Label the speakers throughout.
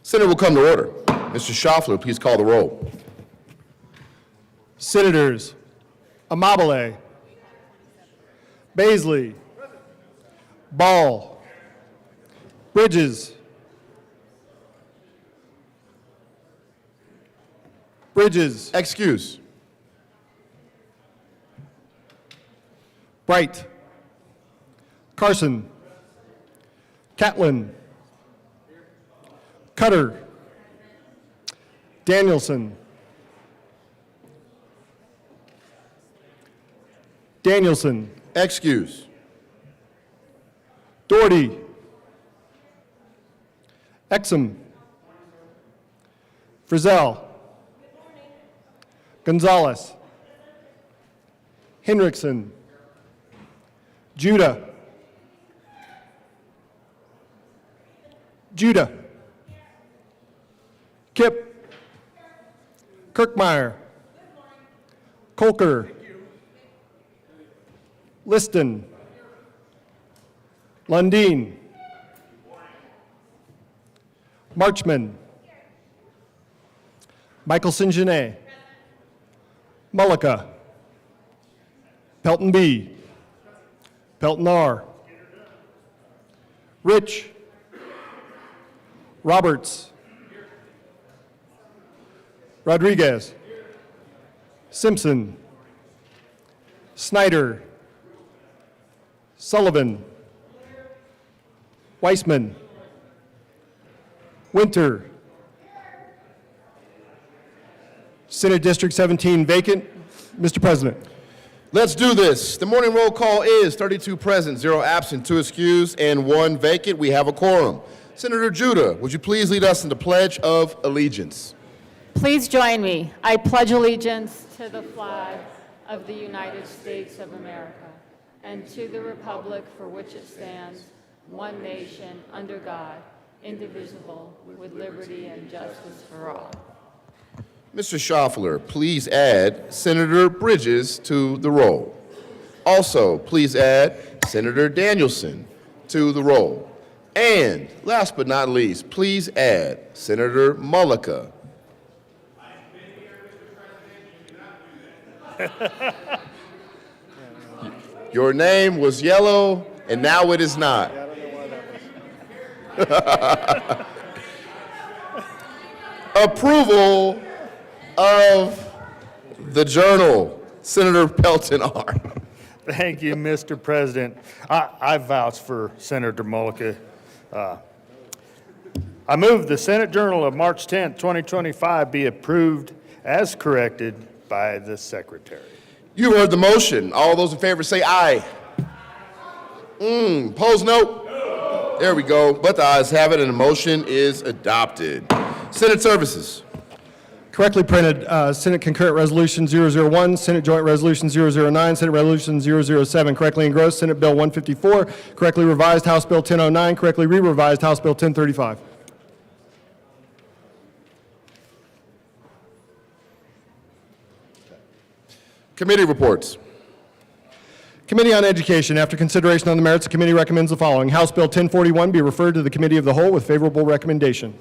Speaker 1: Senate will come to order. Mr. Schaffler, please call the roll.
Speaker 2: Senators Amabile, Baisley, Ball, Bridges,
Speaker 1: Excuse.
Speaker 2: Bright, Carson, Catlin, Cutter, Danielson,
Speaker 1: Excuse.
Speaker 2: Doherty, Exum, Frizzell, Gonzalez, Hendrickson, Judah, Kip, Kirkmeyer, Colker, Liston, Lundeen, Marchman, Michelson Genet, Mullica, Pelton B, Pelton R, Rich, Roberts, Rodriguez, Simpson, Snyder, Sullivan, Weissman, Winter. Senate District 17 vacant. Mr. President.
Speaker 1: Let's do this. The morning roll call is 32 present, 0 absent, 2 excused, and 1 vacant. We have a quorum. Senator Judah, would you please lead us in the Pledge of Allegiance?
Speaker 3: Please join me. I pledge allegiance to the flag of the United States of America and to the republic for which it stands, one nation, under God, indivisible, with liberty and justice for all.
Speaker 1: Mr. Schaffler, please add Senator Bridges to the roll. Also, please add Senator Danielson to the roll. And last but not least, please add Senator Mullica. Your name was yellow, and now it is not. Approval of the journal. Senator Pelton R.
Speaker 4: Thank you, Mr. President. I vouch for Senator Mullica. I move the Senate Journal of March 10th, 2025 be approved as corrected by the Secretary.
Speaker 1: You heard the motion. All those in favor say aye. Opposed, no. There we go. But the ayes have it, and the motion is adopted. Senate Services.
Speaker 2: Correctly printed, Senate Concurrent Resolution 001, Senate Joint Resolution 009, Senate Resolution 007. Correctly engrossed, Senate Bill 154. Correctly revised, House Bill 1009. Correctly re-revised, House Bill 1035.
Speaker 1: Committee reports.
Speaker 2: Committee on Education. After consideration on the merits, the committee recommends the following. House Bill 1041 be referred to the Committee of the Whole with favorable recommendation.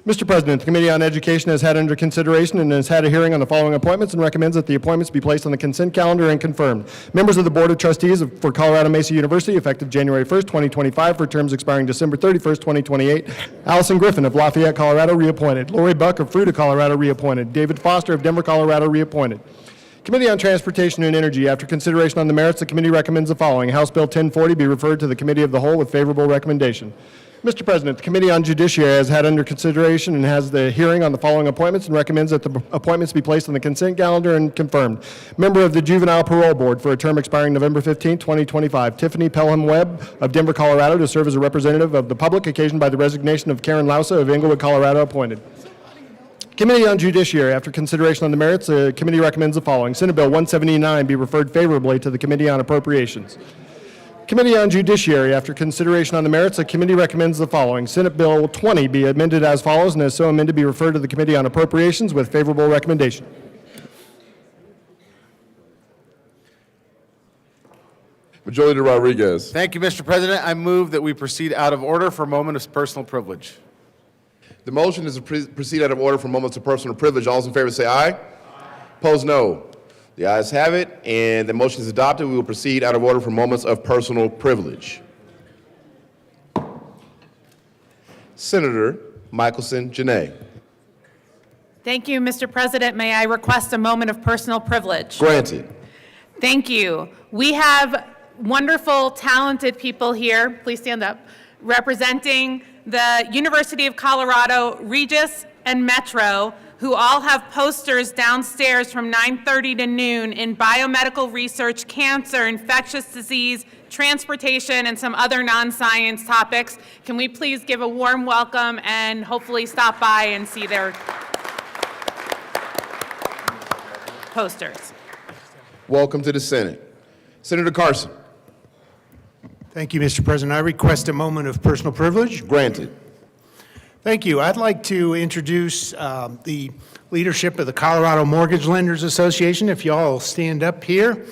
Speaker 2: Mr. President, the Committee on Education has had under consideration and has had a hearing on the following appointments and recommends that the appointments be placed on the consent calendar and confirmed. Members of the Board of Trustees for Colorado Mesa University, effective January 1st, 2025, for terms expiring December 31st, 2028. Allison Griffin of Lafayette, Colorado, reappointed. Lori Buck of Fruita, Colorado, reappointed. David Foster of Denver, Colorado, reappointed. Committee on Transportation and Energy. After consideration on the merits, the committee recommends the following. House Bill 1040 be referred to the Committee of the Whole with favorable recommendation. Mr. President, the Committee on Judiciary has had under consideration and has the hearing on the following appointments and recommends that the appointments be placed on the consent calendar and confirmed. Member of the Juvenile Parole Board for a term expiring November 15, 2025, Tiffany Pelham Webb of Denver, Colorado, to serve as a representative of the public occasioned by the resignation of Karen Lausa of Englewood, Colorado, appointed. Committee on Judiciary. After consideration on the merits, the committee recommends the following. Senate Bill 179 be referred favorably to the Committee on Appropriations. Committee on Judiciary. After consideration on the merits, the committee recommends the following. Senate Bill 20 be amended as follows, and as so amended be referred to the Committee on Appropriations with favorable recommendation.
Speaker 1: Majority Leader Rodriguez.
Speaker 5: Thank you, Mr. President. I move that we proceed out of order for a moment of personal privilege.
Speaker 1: The motion is to proceed out of order for moments of personal privilege. All those in favor say aye. Opposed, no. The ayes have it, and the motion is adopted. We will proceed out of order for moments of personal privilege. Senator Michelson Janae.
Speaker 5: Thank you, Mr. President. May I request a moment of personal privilege?
Speaker 1: Granted.
Speaker 5: Thank you. We have wonderful, talented people here, please stand up, representing the University of Colorado, Regis and Metro, who all have posters downstairs from 9:30 to noon in biomedical research, cancer, infectious disease, transportation, and some other non-science topics. Can we please give a warm welcome and hopefully stop by and see their posters?
Speaker 1: Welcome to the Senate. Senator Carson.
Speaker 6: Thank you, Mr. President. I request a moment of personal privilege.
Speaker 1: Granted.
Speaker 6: Thank you. I'd like to introduce the leadership of the Colorado Mortgage Lenders Association, if you all stand up here.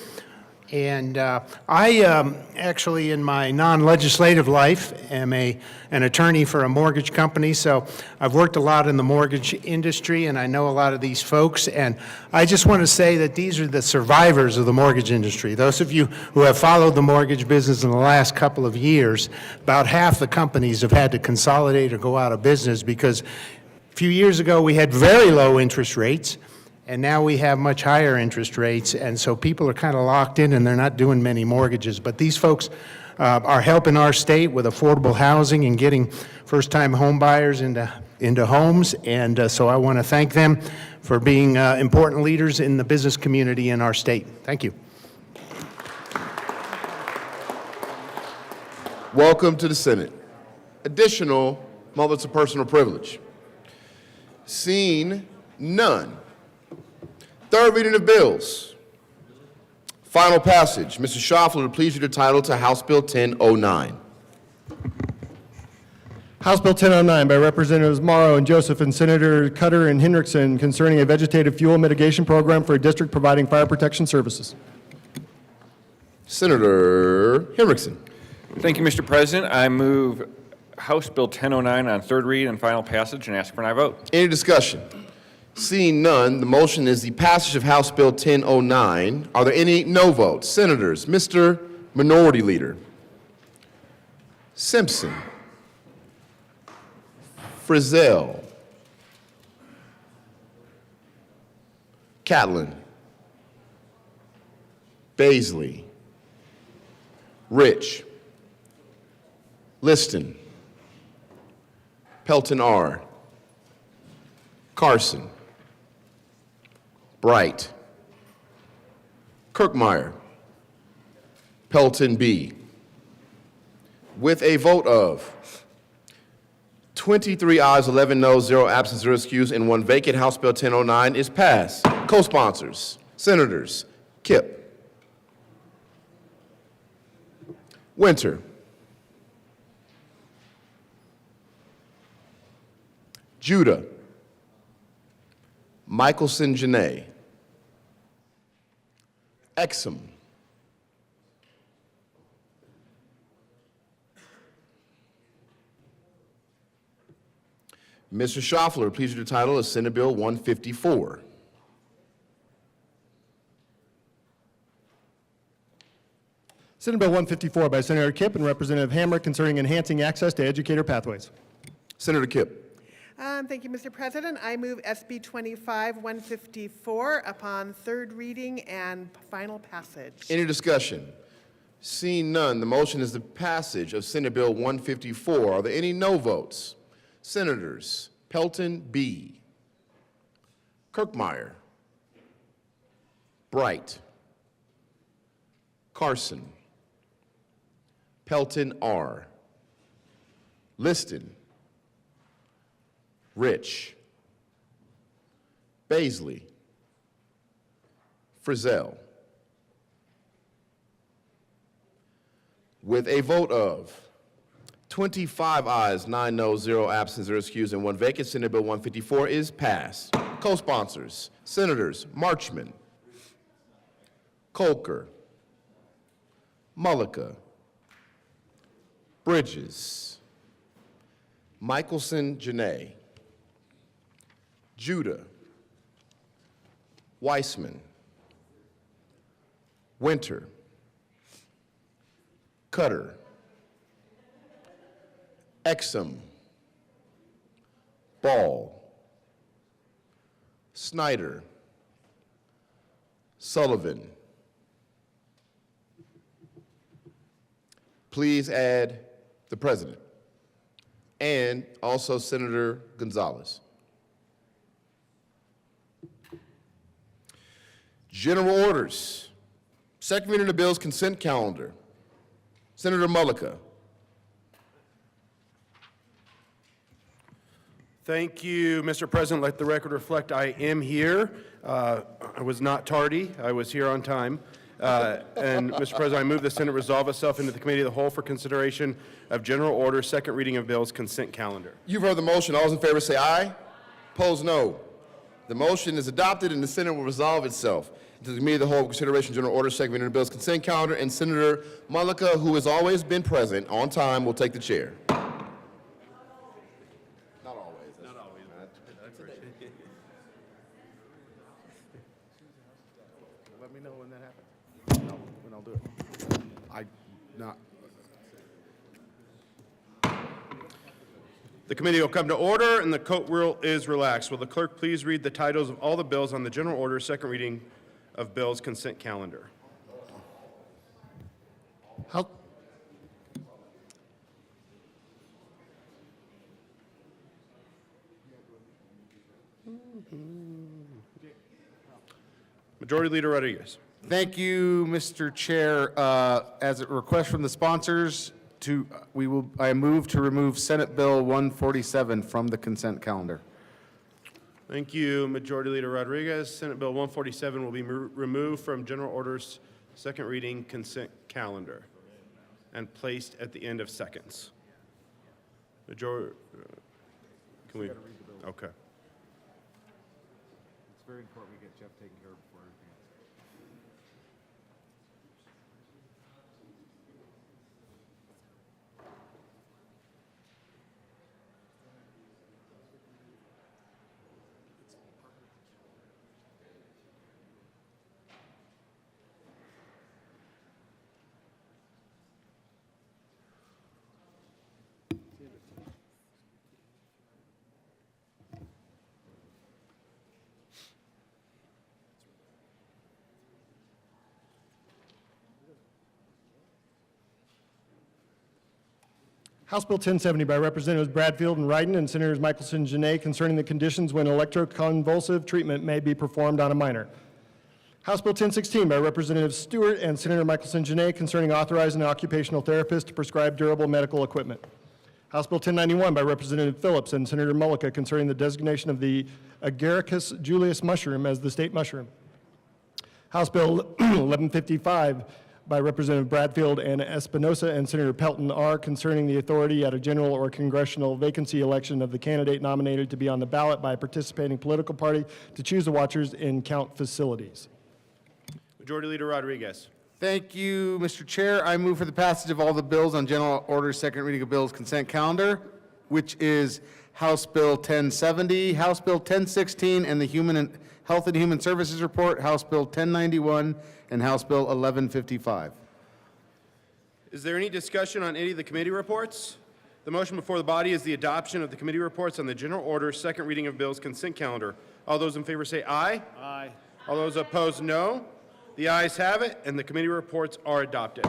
Speaker 6: And I actually, in my non-legislative life, am an attorney for a mortgage company, so I've worked a lot in the mortgage industry, and I know a lot of these folks, and I just want to say that these are the survivors of the mortgage industry. Those of you who have followed the mortgage business in the last couple of years, about half the companies have had to consolidate or go out of business because a few years ago we had very low interest rates, and now we have much higher interest rates, and so people are kind of locked in and they're not doing many mortgages. But these folks are helping our state with affordable housing and getting first-time home buyers into homes, and so I want to thank them for being important leaders in the business community in our state. Thank you.
Speaker 1: Welcome to the Senate. Additional moments of personal privilege. Seeing none. Third reading of bills. Final passage. Mr. Schaffler, please read the title to House Bill 1009.
Speaker 2: House Bill 1009 by Representatives Morrow and Joseph and Senator Cutter and Hendrickson concerning a vegetative fuel mitigation program for a district providing fire protection services.
Speaker 1: Senator Hendrickson.
Speaker 7: Thank you, Mr. President. I move House Bill 1009 on third read and final passage and ask for an aye vote.
Speaker 1: Any discussion? Seeing none, the motion is the passage of House Bill 1009. Are there any no votes? Senators, Mr. Minority Leader. Simpson. Frizzell. Catlin. Baisley. Rich. Liston. Pelton R. Carson. Bright. Kirkmeyer. Pelton B. With a vote of 23 ayes, 11 noes, 0 absent, 0 excused, and 1 vacant, House Bill 1009 is passed. Co-sponsors, Senators Kipp, Winter, Judah, Michelson Janae, Exum, Mr. Schaffler, please read the title of Senate Bill 154.
Speaker 2: Senate Bill 154 by Senator Kipp and Representative Hammer concerning enhancing access to educator pathways.
Speaker 1: Senator Kipp.
Speaker 8: Thank you, Mr. President. I move SB 25-154 upon third reading and final passage.
Speaker 1: Any discussion? Seeing none, the motion is the passage of Senate Bill 154. Are there any no votes? Senators Pelton B., Kirkmeyer, Bright, Carson, Pelton R., Liston, Rich, Baisley, Frizzell. With a vote of 25 ayes, 9 noes, 0 absent, 0 excused, and 1 vacant, Senate Bill 154 is passed. Co-sponsors, Senators Marchman, Colker, Mullica, Bridges, Michelson Janae, Judah, Weissman, Winter, Cutter, Exum, Ball, Snyder, Sullivan. Please add the president and also Senator Gonzalez. General orders. Second reading of the bill's consent calendar. Senator Mullica.
Speaker 9: Thank you, Mr. President. Let the record reflect I am here. I was not tardy. I was here on time. And, Mr. President, I move the Senate resolve itself into the Committee of the Whole for consideration of general order, second reading of bills, consent calendar.
Speaker 1: You've heard the motion. All those in favor say aye. Opposed, no. The motion is adopted and the Senate will resolve itself into the Committee of the Whole for consideration of general order, second reading of the bill's consent calendar, and Senator Mullica, who has always been present on time, will take the chair.
Speaker 9: Let me know when that happens. When I'll do it. The committee will come to order and the court rule is relaxed. Will the clerk please read the titles of all the bills on the general order, second reading of bills consent calendar? Majority Leader Rodriguez.
Speaker 10: Thank you, Mr. Chair. As a request from the sponsors, I move to remove Senate Bill 147 from the consent calendar.
Speaker 9: Thank you, Majority Leader Rodriguez. Senate Bill 147 will be removed from general orders, second reading consent calendar and placed at the end of seconds. Majority, can we? Okay.
Speaker 10: It's very important we get Jeff taken care of before everything else.
Speaker 2: House Bill 1070 by Representatives Bradfield and Wrighton and Senators Michelson and Genet concerning the conditions when electroconvulsive treatment may be performed on a minor. House Bill 1016 by Representative Stewart and Senator Michelson and Genet concerning authorizing an occupational therapist to prescribe durable medical equipment. House Bill 1091 by Representative Phillips and Senator Mullica concerning the designation of the Agaricus julius mushroom as the state mushroom. House Bill 1155 by Representative Bradfield and Espinosa and Senator Pelton R. concerning the authority at a general or congressional vacancy election of the candidate nominated to be on the ballot by a participating political party to choose the watchers in count facilities.
Speaker 9: Majority Leader Rodriguez.
Speaker 10: Thank you, Mr. Chair. I move for the passage of all the bills on general order, second reading of bills consent calendar, which is House Bill 1070, House Bill 1016, and the Health and Human Services Report, House Bill 1091, and House Bill 1155.
Speaker 9: Is there any discussion on any of the committee reports? The motion before the body is the adoption of the committee reports on the general order, second reading of bills consent calendar. All those in favor say aye. Aye. All those opposed, no. The ayes have it, and the committee reports are adopted.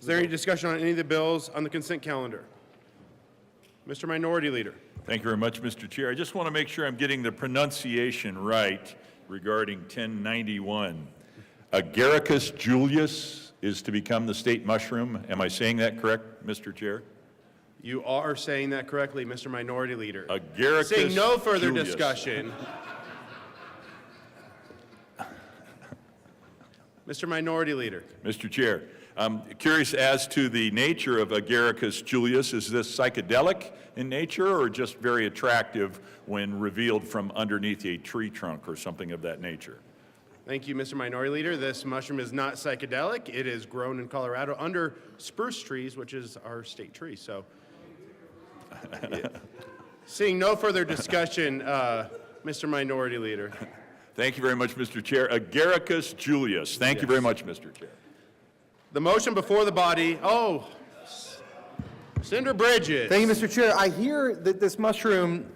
Speaker 9: Is there any discussion on any of the bills on the consent calendar? Mr. Minority Leader.
Speaker 11: Thank you very much, Mr. Chair. I just want to make sure I'm getting the pronunciation right regarding 1091. Agaricus julius is to become the state mushroom. Am I saying that correct, Mr. Chair?
Speaker 9: You are saying that correctly, Mr. Minority Leader.
Speaker 11: Agaricus
Speaker 9: Seeing no further
Speaker 11: julius.
Speaker 9: discussion. Mr. Minority Leader.
Speaker 11: Mr. Chair, I'm curious as to the nature of Agaricus julius. Is this psychedelic in nature or just very attractive when revealed from underneath a tree trunk or something of that nature?
Speaker 9: Thank you, Mr. Minority Leader. This mushroom is not psychedelic. It is grown in Colorado under spruce trees, which is our state tree. So Seeing no further discussion, Mr. Minority Leader.
Speaker 11: Thank you very much, Mr. Chair. Agaricus Julius. Thank you very much, Mr. Chair.
Speaker 9: The motion before the body, Senator Bridges.
Speaker 12: Thank you, Mr. Chair. I hear that this mushroom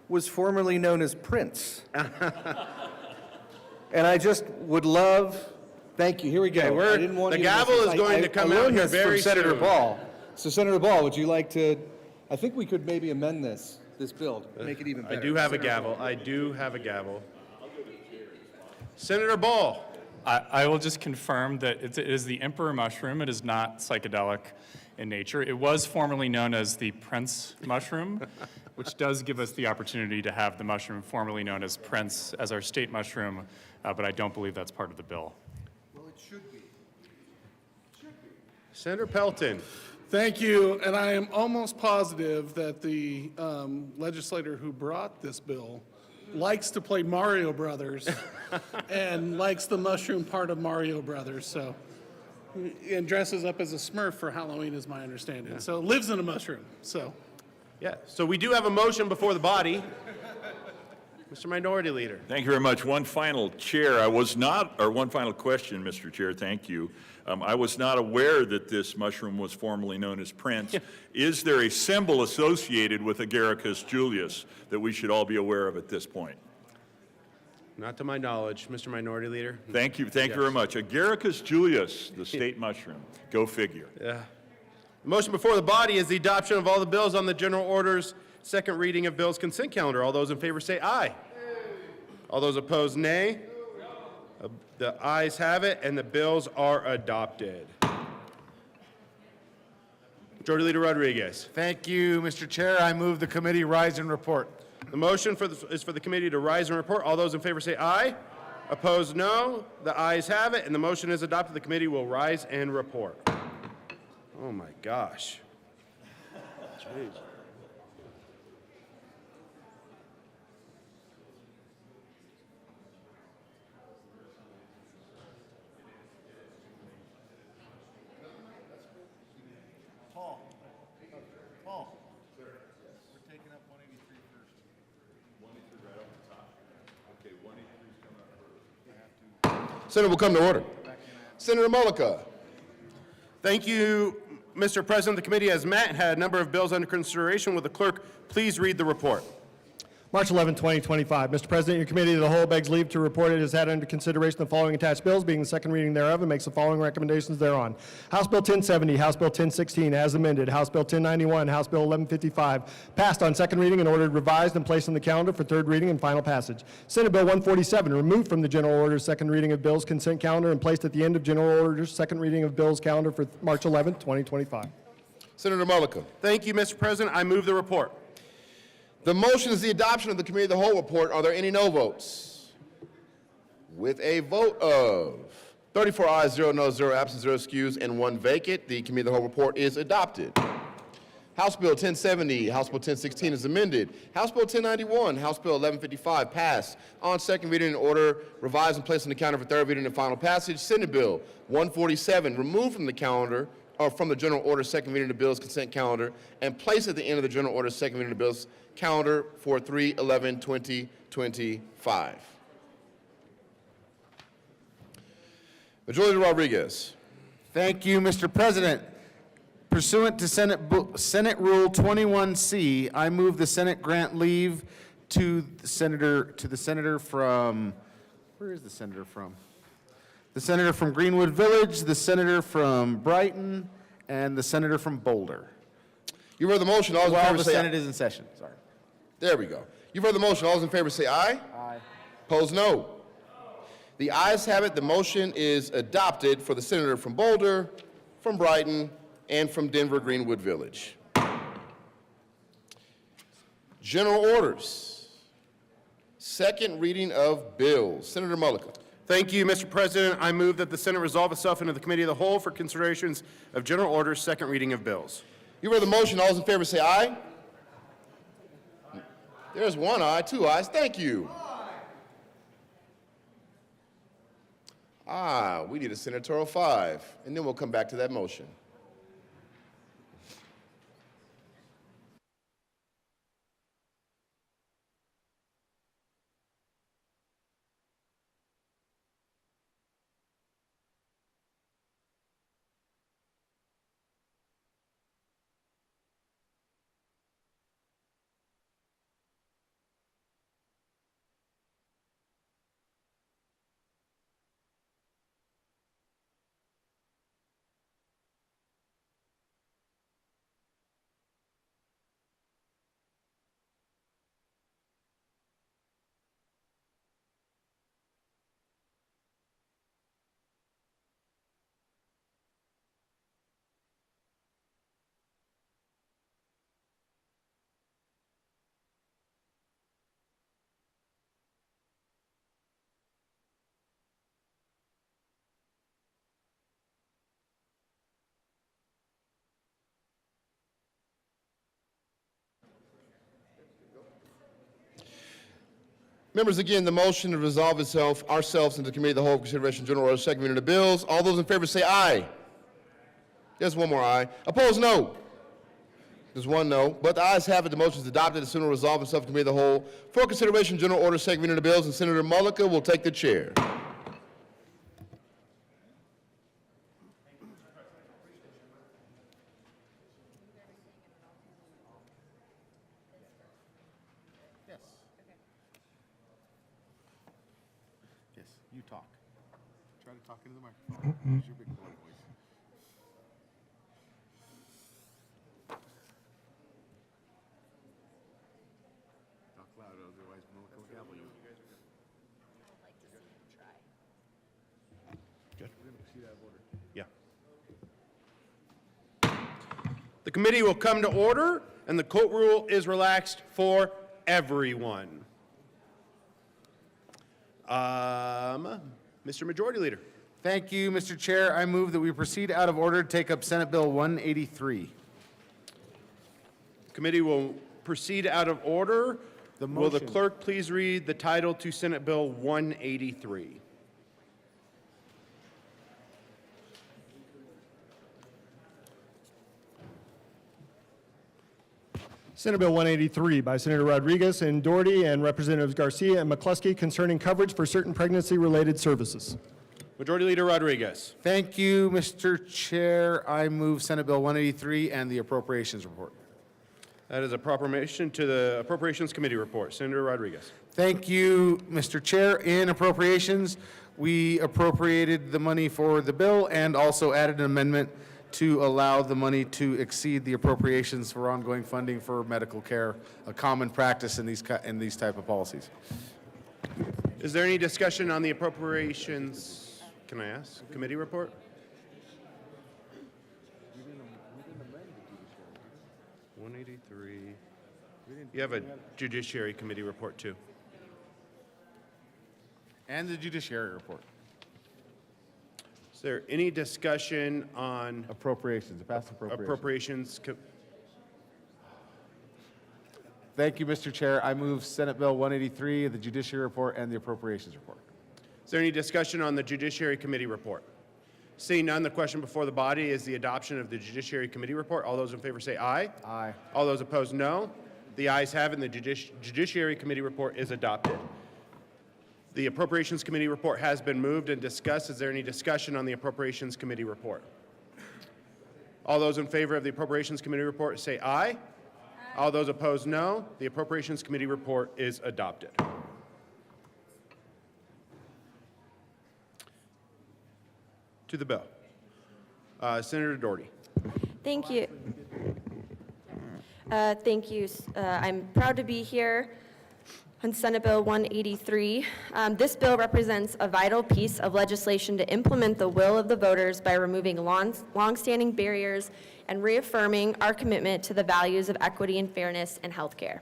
Speaker 12: was formerly known as Prince. And I just would love, thank you, here we go.
Speaker 9: Okay,
Speaker 12: I didn't want
Speaker 9: the
Speaker 12: you to miss
Speaker 9: gavel
Speaker 12: this.
Speaker 9: is going to come
Speaker 12: I
Speaker 9: out
Speaker 12: learned
Speaker 9: here
Speaker 12: this
Speaker 9: very
Speaker 12: from Senator
Speaker 9: soon.
Speaker 12: Ball. So Senator Ball, would you like to, I think we could maybe amend this bill to make it even
Speaker 9: I
Speaker 12: better.
Speaker 9: do have a
Speaker 12: Senator
Speaker 9: gavel.
Speaker 12: Ball.
Speaker 9: I do have a gavel. Senator Ball.
Speaker 13: I will just confirm that it is the emperor mushroom. It is not psychedelic in nature. It was formerly known as the Prince mushroom, which does give us the opportunity to have the mushroom formerly known as Prince as our state mushroom, but I don't believe that's part of the bill.
Speaker 12: Well, it should be.
Speaker 9: Senator Pelton.
Speaker 14: Thank you, and I am almost positive that the legislator who brought this bill likes to play Mario Brothers and likes the mushroom part of Mario Brothers, so, and dresses up as a Smurf for Halloween is my understanding. So lives in a mushroom, so.
Speaker 9: Yeah, so we do have a motion before the body. Mr. Minority Leader.
Speaker 11: Thank you very much. One final question, Mr. Chair, thank you. I was not aware that this mushroom was formerly known as Prince. Is there a symbol associated with Agaricus Julius that we should all be aware of at this point?
Speaker 9: Not to my knowledge, Mr. Minority Leader.
Speaker 11: Thank you very much. Agaricus Julius, the state mushroom. Go figure.
Speaker 9: Yeah. The motion before the body is the adoption of all the bills on the general orders, second reading of bills consent calendar. All those in favor say aye. All those opposed, nay. The ayes have it, and the bills are adopted. Majority Leader Rodriguez.
Speaker 10: Thank you, Mr. Chair. I move the committee rise and report.
Speaker 9: The motion is for the committee to rise and report. All those in favor say aye. Opposed, no. The ayes have it, and the motion is adopted. The committee will rise and report. Oh my gosh. Jeez.
Speaker 1: Senator will come to order. Senator Mullica.
Speaker 9: Thank you, Mr. President. The committee has met and had a number of bills under consideration. Will the clerk please read the report?
Speaker 2: March 11, 2025. Mr. President, your committee of the whole begs leave to report it has had under consideration the following attached bills, being the second reading thereof, and makes the following recommendations thereon. House Bill 1070, House Bill 1016, as amended, House Bill 1091, House Bill 1155, passed on second reading and ordered revised and placed on the calendar for third reading and final passage. Senate Bill 147, removed from the general orders second reading of bills consent calendar and placed at the end of general orders second reading of bills calendar for March 11, 2025.
Speaker 1: Senator Mullica.
Speaker 9: Thank you, Mr. President. I move the report.
Speaker 1: The motion is the adoption of the committee of the whole report. Are there any no votes? With a vote of 34 ayes, 0 noes, 0 absent, 0 excused, and 1 vacant, the committee of the whole report is adopted. House Bill 1070, House Bill 1016 is amended. House Bill 1091, House Bill 1155 passed on second reading and order revised and placed on the calendar for third reading and final passage. Senate Bill 147 removed from the calendar or from the general order second reading of the bills consent calendar and placed at the end of the general order second reading of the bills calendar for 3/11/2025. Majority Leader Rodriguez.
Speaker 10: Thank you, Mr. President. Pursuant to Senate Rule 21C, I move the Senate grant leave to the senator from, where is the senator from? The senator from Greenwood Village, the senator from Brighton, and the senator from Boulder.
Speaker 1: You've heard the motion. All those in
Speaker 10: While
Speaker 1: favor
Speaker 10: the
Speaker 1: say
Speaker 10: Senate is in session, sorry.
Speaker 1: There we go. You've heard the motion. All those in favor say aye.
Speaker 10: Aye.
Speaker 1: Opposed, no. The ayes have it. The motion is adopted for the senator from Boulder, from Brighton, and from Denver Greenwood Village. General orders. Second reading of bills. Senator Mullica.
Speaker 9: Thank you, Mr. President. I move that the Senate resolve itself into the committee of the whole for considerations of general orders, second reading of bills.
Speaker 1: You heard the motion. All those in favor say aye. There's 1 aye, 2 ayes. Thank you. We need a senatorial 5, and then we'll come back to that motion. Members, again, the motion to resolve ourselves into the committee of the whole for consideration of general order, second reading of the bills. All those in favor say aye. There's one more aye. Opposed, no. There's one no. But the ayes have it. The motion is adopted. The Senate will resolve itself in committee of the whole for consideration of general order, second reading of the bills, and Senator Mullica will take the chair.
Speaker 10: Yes, you talk. Try to talk into the microphone. Use your big boy voice. Talk loud, otherwise Melissa will gavel you.
Speaker 9: Good.
Speaker 10: We're going to proceed out of order.
Speaker 9: Yeah. The committee will come to order, and the court rule is relaxed for everyone. Mr. Majority Leader.
Speaker 10: Thank you, Mr. Chair. I move that we proceed out of order to take up Senate Bill 183.
Speaker 9: Committee will proceed out of order. Will the clerk please read the title to Senate Bill 183?
Speaker 2: Senate Bill 183 by Senator Rodriguez and Doherty and Representatives Garcia and McCluskey concerning coverage for certain pregnancy-related services.
Speaker 9: Majority Leader Rodriguez.
Speaker 10: Thank you, Mr. Chair. I move Senate Bill 183 and the Appropriations Report.
Speaker 9: That is a proclamation to the Appropriations Committee report. Senator Rodriguez.
Speaker 10: Thank you, Mr. Chair. In Appropriations, we appropriated the money for the bill and also added an amendment to allow the money to exceed the appropriations for ongoing funding for medical care, a common practice in these type of policies.
Speaker 9: Is there any discussion on the Appropriations, can I ask, committee report? You have a Judiciary Committee report too.
Speaker 10: And the Judiciary Report.
Speaker 9: Is there any discussion on
Speaker 10: Appropriations, past
Speaker 9: appropriations?
Speaker 10: Thank you, Mr. Chair. I move Senate Bill 183, the Judiciary Report, and the Appropriations Report.
Speaker 9: Is there any discussion on the Judiciary Committee report? Seeing none, the question before the body is the adoption of the Judiciary Committee report. All those in favor say aye.
Speaker 10: Aye.
Speaker 9: All those opposed, no. The ayes have it, and the Judiciary Committee report is adopted. The Appropriations Committee report has been moved and discussed. Is there any discussion on the Appropriations Committee report? All those in favor of the Appropriations Committee report say aye. Aye. All those opposed, no. The Appropriations Committee report is adopted. To the bill. Senator Doherty.
Speaker 15: Thank you. Thank you. I'm proud to be here on Senate Bill 183. This bill represents a vital piece of legislation to implement the will of the voters by removing long-standing barriers and reaffirming our commitment to the values of equity and fairness in healthcare.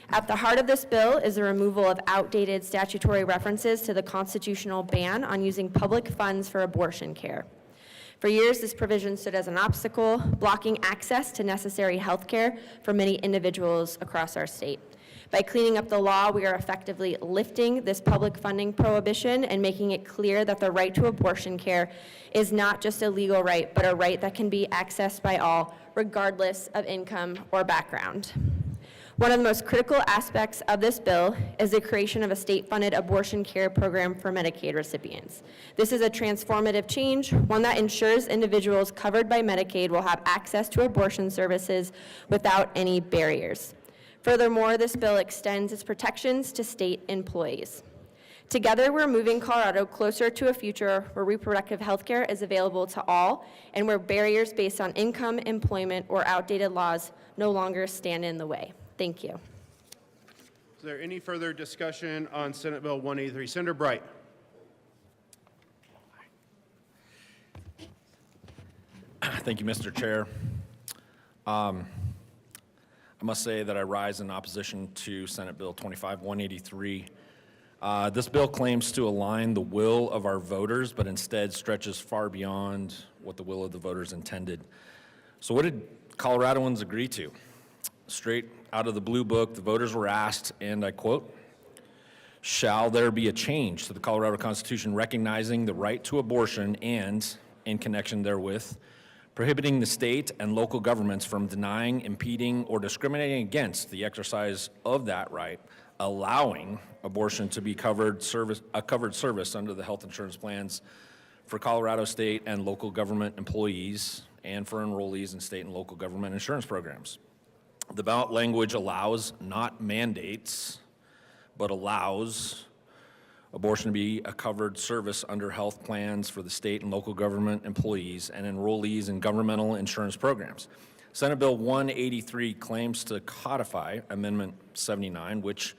Speaker 15: At the heart of this bill is the removal of outdated statutory references to the constitutional ban on using public funds for abortion care. For years, this provision stood as an obstacle, blocking access to necessary health care for many individuals across our state. By cleaning up the law, we are effectively lifting this public funding prohibition and making it clear that the right to abortion care is not just a legal right, but a right that can be accessed by all, regardless of income or background. One of the most critical aspects of this bill is the creation of a state-funded abortion care program for Medicaid recipients. This is a transformative change, one that ensures individuals covered by Medicaid will have access to abortion services without any barriers. Furthermore, this bill extends its protections to state employees. Together, we're moving Colorado closer to a future where reproductive health care is available to all and where barriers based on income, employment, or outdated laws no longer stand in the way. Thank you.
Speaker 9: Is there any further discussion on Senate Bill 183? Senator Bright.
Speaker 16: Thank you, Mr. Chair. I must say that I rise in opposition to Senate Bill 183. This bill claims to align the will of our voters, but instead stretches far beyond what the will of the voters intended. So what did Coloradoans agree to? Straight out of the Blue Book, the voters were asked, and I quote, Shall there be a change to the Colorado Constitution recognizing the right to abortion and, in connection therewith, prohibiting the state and local governments from denying, impeding, or discriminating against the exercise of that right, allowing abortion to be a covered service under the health insurance plans for Colorado state and local government employees and for enrollees in state and local government insurance programs. The ballot language allows, not mandates, but allows abortion to be a covered service under health plans for the state and local government employees and enrollees in governmental insurance programs. Senate Bill 183 claims to codify Amendment 79, which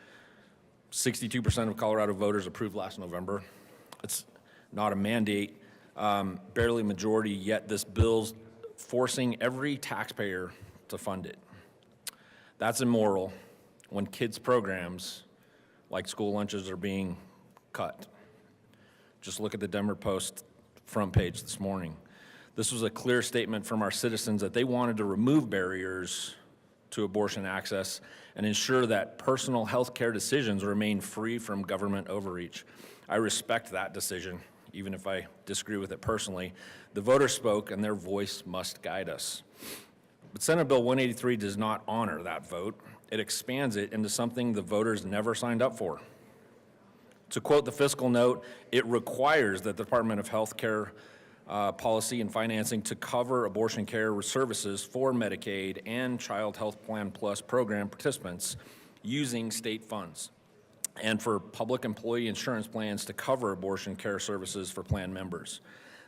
Speaker 16: 62% of Colorado voters approved last November. It's not a mandate, barely a majority, yet this bill's forcing every taxpayer to fund it. That's immoral when kids' programs like school lunches are being cut. Just look at the Denver Post front page this morning. This was a clear statement from our citizens that they wanted to remove barriers to abortion access and ensure that personal health care decisions remain free from government overreach. I respect that decision, even if I disagree with it personally. The voters spoke and their voice must guide us. But Senate Bill 183 does not honor that vote. It expands it into something the voters never signed up for. To quote the fiscal note, it requires that the Department of Health Care policy and financing to cover abortion care services for Medicaid and Child Health Plan Plus program participants using state funds, and for public employee insurance plans to cover abortion care services for plan members.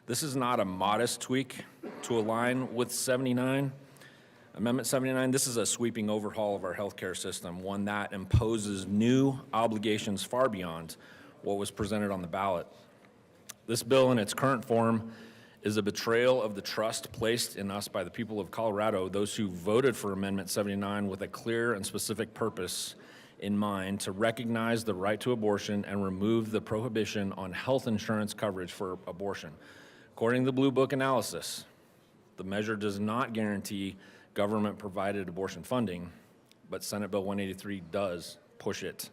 Speaker 16: This is not a modest tweak to align with 79. Amendment 79, this is a sweeping overhaul of our healthcare system, one that imposes new obligations far beyond what was presented on the ballot. This bill in its current form is a betrayal of the trust placed in us by the people of Colorado, those who voted for Amendment 79 with a clear and specific purpose in mind to recognize the right to abortion and remove the prohibition on health insurance coverage for abortion. According to the Blue Book analysis, the measure does not guarantee government-provided abortion funding, but Senate Bill 183 does push it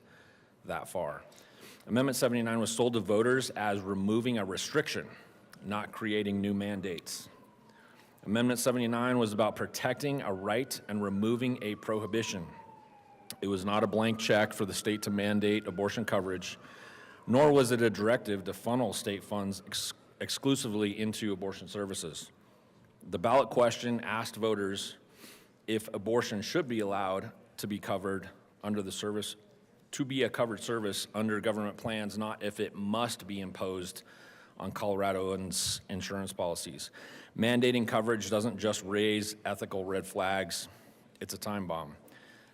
Speaker 16: that far. Amendment 79 was sold to voters as removing a restriction, not creating new mandates. Amendment 79 was about protecting a right and removing a prohibition. It was not a blank check for the state to mandate abortion coverage, nor was it a directive to funnel state funds exclusively into abortion services. The ballot question asked voters if abortion should be allowed to be covered under the service, to be a covered service under government plans, not if it must be imposed on Coloradoans' insurance policies. Mandating coverage doesn't just raise ethical red flags, it's a time bomb.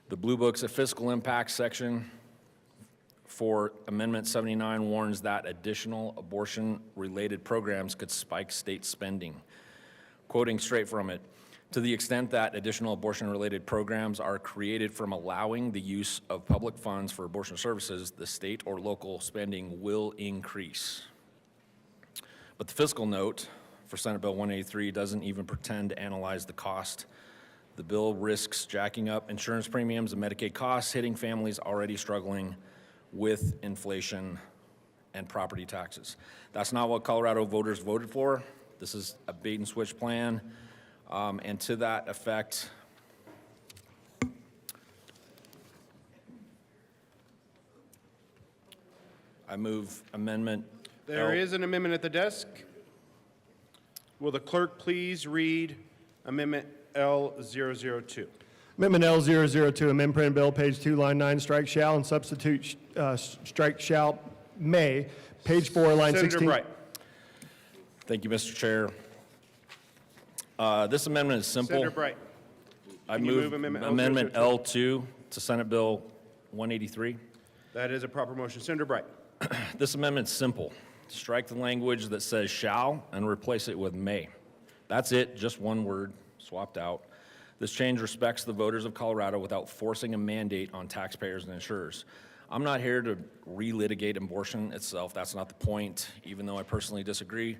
Speaker 16: The Blue Book's fiscal impact section for Amendment 79 warns that additional abortion-related programs could spike state spending. Quoting straight from it, to the extent that additional abortion-related programs are created from allowing the use of public funds for abortion services, the state or local spending will increase. But the fiscal note for Senate Bill 183 doesn't even pretend to analyze the cost. The bill risks jacking up insurance premiums and Medicaid costs, hitting families already struggling with inflation and property taxes. That's not what Colorado voters voted for. This is a bait and switch plan. And to that effect, I move amendment.
Speaker 9: There is an amendment at the desk. Will the clerk please read Amendment L002?
Speaker 2: Amendment L002, amend printed bill, page 2, line 9, strike shall and substitute strike shall may, page 4, line 16.
Speaker 9: Senator Bright.
Speaker 16: Thank you, Mr. Chair. This amendment is simple.
Speaker 9: Senator Bright.
Speaker 16: I
Speaker 9: Can you
Speaker 16: move
Speaker 9: move Amendment
Speaker 16: Amendment
Speaker 9: L002?
Speaker 16: L2 to Senate Bill 183.
Speaker 9: That is a proper motion. Senator Bright.
Speaker 16: This amendment's simple. Strike the language that says shall and replace it with may. That's it, just one word swapped out. This change respects the voters of Colorado without forcing a mandate on taxpayers and insurers. I'm not here to relitigate abortion itself. That's not the point, even though I personally disagree.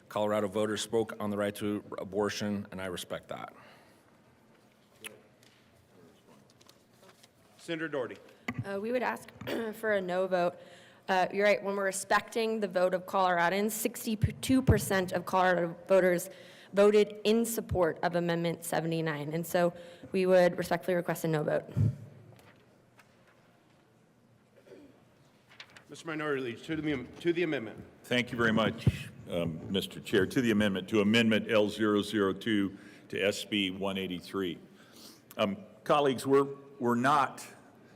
Speaker 16: Colorado voters spoke on the right to abortion, and I respect that.
Speaker 9: Senator Doherty.
Speaker 15: We would ask for a no vote. You're right, when we're respecting the vote of Coloradans, 62% of Colorado voters voted in support of Amendment 79. And so we would respectfully request a no vote.
Speaker 9: Mr. Minority Leader, to the amendment.
Speaker 11: Thank you very much, Mr. Chair. To the amendment, to Amendment L002 to SB 183. Colleagues, we're not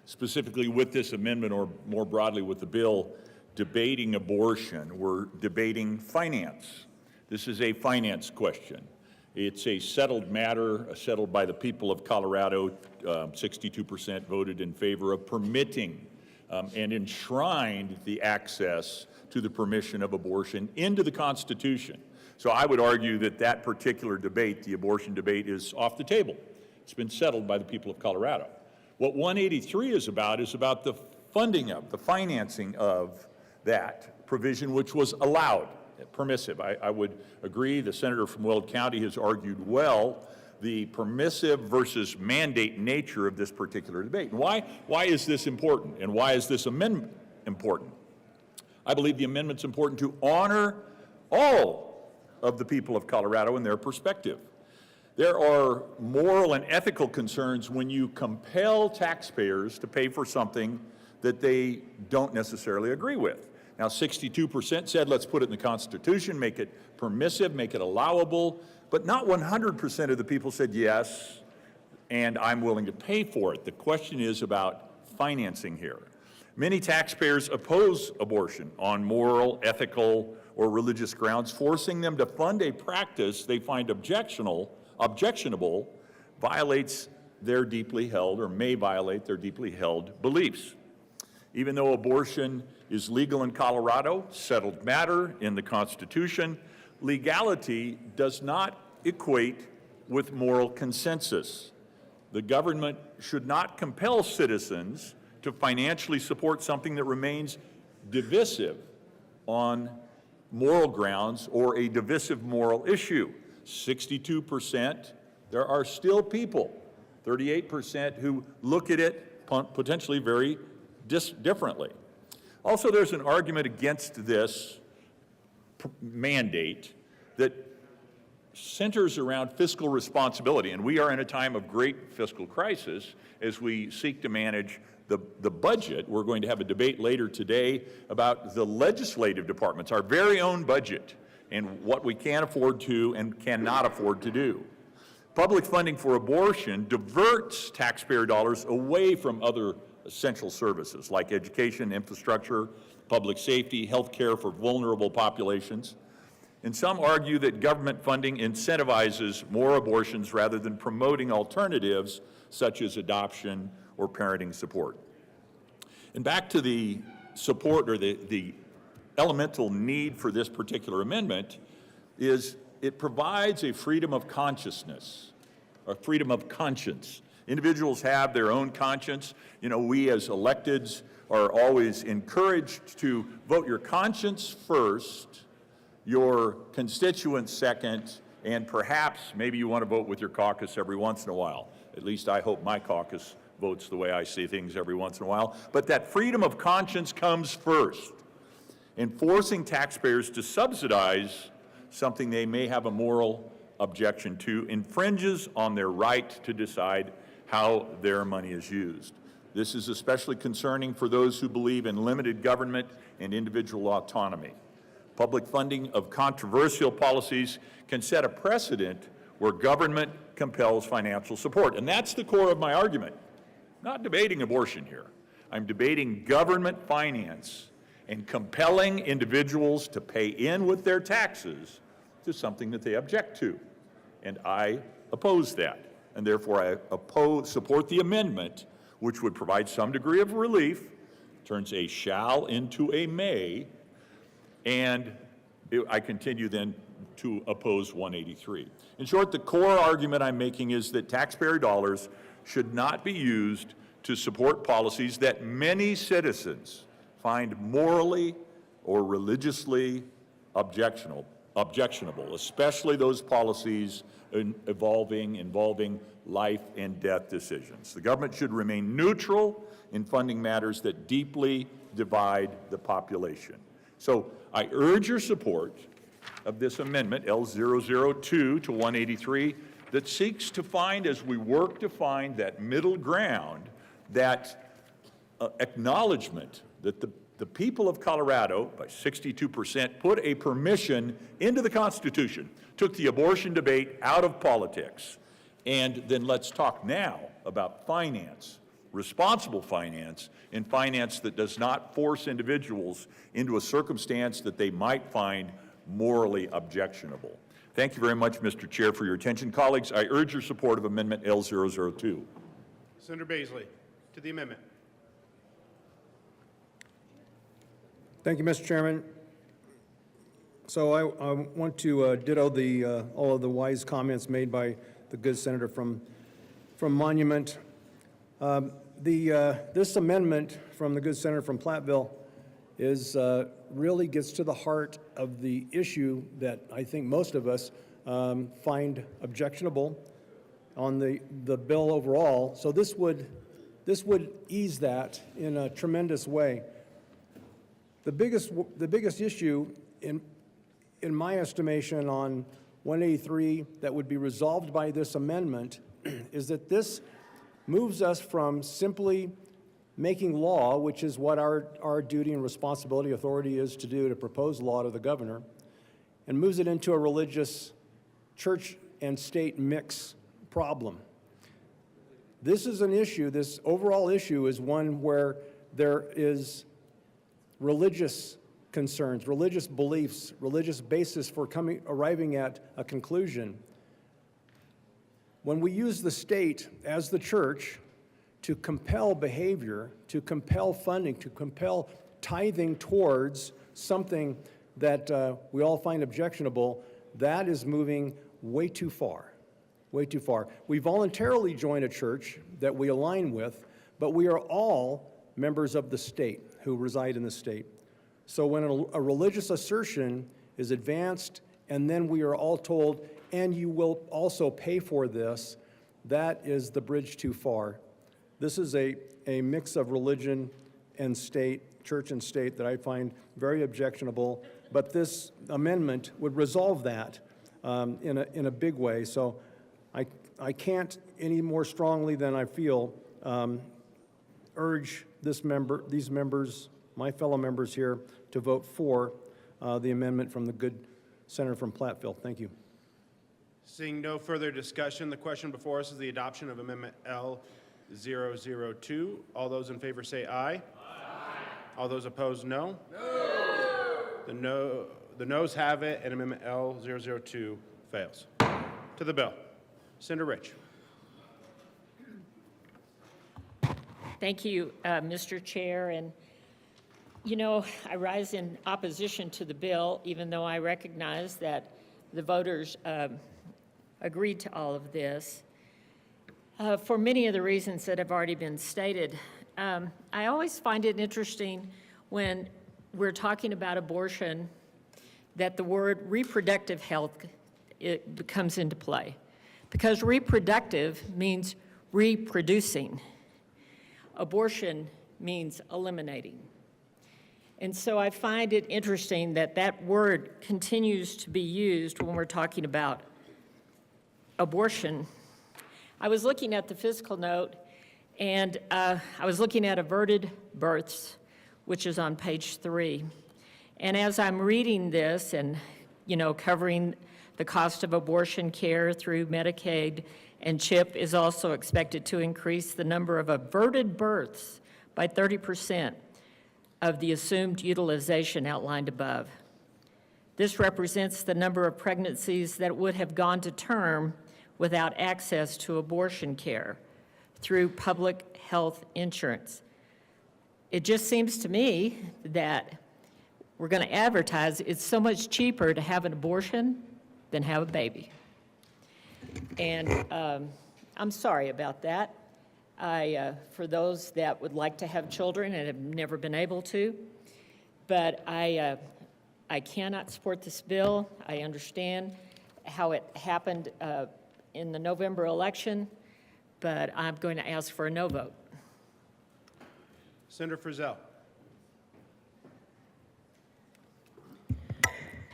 Speaker 11: specifically with this amendment or more broadly with the bill debating abortion. We're debating finance. This is a finance question. It's a settled matter, settled by the people of Colorado. 62% voted in favor of permitting and enshrined the access to the permission of abortion into the Constitution. So I would argue that that particular debate, the abortion debate, is off the table. It's been settled by the people of Colorado. What 183 is about the funding of, the financing of that provision, which was allowed, permissive. I would agree, the senator from Weld County has argued well the permissive versus mandate nature of this particular debate. And why is this important, and why is this amendment important? I believe the amendment's important to honor all of the people of Colorado and their perspective. There are moral and ethical concerns when you compel taxpayers to pay for something that they don't necessarily agree with. Now, 62% said, let's put it in the Constitution, make it permissive, make it allowable, but not 100% of the people said yes, and I'm willing to pay for it. The question is about financing here. Many taxpayers oppose abortion on moral, ethical, or religious grounds, forcing them to fund a practice they find objectionable, violates their deeply held, or may violate their deeply held beliefs. Even though abortion is legal in Colorado, settled matter in the Constitution, legality does not equate with moral consensus. The government should not compel citizens to financially support something that remains divisive on moral grounds or a divisive moral issue. 62%, there are still people, 38%, who look at it potentially very differently. Also, there's an argument against this mandate that centers around fiscal responsibility, and we are in a time of great fiscal crisis as we seek to manage the budget. We're going to have a debate later today about the legislative departments, our very own budget, and what we can afford to and cannot afford to do. Public funding for abortion diverts taxpayer dollars away from other essential services like education, infrastructure, public safety, health care for vulnerable populations. And some argue that government funding incentivizes more abortions rather than promoting alternatives such as adoption or parenting support. And back to the support or the elemental need for this particular amendment is it provides a freedom of consciousness, a freedom of conscience. Individuals have their own conscience. You know, we as electeds are always encouraged to vote your conscience first, your constituents second, and perhaps maybe you want to vote with your caucus every once in a while. At least I hope my caucus votes the way I see things every once in a while. But that freedom of conscience comes first. And forcing taxpayers to subsidize something they may have a moral objection to infringes on their right to decide how their money is used. This is especially concerning for those who believe in limited government and individual autonomy. Public funding of controversial policies can set a precedent where government compels financial support. And that's the core of my argument. I'm not debating abortion here. I'm debating government finance and compelling individuals to pay in with their taxes to something that they object to. And I oppose that. And therefore, I support the amendment, which would provide some degree of relief, turns a shall into a may, and I continue then to oppose 183. In short, the core argument I'm making is that taxpayer dollars should not be used to support policies that many citizens find morally or religiously objectionable, objectionable, especially those policies involving life and death decisions. The government should remain neutral in funding matters that deeply divide the population. So I urge your support of this amendment, L002 to 183, that seeks to find, as we work to find that middle ground, that acknowledgement that the people of Colorado, by 62%, put a permission into the Constitution, took the abortion debate out of politics. And then let's talk now about finance, responsible finance, and finance that does not force individuals into a circumstance that they might find morally objectionable. Thank you very much, Mr. Chair, for your attention. Colleagues, I urge your support of Amendment L002.
Speaker 9: Senator Baisley, to the amendment.
Speaker 17: Thank you, Mr. Chairman. So I want to ditto all of the wise comments made by the good senator from Monument. This amendment from the good senator from Platteville really gets to the heart of the issue that I think most of us find objectionable on the bill overall. So this would ease that in a tremendous way. The biggest issue in my estimation on 183 that would be resolved by this amendment is that this moves us from simply making law, which is what our duty and responsibility authority is to do, to propose law to the governor, and moves it into a religious church and state mix problem. This is an issue, this overall issue is one where there is religious concerns, religious beliefs, religious basis for arriving at a conclusion. When we use the state as the church to compel behavior, to compel funding, to compel tithing towards something that we all find objectionable, that is moving way too far, way too far. We voluntarily join a church that we align with, but we are all members of the state who reside in the state. So when a religious assertion is advanced and then we are all told, and you will also pay for this, that is the bridge too far. This is a mix of religion and state, church and state, that I find very objectionable, but this amendment would resolve that in a big way. So I can't any more strongly than I feel urge these members, my fellow members here, to vote for the amendment from the good senator from Platteville. Thank you.
Speaker 9: Seeing no further discussion, the question before us is the adoption of Amendment L002. All those in favor say aye. Aye. All those opposed, no. No. The noes have it, and Amendment L002 fails. To the bill. Senator Rich.
Speaker 18: Thank you, Mr. Chair. And, you know, I rise in opposition to the bill, even though I recognize that the voters agreed to all of this, for many of the reasons that have already been stated. I always find it interesting when we're talking about abortion that the word reproductive health comes into play, because reproductive means reproducing. Abortion means eliminating. And so I find it interesting that that word continues to be used when we're talking about abortion. I was looking at the fiscal note, and I was looking at averted births, which is on page 3. And as I'm reading this and, you know, covering the cost of abortion care through Medicaid, and CHIP is also expected to increase the number of averted births by 30% of the assumed utilization outlined above. This represents the number of pregnancies that would have gone to term without access to abortion care through public health insurance. It just seems to me that we're going to advertise it's so much cheaper to have an abortion than have a baby. And I'm sorry about that. For those that would like to have children and have never been able to, but I I cannot support this bill. I understand how it happened in the November election, but I'm going to ask for a no vote.
Speaker 9: Senator Frizzell.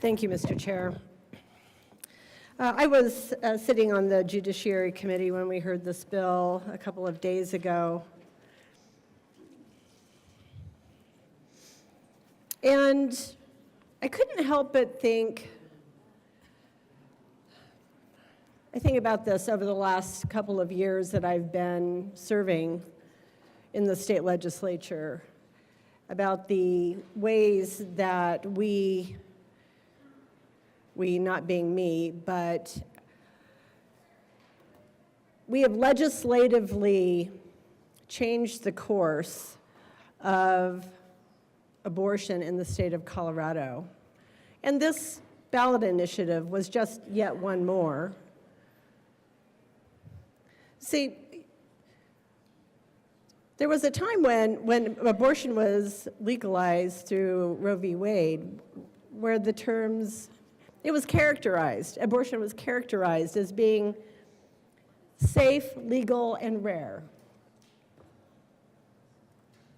Speaker 19: Thank you, Mr. Chair. I was sitting on the Judiciary Committee when we heard this bill a couple of days ago. And I couldn't help but think about this over the last couple of years that I've been serving in the state legislature, about the ways that we not being me, but we have legislatively changed the course of abortion in the state of Colorado. And this ballot initiative was just yet one more. See, there was a time when abortion was legalized through Roe v. Wade, where the terms, abortion was characterized as being safe, legal, and rare.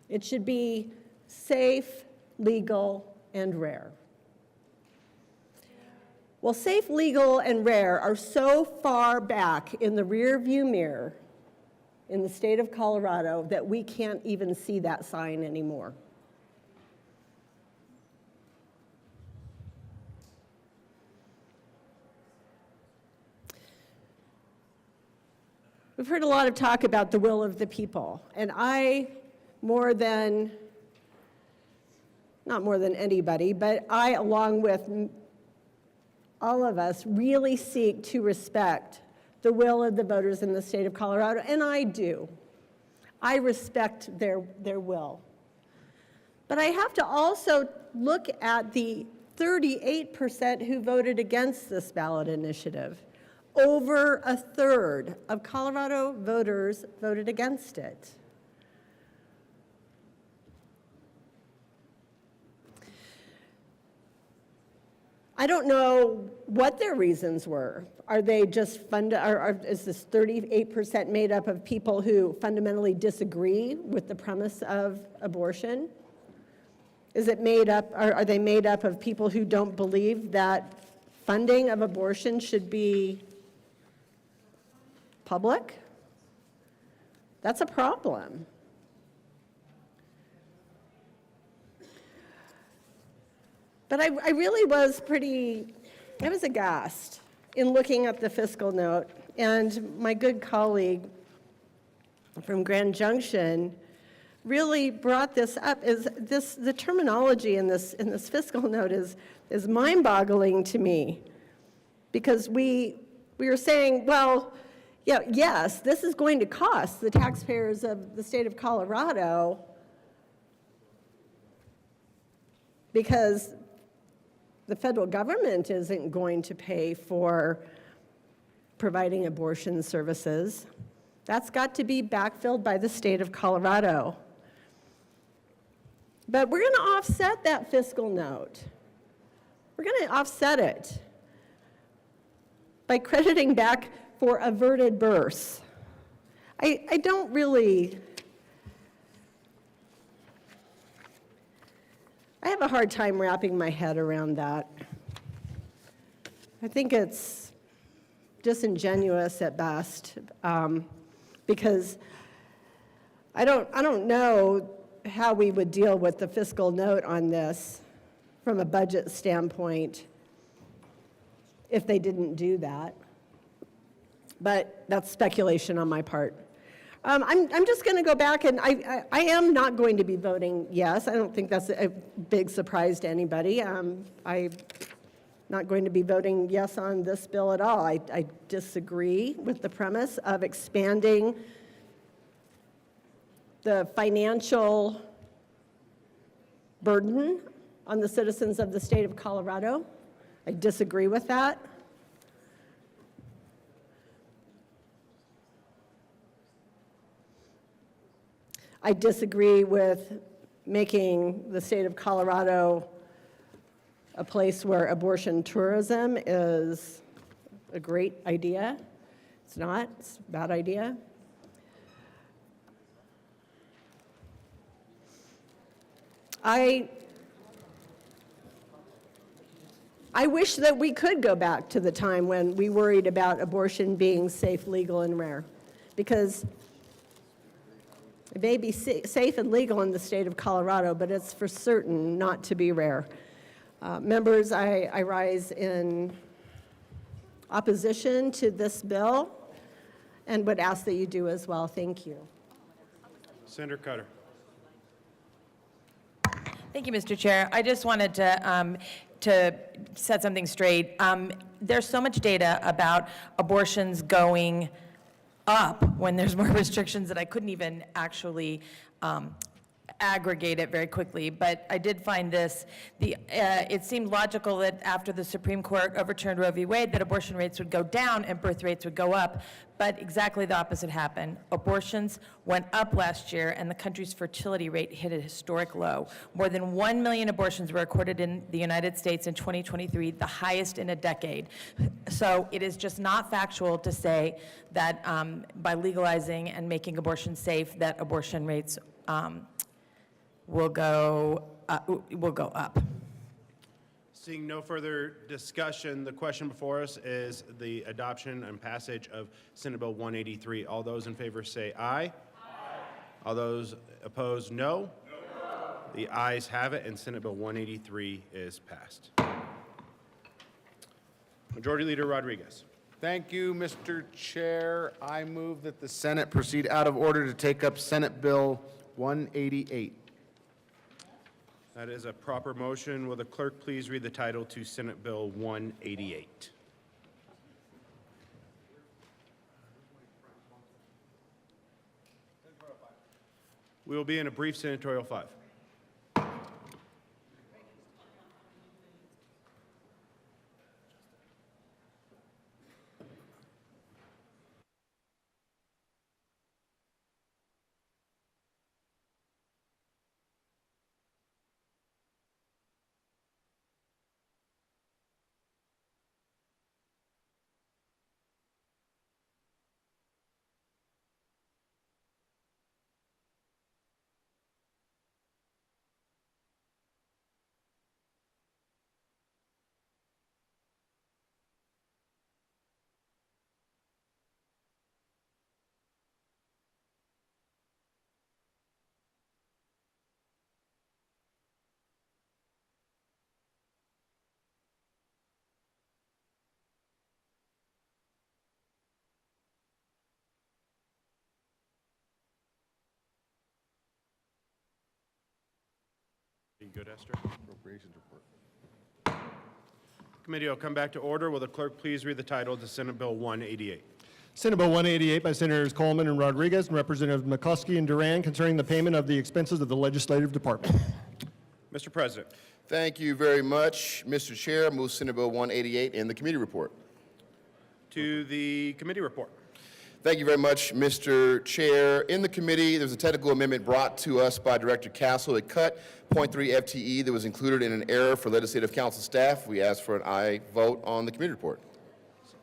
Speaker 19: It should be safe, legal, and rare. Well, safe, legal, and rare are so far back in the rearview mirror in the state of Colorado that we can't even see that sign anymore. We've heard a lot of talk about the will of the people, and I, not more than anybody, but I, along with all of us, really seek to respect the will of the voters in the state of Colorado, and I do. I respect their will. But I have to also look at the 38% who voted against this ballot initiative. Over a third of Colorado voters voted against it. I don't know what their reasons were. Are they just is this 38% made up of people who fundamentally disagree with the premise of abortion? Is it made up, are they made up of people who don't believe that funding of abortion should be public? That's a problem. But I really was I was aghast in looking at the fiscal note, and my good colleague from Grand Junction really brought this up. The terminology in this fiscal note is mind-boggling to me, because we were saying, well, yeah, yes, this is going to cost the taxpayers of the state of Colorado, because the federal government isn't going to pay for providing abortion services. That's got to be backfilled by the state of Colorado. But we're going to offset that fiscal note. We're going to offset it by crediting back for averted births. I don't really, I have a hard time wrapping my head around that. I think it's disingenuous at best, because I don't know how we would deal with the fiscal note on this from a budget standpoint if they didn't do that. But that's speculation on my part. I'm just going to go back, and I am not going to be voting yes. I don't think that's a big surprise to anybody. I'm not going to be voting yes on this bill at all. I disagree with the premise of expanding the financial burden on the citizens of the state of Colorado. I disagree with that. I disagree with making the state of Colorado a place where abortion tourism is a great idea. It's not, it's a bad idea. I wish that we could go back to the time when we worried about abortion being safe, legal, and rare, because it may be safe and legal in the state of Colorado, but it's for certain not to be rare. Members, I rise in opposition to this bill and would ask that you do as well. Thank you.
Speaker 9: Senator Cutter.
Speaker 20: Thank you, Mr. Chair. I just wanted to set something straight. There's so much data about abortions going up when there's more restrictions that I couldn't even actually aggregate it very quickly, but I did find this. It seemed logical that after the Supreme Court overturned Roe v. Wade that abortion rates would go down and birth rates would go up, but exactly the opposite happened. Abortions went up last year and the country's fertility rate hit a historic low. More than 1 million abortions were recorded in the United States in 2023, the highest in a decade. So it is just not factual to say that by legalizing and making abortion safe that abortion rates will go up.
Speaker 9: Seeing no further discussion, the question before us is the adoption and passage of Senate Bill 183. All those in favor say aye. Aye. All those opposed, no. No. The ayes have it, and Senate Bill 183 is passed. Majority Leader Rodriguez.
Speaker 10: Thank you, Mr. Chair. I move that the Senate proceed out of order to take up Senate Bill 188.
Speaker 9: That is a proper motion. Will the clerk please read the title to Senate Bill 188? We will be in a brief senatorial 5. Good, Esther.
Speaker 10: Appropriations report.
Speaker 9: Committee will come back to order. Will the clerk please read the title to Senate Bill 188?
Speaker 2: Senate Bill 188 by Senators Coleman and Rodriguez and Representative McCuskey and Duran concerning the payment of the expenses of the Legislative Department.
Speaker 9: Mr. President.
Speaker 1: Thank you very much, Mr. Chair. Move Senate Bill 188 in the committee report.
Speaker 9: To the committee report.
Speaker 1: Thank you very much, Mr. Chair. In the committee, there's a technical amendment brought to us by Director Castle. It cut 0.3 FTE that was included in an error for Legislative Council staff. We ask for an aye vote on the committee report.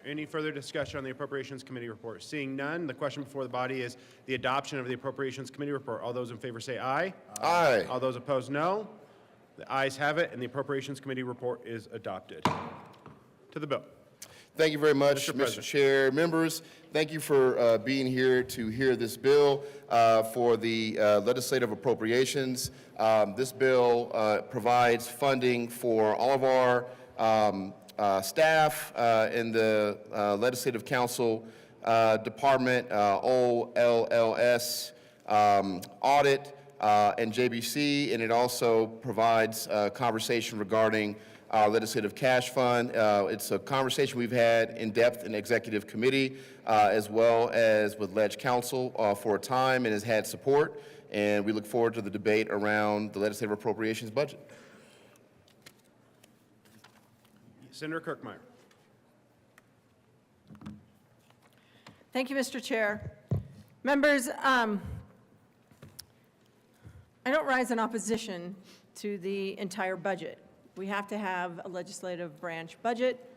Speaker 9: Any further discussion on the Appropriations Committee report? Seeing none, the question before the body is the adoption of the Appropriations Committee report. All those in favor say aye.
Speaker 1: Aye.
Speaker 9: All those opposed, no. The ayes have it, and the Appropriations Committee report is adopted. To the bill.
Speaker 1: Thank you very much, Mr. Chair. Members, thank you for being here to hear this bill for the legislative appropriations. This bill provides funding for all of our staff in the Legislative Council Department, OLLS, Audit, and JBC, and it also provides conversation regarding legislative cash fund. It's a conversation we've had in depth in executive committee as well as with Ledge Council for a time and has had support, and we look forward to the debate around the legislative appropriations budget.
Speaker 9: Senator Kirkmeyer.
Speaker 21: Thank you, Mr. Chair. Members, I don't rise in opposition to the entire budget. We have to have a legislative branch budget.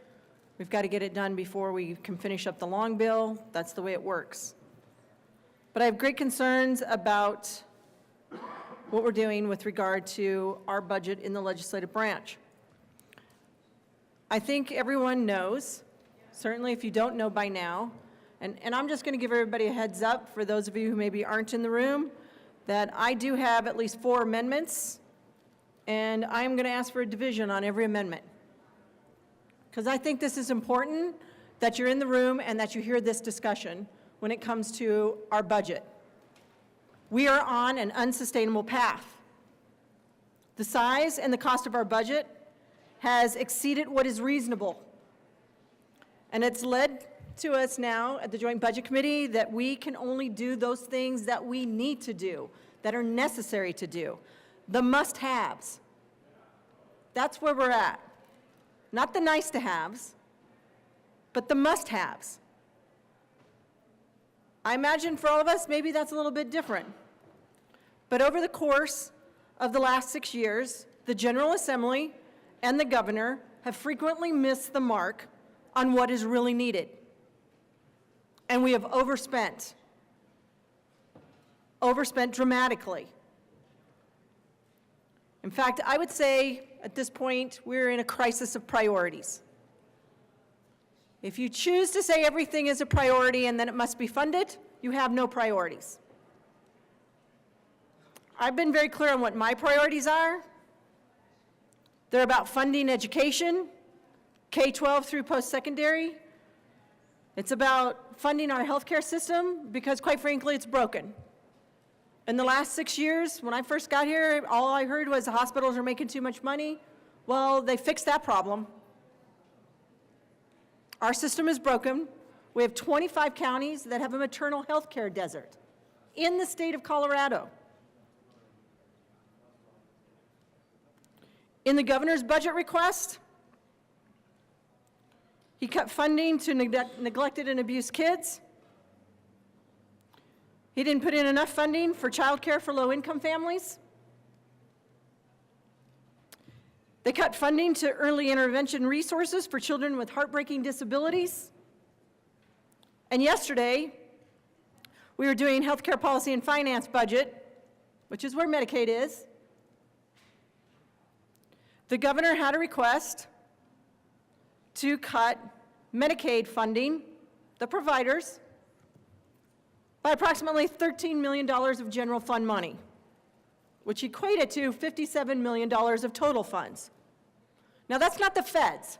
Speaker 21: We've got to get it done before we can finish up the long bill. That's the way it works. But I have great concerns about what we're doing with regard to our budget in the legislative branch. I think everyone knows, certainly if you don't know by now, and I'm just going to give everybody a heads up for those of you who maybe aren't in the room, that I do have at least 4 amendments, and I'm going to ask for a division on every amendment. Because I think this is important that you're in the room and that you hear this discussion when it comes to our budget. We are on an unsustainable path. The size and the cost of our budget has exceeded what is reasonable. And it's led to us now at the Joint Budget Committee that we can only do those things that we need to do, that are necessary to do, the must-haves. That's where we're at. Not the nice-to-haves, but the must-haves. I imagine for all of us, maybe that's a little bit different. But over the course of the last 6 years, the General Assembly and the governor have frequently missed the mark on what is really needed. And we have overspent dramatically. In fact, I would say at this point, we're in a crisis of priorities. If you choose to say everything is a priority and then it must be funded, you have no priorities. I've been very clear on what my priorities are. They're about funding education, K-12 through post-secondary. It's about funding our healthcare system because, quite frankly, it's broken. In the last 6 years, when I first got here, all I heard was the hospitals are making too much money. Well, they fixed that problem. Our system is broken. We have 25 counties that have a maternal health care desert in the state of Colorado. In the governor's budget request, he cut funding to neglected and abused kids. He didn't put in enough funding for child care for low-income families. They cut funding to early intervention resources for children with heartbreaking disabilities. And yesterday, we were doing healthcare policy and finance budget, which is where Medicaid is. The governor had a request to cut Medicaid funding, the providers, by approximately $13 million of general fund money, which equated to $57 million of total funds. Now, that's not the feds.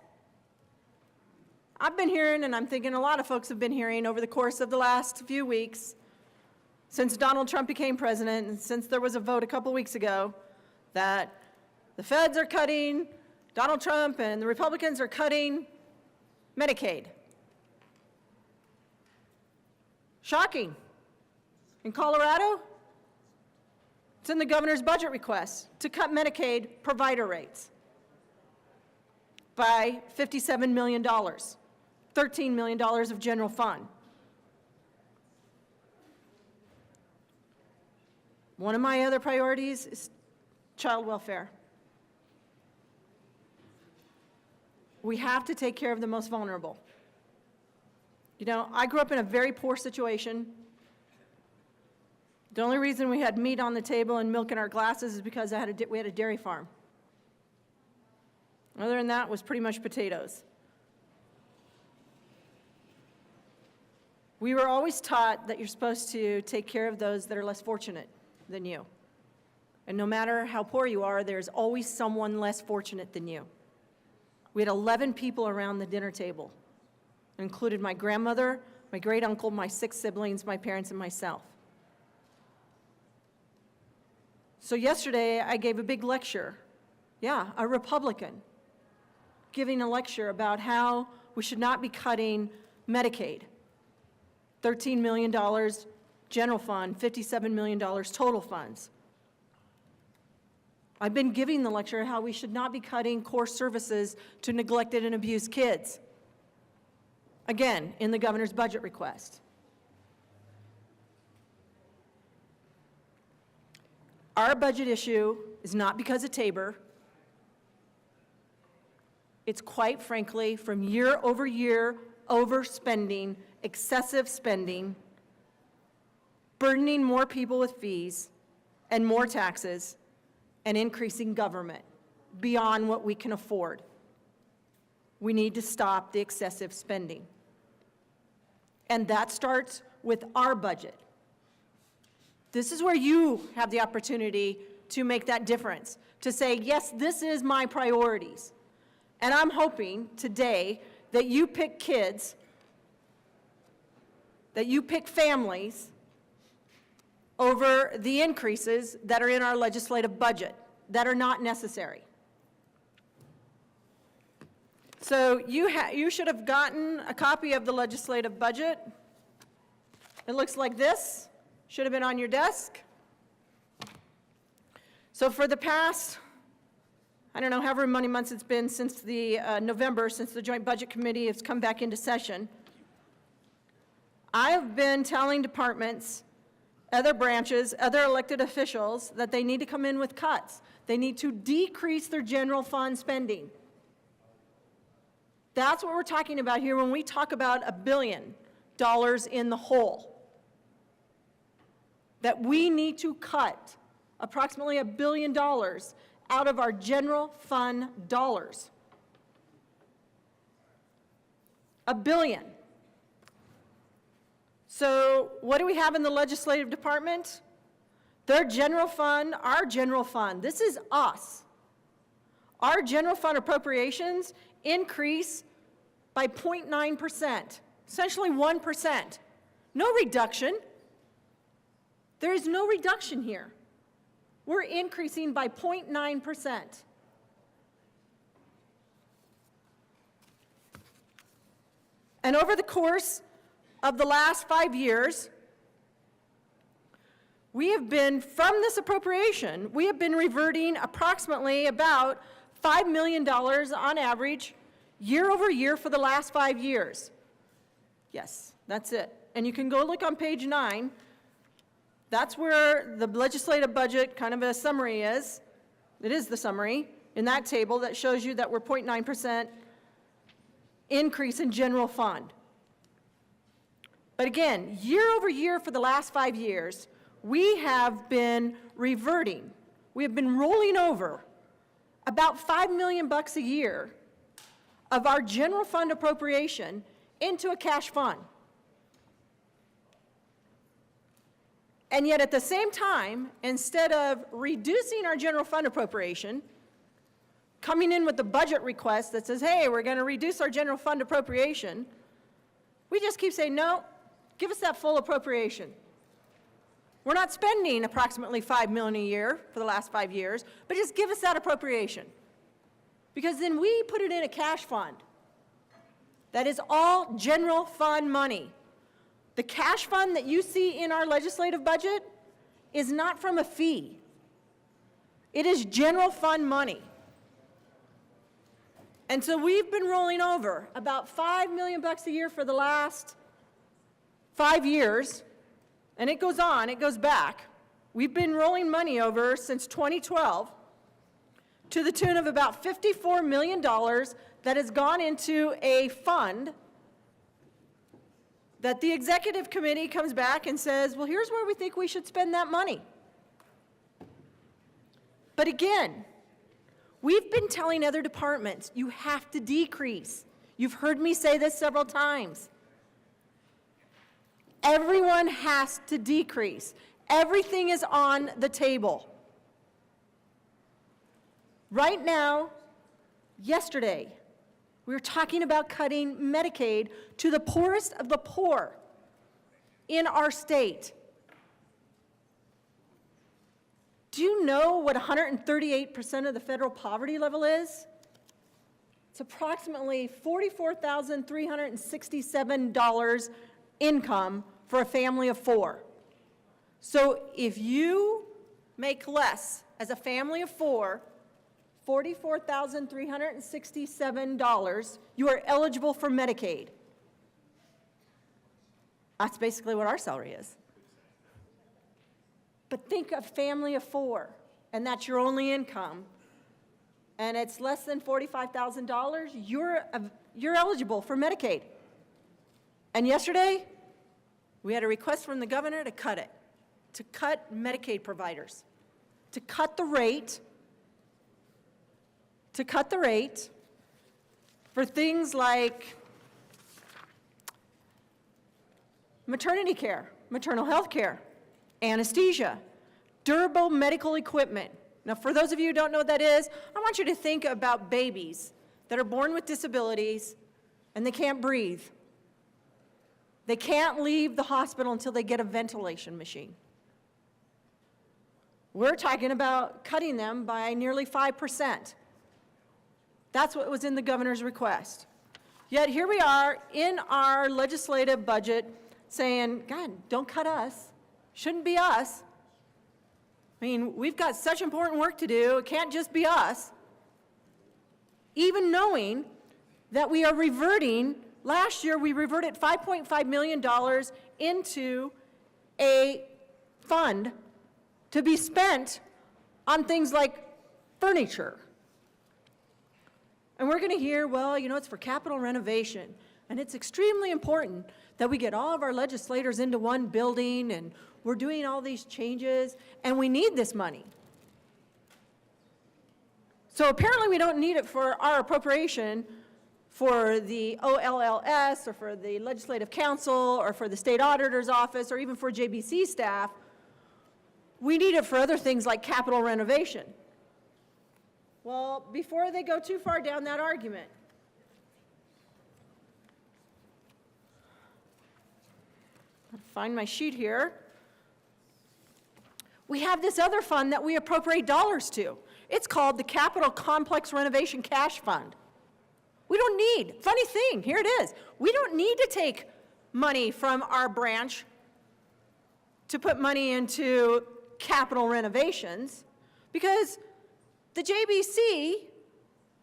Speaker 21: I've been hearing, and I'm thinking a lot of folks have been hearing over the course of the last few weeks, since Donald Trump became president, and since there was a vote a couple weeks ago, that the feds are cutting, Donald Trump and the Republicans are cutting Medicaid. Shocking. In Colorado, it's in the governor's budget request to cut Medicaid provider rates by $57 million, $13 million of general fund. One of my other priorities is child welfare. We have to take care of the most vulnerable. You know, I grew up in a very poor situation. The only reason we had meat on the table and milk in our glasses is because we had a dairy farm. Other than that, it was pretty much potatoes. We were always taught that you're supposed to take care of those that are less fortunate than you. And no matter how poor you are, there's always someone less fortunate than you. We had 11 people around the dinner table. It included my grandmother, my great uncle, my 6 siblings, my parents, and myself. So yesterday, I gave a big lecture. Yeah, a Republican giving a lecture about how we should not be cutting Medicaid. $13 million general fund, $57 million total funds. I've been giving the lecture how we should not be cutting core services to neglected and abused kids. Again, in the governor's budget request. Our budget issue is not because of Tabor. It's quite frankly from year over year overspending, excessive spending, burdening more people with fees and more taxes, and increasing government beyond what we can afford. We need to stop the excessive spending. And that starts with our budget. This is where you have the opportunity to make that difference, to say, yes, this is my priorities. And I'm hoping today that you pick kids, that you pick families over the increases that are in our legislative budget that are not necessary. So you should have gotten a copy of the legislative budget. It looks like this. Should have been on your desk. So for the past, I don't know, however many months it's been since the November, since the Joint Budget Committee has come back into session, I've been telling departments, other branches, other elected officials that they need to come in with cuts. They need to decrease their general fund spending. That's what we're talking about here when we talk about $1 billion in the hole. That we need to cut approximately $1 billion out of our general fund dollars. $1 billion. So what do we have in the legislative department? Their general fund, our general fund, this is us. Our general fund appropriations increase by 0.9%, essentially 1%. No reduction. There is no reduction here. We're increasing by 0.9%. And over the course of the last 5 years, we have been, from this appropriation, we have been reverting approximately about $5 million on average year over year for the last 5 years. Yes, that's it. And you can go look on page 9. That's where the legislative budget, kind of a summary is. It is the summary in that table that shows you that we're 0.9% increase in general fund. But again, year over year for the last 5 years, we have been reverting. We have been rolling over about $5 million a year of our general fund appropriation into a cash fund. And yet at the same time, instead of reducing our general fund appropriation, coming in with the budget request that says, hey, we're going to reduce our general fund appropriation, we just keep saying, no, give us that full appropriation. We're not spending approximately $5 million a year for the last 5 years, but just give us that appropriation. Because then we put it in a cash fund. That is all general fund money. The cash fund that you see in our legislative budget is not from a fee. It is general fund money. And so we've been rolling over about $5 million a year for the last 5 years, and it goes on, it goes back. We've been rolling money over since 2012 to the tune of about $54 million that has gone into a fund that the executive committee comes back and says, well, here's where we think we should spend that money. But again, we've been telling other departments, you have to decrease. You've heard me say this several times. Everyone has to decrease. Everything is on the table. Right now, yesterday, we were talking about cutting Medicaid to the poorest of the poor in our state. Do you know what 138% of the federal poverty level is? It's approximately $44,367 income for a family of 4. So if you make less as a family of 4, $44,367, you are eligible for Medicaid. That's basically what our salary is. But think of family of 4, and that's your only income. and it's less than $45,000, you're eligible for Medicaid. And yesterday, we had a request from the governor to cut it, to cut Medicaid providers, to cut the rate for things like maternity care, maternal health care, anesthesia, durable medical equipment. Now, for those of you who don't know what that is, I want you to think about babies that are born with disabilities and they can't breathe. They can't leave the hospital until they get a ventilation machine. We're talking about cutting them by nearly 5%. That's what was in the governor's request. Yet here we are in our legislative budget saying, God, don't cut us. Shouldn't be us. I mean, we've got such important work to do. It can't just be us. Even knowing that we are reverting, last year we reverted $5.5 million into a fund to be spent on things like furniture. And we're going to hear, well, you know, it's for capital renovation. And it's extremely important that we get all of our legislators into one building, and we're doing all these changes, and we need this money. So apparently we don't need it for our appropriation for the OLLS or for the Legislative Council or for the State Auditor's Office or even for JBC staff. We need it for other things like capital renovation. Well, before they go too far down that argument, I'll find my sheet here. We have this other fund that we appropriate dollars to. It's called the Capital Complex Renovation Cash Fund. We don't need, funny thing, here it is. We don't need to take money from our branch to put money into capital renovations because the JBC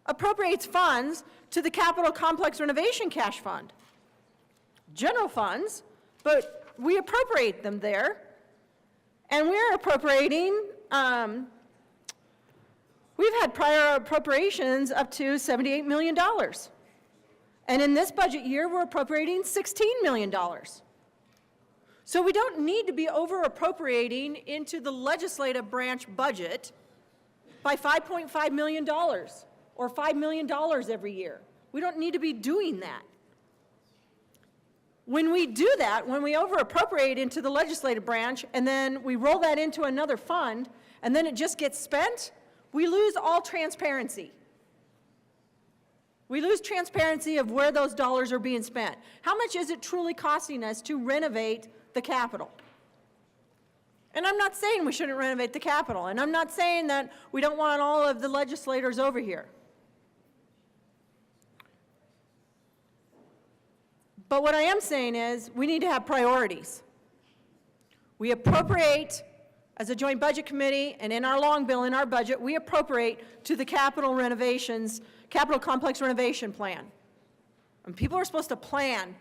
Speaker 21: appropriates funds to the Capital Complex Renovation Cash Fund. General funds, but we appropriate them there. And we're appropriating, we've had prior appropriations up to $78 million. And in this budget year, we're appropriating $16 million. So we don't need to be over appropriating into the legislative branch budget by $5.5 million or $5 million every year. We don't need to be doing that. When we do that, when we over appropriate into the legislative branch and then we roll that into another fund and then it just gets spent, we lose all transparency. We lose transparency of where those dollars are being spent. How much is it truly costing us to renovate the Capitol? And I'm not saying we shouldn't renovate the Capitol, and I'm not saying that we don't want all of the legislators over here. But what I am saying is we need to have priorities. We appropriate as a joint budget committee, and in our long bill in our budget, we appropriate to the capital renovations, capital complex renovation plan. And people are supposed to plan.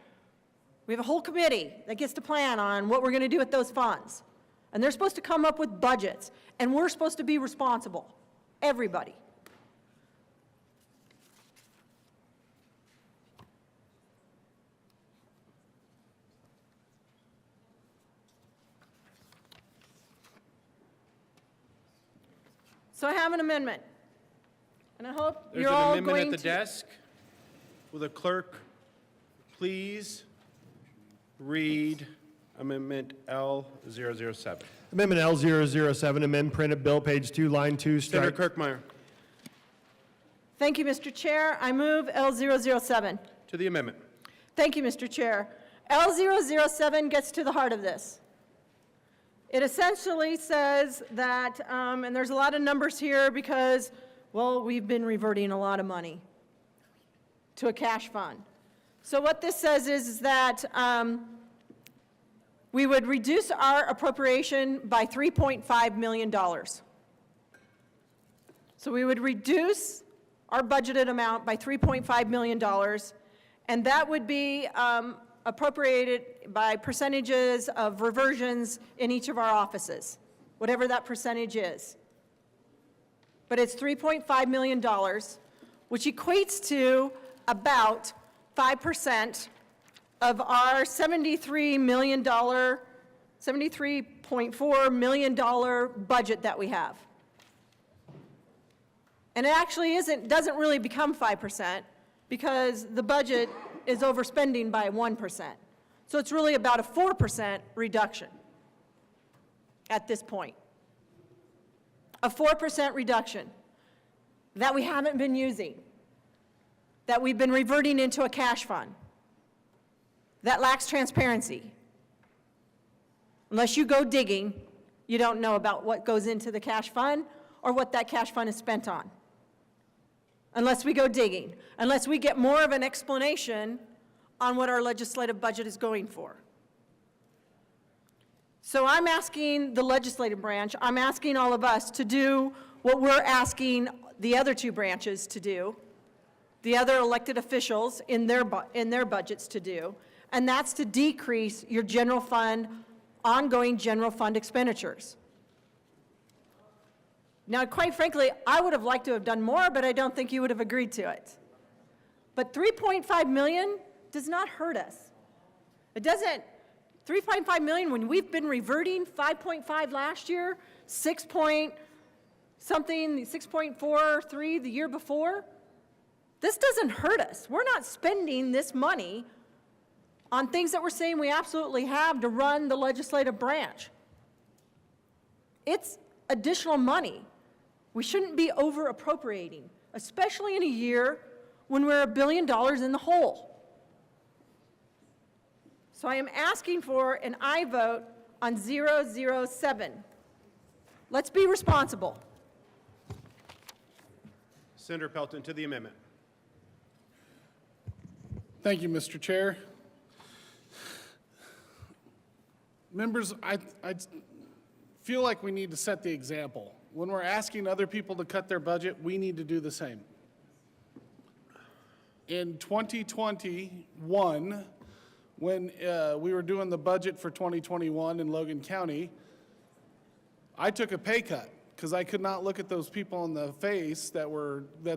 Speaker 21: We have a whole committee that gets to plan on what we're going to do with those funds. And they're supposed to come up with budgets, and we're supposed to be responsible, everybody. So I have an amendment, and I hope
Speaker 9: There's
Speaker 21: you're
Speaker 9: an
Speaker 21: all
Speaker 9: amendment
Speaker 21: going
Speaker 9: at the desk. Will the clerk please read Amendment L007?
Speaker 2: Amendment L007, amend printed bill, page 2, line 2, strike.
Speaker 9: Senator Kirkmeyer.
Speaker 21: Thank you, Mr. Chair. I move L007.
Speaker 9: To the amendment.
Speaker 21: Thank you, Mr. Chair. L007 gets to the heart of this. It essentially says that, and there's a lot of numbers here because, well, we've been reverting a lot of money to a cash fund. So what this says is that we would reduce our appropriation by $3.5 million. So we would reduce our budgeted amount by $3.5 million, and that would be appropriated by percentages of reversions in each of our offices, whatever that percentage is. but it's $3.5 million, which equates to about 5% of our $73.4 million budget that we have. And it actually doesn't really become 5% because the budget is overspending by 1%. So it's really about a 4% reduction at this point. A 4% reduction that we haven't been using, that we've been reverting into a cash fund, that lacks transparency. Unless you go digging, you don't know about what goes into the cash fund or what that cash fund is spent on. Unless we go digging, unless we get more of an explanation on what our legislative budget is going for. So I'm asking the legislative branch, I'm asking all of us to do what we're asking the other two branches to do, the other elected officials in their budgets to do, and that's to decrease your general fund, ongoing general fund expenditures. Now, quite frankly, I would have liked to have done more, but I don't think you would have agreed to it. But $3.5 million does not hurt us. It doesn't, 3.5 million when we've been reverting 5.5 last year, 6.43 the year before. This doesn't hurt us. We're not spending this money on things that we're saying we absolutely have to run the legislative branch. It's additional money. We shouldn't be over appropriating, especially in a year when we're $1 billion in the hole. So I am asking for an aye vote on 007. Let's be responsible.
Speaker 9: Senator Pelton to the amendment.
Speaker 14: Thank you, Mr. Chair. Members, I feel like we need to set the example. When we're asking other people to cut their budget, we need to do the same. In 2021, when we were doing the budget for 2021 in Logan County, I took a pay cut because I could not look at those people in the face that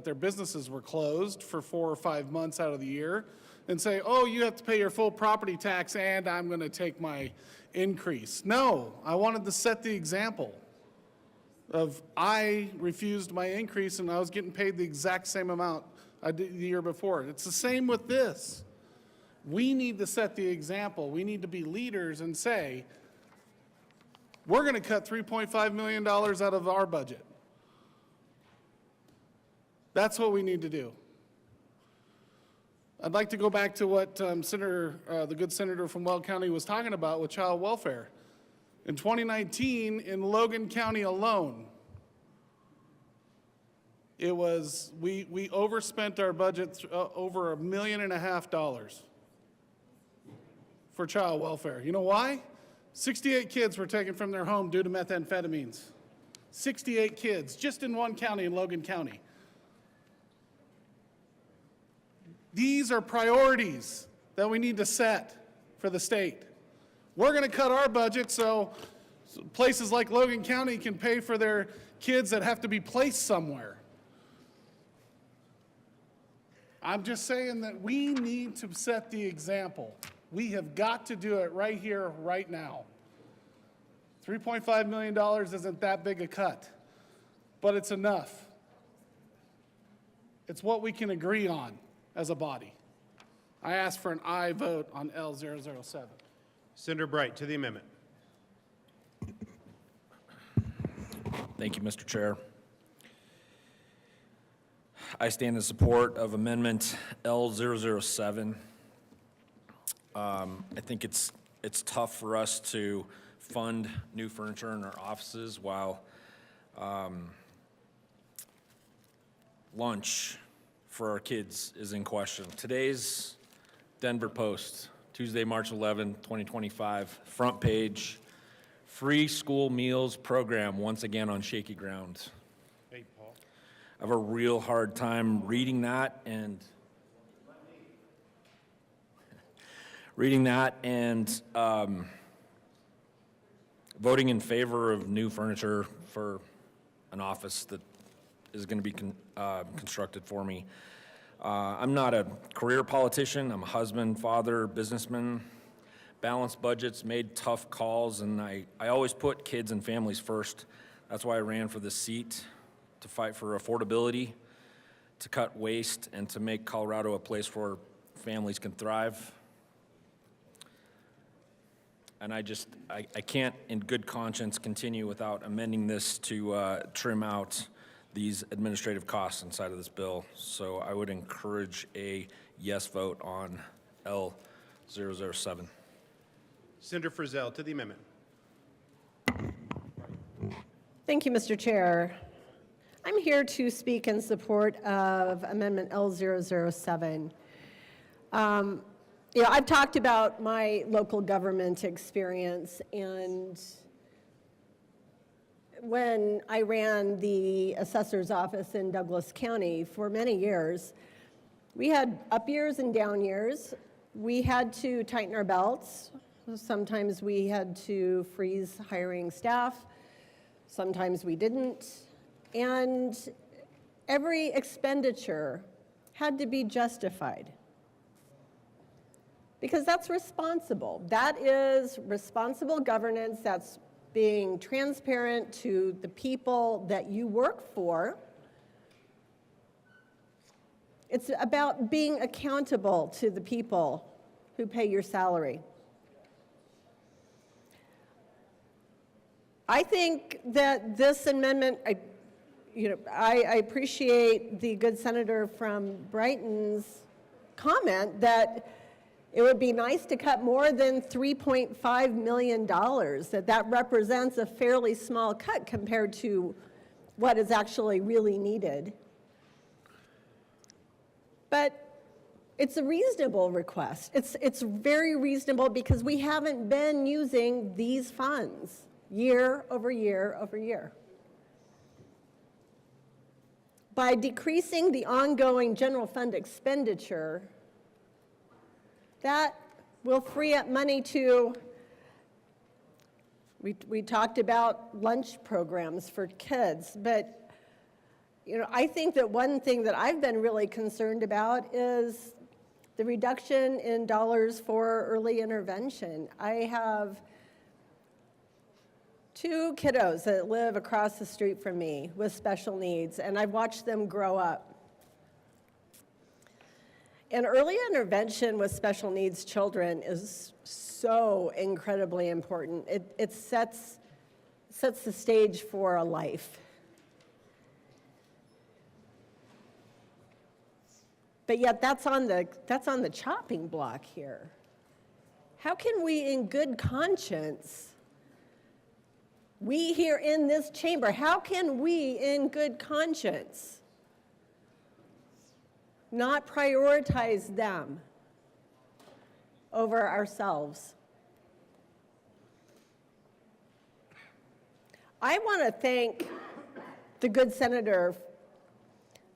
Speaker 14: their businesses were closed for 4 or 5 months out of the year and say, oh, you have to pay your full property tax and I'm going to take my increase. No, I wanted to set the example of I refused my increase and I was getting paid the exact same amount I did the year before. It's the same with this. We need to set the example. We need to be leaders and say, we're going to cut $3.5 million out of our budget. That's what we need to do. I'd like to go back to what the good senator from Weld County was talking about with child welfare. In 2019, in Logan County alone, it was, we overspent our budget over $1.5 million for child welfare. You know why? 68 kids were taken from their home due to methamphetamines. 68 kids, just in one county, in Logan County. These are priorities that we need to set for the state. We're going to cut our budget so places like Logan County can pay for their kids that have to be placed somewhere. I'm just saying that we need to set the example. We have got to do it right here, right now. $3.5 million isn't that big a cut, but it's enough. It's what we can agree on as a body. I ask for an aye vote on L007.
Speaker 9: Senator Bright to the amendment.
Speaker 16: Thank you, Mr. Chair. I stand in support of Amendment L007. I think it's tough for us to fund new furniture in our offices while lunch for our kids is in question. Today's Denver Post, Tuesday, March 11, 2025, front page, free school meals program once again on shaky ground.
Speaker 9: Hey, Paul.
Speaker 16: I have a real hard time reading that and voting in favor of new furniture for an office that is going to be constructed for me. I'm not a career politician. I'm a husband, father, businessman. Balanced budgets, made tough calls, and I always put kids and families first. That's why I ran for this seat, to fight for affordability, to cut waste, and to make Colorado a place where families can thrive. And I can't in good conscience continue without amending this to trim out these administrative costs inside of this bill. So I would encourage a yes vote on L007.
Speaker 9: Senator Frizzell to the amendment.
Speaker 19: Thank you, Mr. Chair. I'm here to speak in support of Amendment L007. I've talked about my local government experience, and when I ran the assessor's office in Douglas County for many years, we had up years and down years. We had to tighten our belts. Sometimes we had to freeze hiring staff. Sometimes we didn't. And every expenditure had to be justified, because that's responsible. That is responsible governance. That's being transparent to the people that you work for. It's about being accountable to the people who pay your salary. I think that this amendment, I appreciate the good senator from Brighton's comment that it would be nice to cut more than $3.5 million, that represents a fairly small cut compared to what is actually really needed. But it's a reasonable request. It's very reasonable because we haven't been using these funds year over year over year. By decreasing the ongoing general fund expenditure, that will free up money to, we talked about lunch programs for kids, but I think that one thing that I've been really concerned about is the reduction in dollars for early intervention. I have 2 kiddos that live across the street from me with special needs, and I've watched them grow up. And early intervention with special needs children is so incredibly important. It sets the stage for a life. But yet that's on the chopping block here. How can we in good conscience, we here in this chamber, how can we in good conscience not prioritize them over ourselves? I want to thank the good senator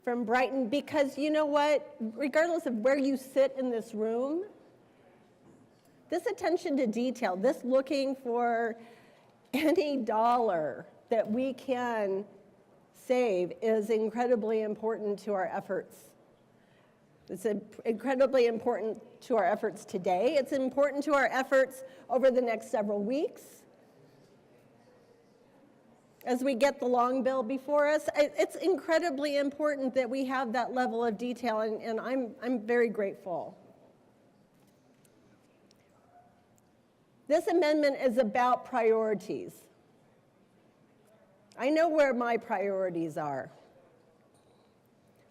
Speaker 19: from Brighton, because you know what? Regardless of where you sit in this room, this attention to detail, this looking for any dollar that we can save is incredibly important to our efforts. It's incredibly important to our efforts today. It's important to our efforts over the next several weeks. As we get the long bill before us, it's incredibly important that we have that level of detail, and I'm very grateful. This amendment is about priorities. I know where my priorities are.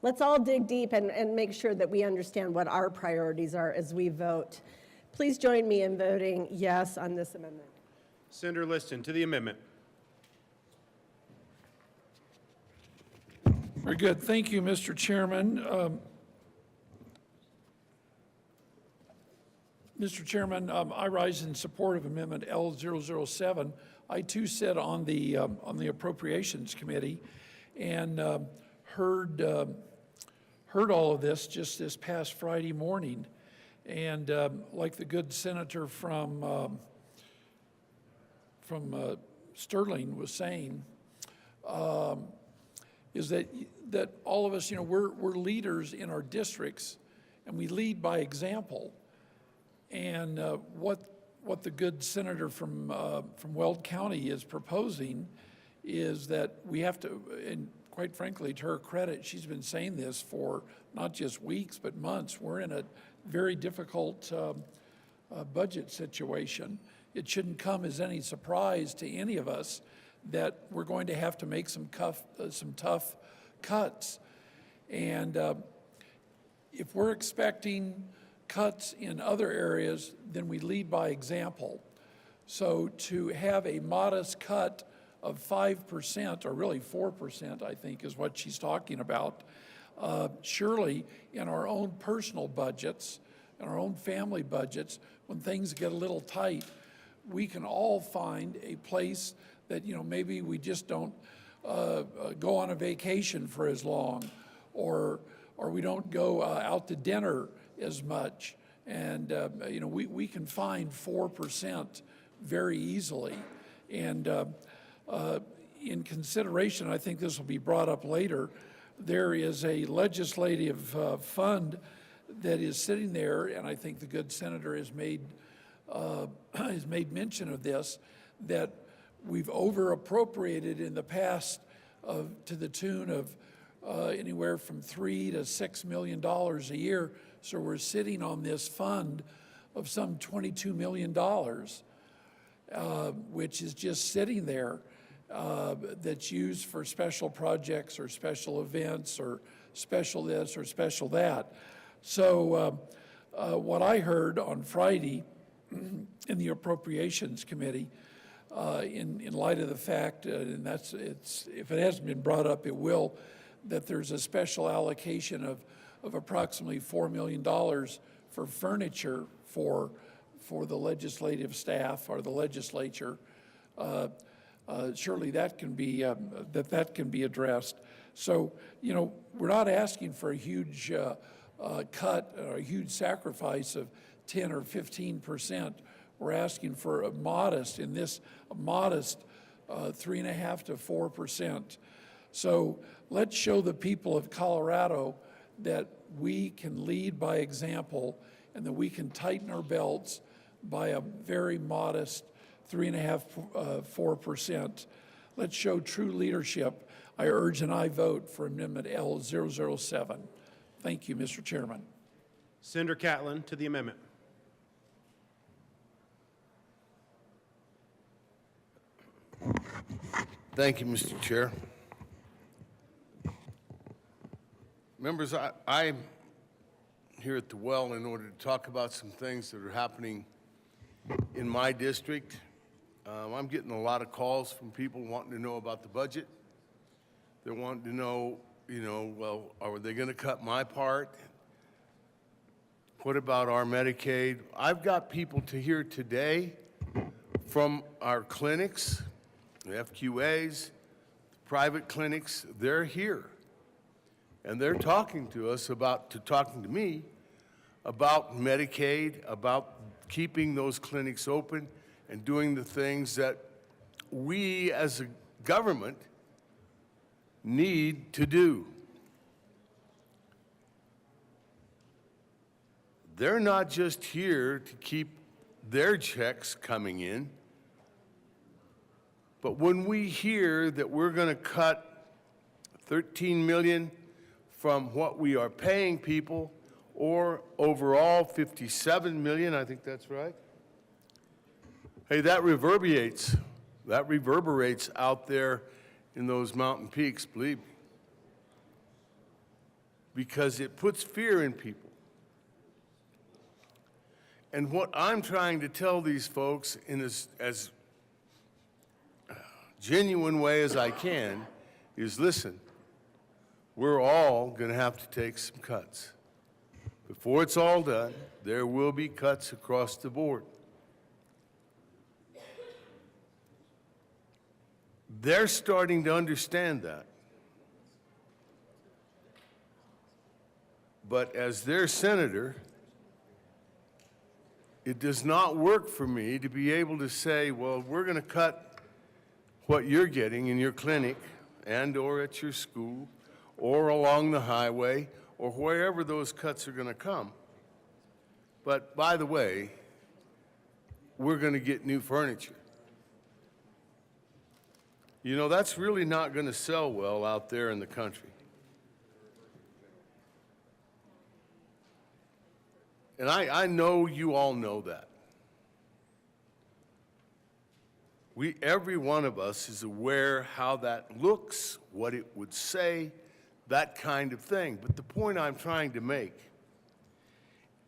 Speaker 19: Let's all dig deep and make sure that we understand what our priorities are as we vote. Please join me in voting yes on this amendment.
Speaker 9: Senator Liston to the amendment.
Speaker 3: Very good. Thank you, Mr. Chairman. Mr. Chairman, I rise in support of Amendment L007. I too sit on the Appropriations Committee and heard all of this just this past Friday morning. And like the good senator from Sterling was saying, is that all of us, we're leaders in our districts, and we lead by example. And what the good senator from Weld County is proposing is that we have to, and quite frankly, to her credit, she's been saying this for not just weeks, but months. We're in a very difficult budget situation. It shouldn't come as any surprise to any of us that we're going to have to make some tough cuts. And if we're expecting cuts in other areas, then we lead by example. So to have a modest cut of 5%, or really 4%, I think is what she's talking about, surely in our own personal budgets, in our own family budgets, when things get a little tight, we can all find a place that, maybe we just don't go on a vacation for as long, or we don't go out to dinner as much. And, we can find 4% very easily. And in consideration, I think this will be brought up later, there is a legislative fund that is sitting there, and I think the good senator has made mention of this, that we've over appropriated in the past to the tune of anywhere from $3 to $6 million a year. So we're sitting on this fund of some $22 million, which is just sitting there, that's used for special projects or special events or special this or special that. So what I heard on Friday in the Appropriations Committee, in light of the fact, and if it hasn't been brought up, it will, that there's a special allocation of approximately $4 million for furniture for the legislative staff or the legislature. Surely that can be addressed. So, we're not asking for a huge cut or a huge sacrifice of 10 or 15%. We're asking for a modest 3.5% to 4%. So let's show the people of Colorado that we can lead by example and that we can tighten our belts by a very modest 3.5%, 4%. Let's show true leadership. I urge an aye vote for Amendment L007. Thank you, Mr. Chairman.
Speaker 9: Senator Catlin to the amendment.
Speaker 4: Thank you, Mr. Chair. Members, I'm here at the well in order to talk about some things that are happening in my district. I'm getting a lot of calls from people wanting to know about the budget. They want to know, well, are they going to cut my part? What about our Medicaid? I've got people to hear today from our clinics, the FQAs, the private clinics. They're here. And they're talking to us talking to me about Medicaid, about keeping those clinics open and doing the things that we as a government need to do. They're not just here to keep their checks coming in, but when we hear that we're going to cut $13 million from what we are paying people, or overall $57 million, I think that's right. Hey, that reverberates out there in those mountain peaks, believe me, because it puts fear in people. And what I'm trying to tell these folks in as genuine way as I can is, listen, we're all going to have to take some cuts. Before it's all done, there will be cuts across the board. They're starting to understand that. But as their senator, it does not work for me to be able to say, well, we're going to cut what you're getting in your clinic and/or at your school, or along the highway, or wherever those cuts are going to come. But by the way, we're going to get new furniture. You know, that's really not going to sell well out there in the country. And I know you all know that. Every one of us is aware how that looks, what it would say, that kind of thing. But the point I'm trying to make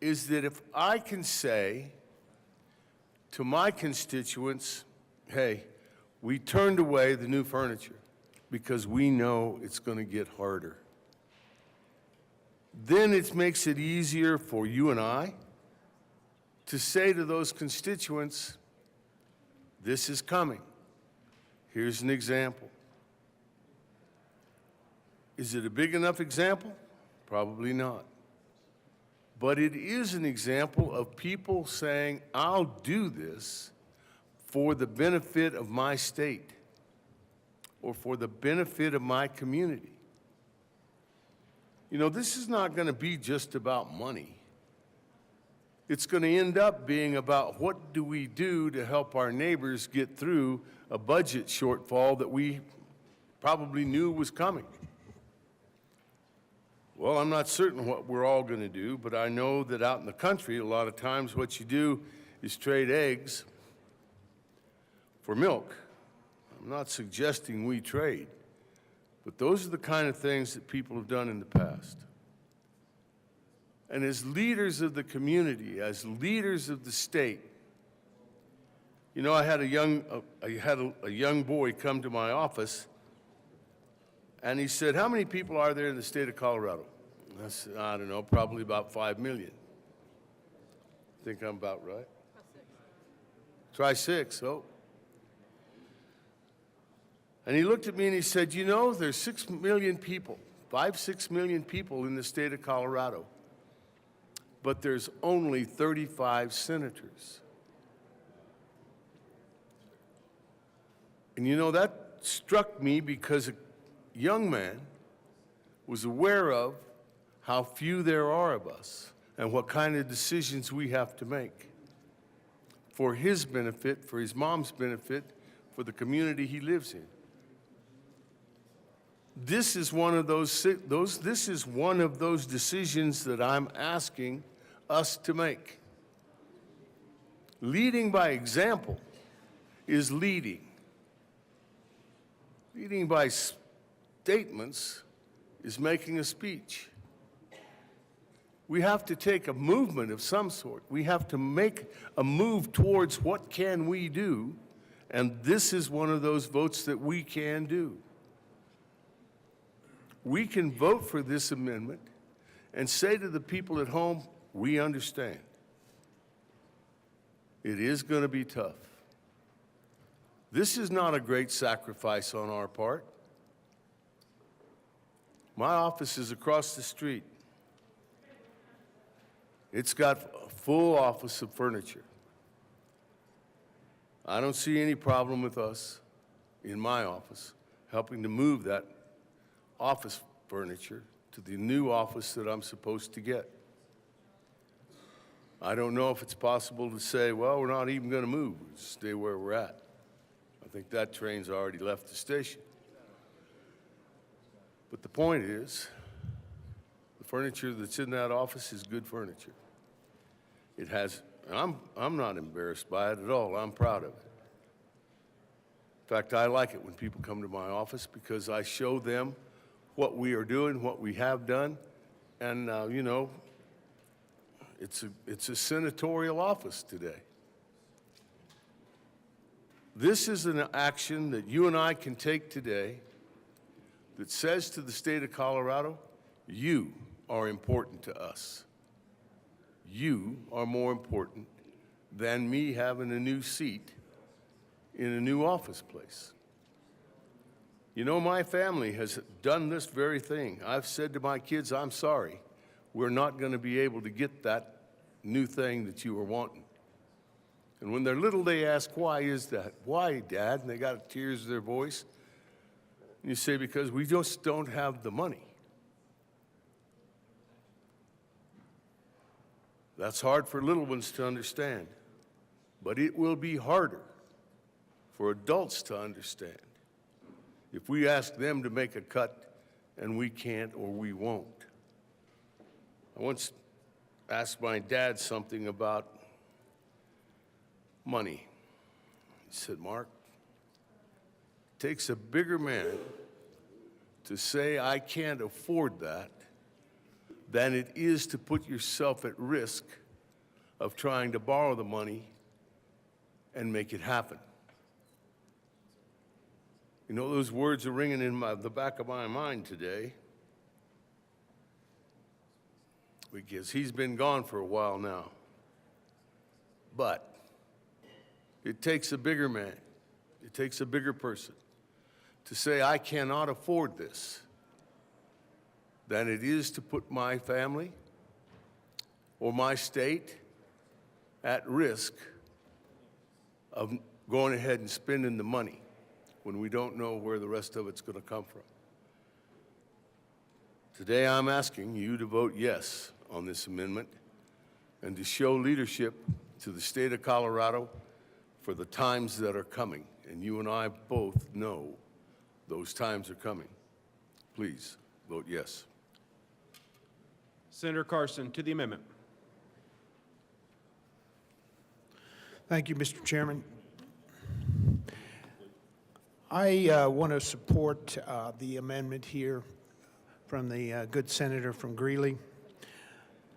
Speaker 4: is that if I can say to my constituents, hey, we turned away the new furniture because we know it's going to get harder, then it makes it easier for you and I to say to those constituents, this is coming. Here's an example. Is it a big enough example? Probably not. But it is an example of people saying, I'll do this for the benefit of my state or for the benefit of my community. You know, this is not going to be just about money. It's going to end up being about what do we do to help our neighbors get through a budget shortfall that we probably knew was coming. Well, I'm not certain what we're all going to do, but I know that out in the country, a lot of times what you do is trade eggs for milk. I'm not suggesting we trade, but those are the kind of things that people have done in the past. And as leaders of the community, as leaders of the state, you know, I had a young boy come to my office, and he said, how many people are there in the state of Colorado? I said, I don't know, probably about 5 million. Think I'm about right? Try 6, oh. And he looked at me and he said, you know, there's 6 million people, 6 million people in the state of Colorado, but there's only 35 senators. And you know, that struck me because a young man was aware of how few there are of us and what kind of decisions we have to make for his benefit, for his mom's benefit, for the community he lives in. This is one of those decisions that I'm asking us to make. Leading by example is leading. Leading by statements is making a speech. We have to take a movement of some sort. We have to make a move towards what can we do, and this is one of those votes that we can do. We can vote for this amendment and say to the people at home, we understand. It is going to be tough. This is not a great sacrifice on our part. My office is across the street. It's got a full office of furniture. I don't see any problem with us in my office helping to move that office furniture to the new office that I'm supposed to get. I don't know if it's possible to say, well, we're not even going to move, we'll stay where we're at. I think that train's already left the station. But the point is, the furniture that's in that office is good furniture. It has, and I'm not embarrassed by it at all. I'm proud of it. In fact, I like it when people come to my office because I show them what we are doing, what we have done, and you know, it's a senatorial office today. This is an action that you and I can take today that says to the state of Colorado, you are important to us. You are more important than me having a new seat in a new office place. You know, my family has done this very thing. I've said to my kids, I'm sorry, we're not going to be able to get that new thing that you were wanting. And when they're little, they ask, why is that? Why, Dad? And they got tears in their voice. You say, because we just don't have the money. That's hard for little ones to understand, but it will be harder for adults to understand if we ask them to make a cut and we can't or we won't. I once asked my dad something about money. He said, Mark, it takes a bigger man to say I can't afford that than it is to put yourself at risk of trying to borrow the money and make it happen. You know, those words are ringing in the back of my mind today, because he's been gone for a while now. But it takes a bigger man, it takes a bigger person to say, I cannot afford this, than it is to put my family or my state at risk of going ahead and spending the money when we don't know where the rest of it's going to come from. Today I'm asking you to vote yes on this amendment and to show leadership to the state of Colorado for the times that are coming. And you and I both know those times are coming. Please vote yes.
Speaker 9: Senator Carson, to the amendment.
Speaker 6: Thank you, Mr. Chairman. I want to support the amendment here from the good senator from Greeley.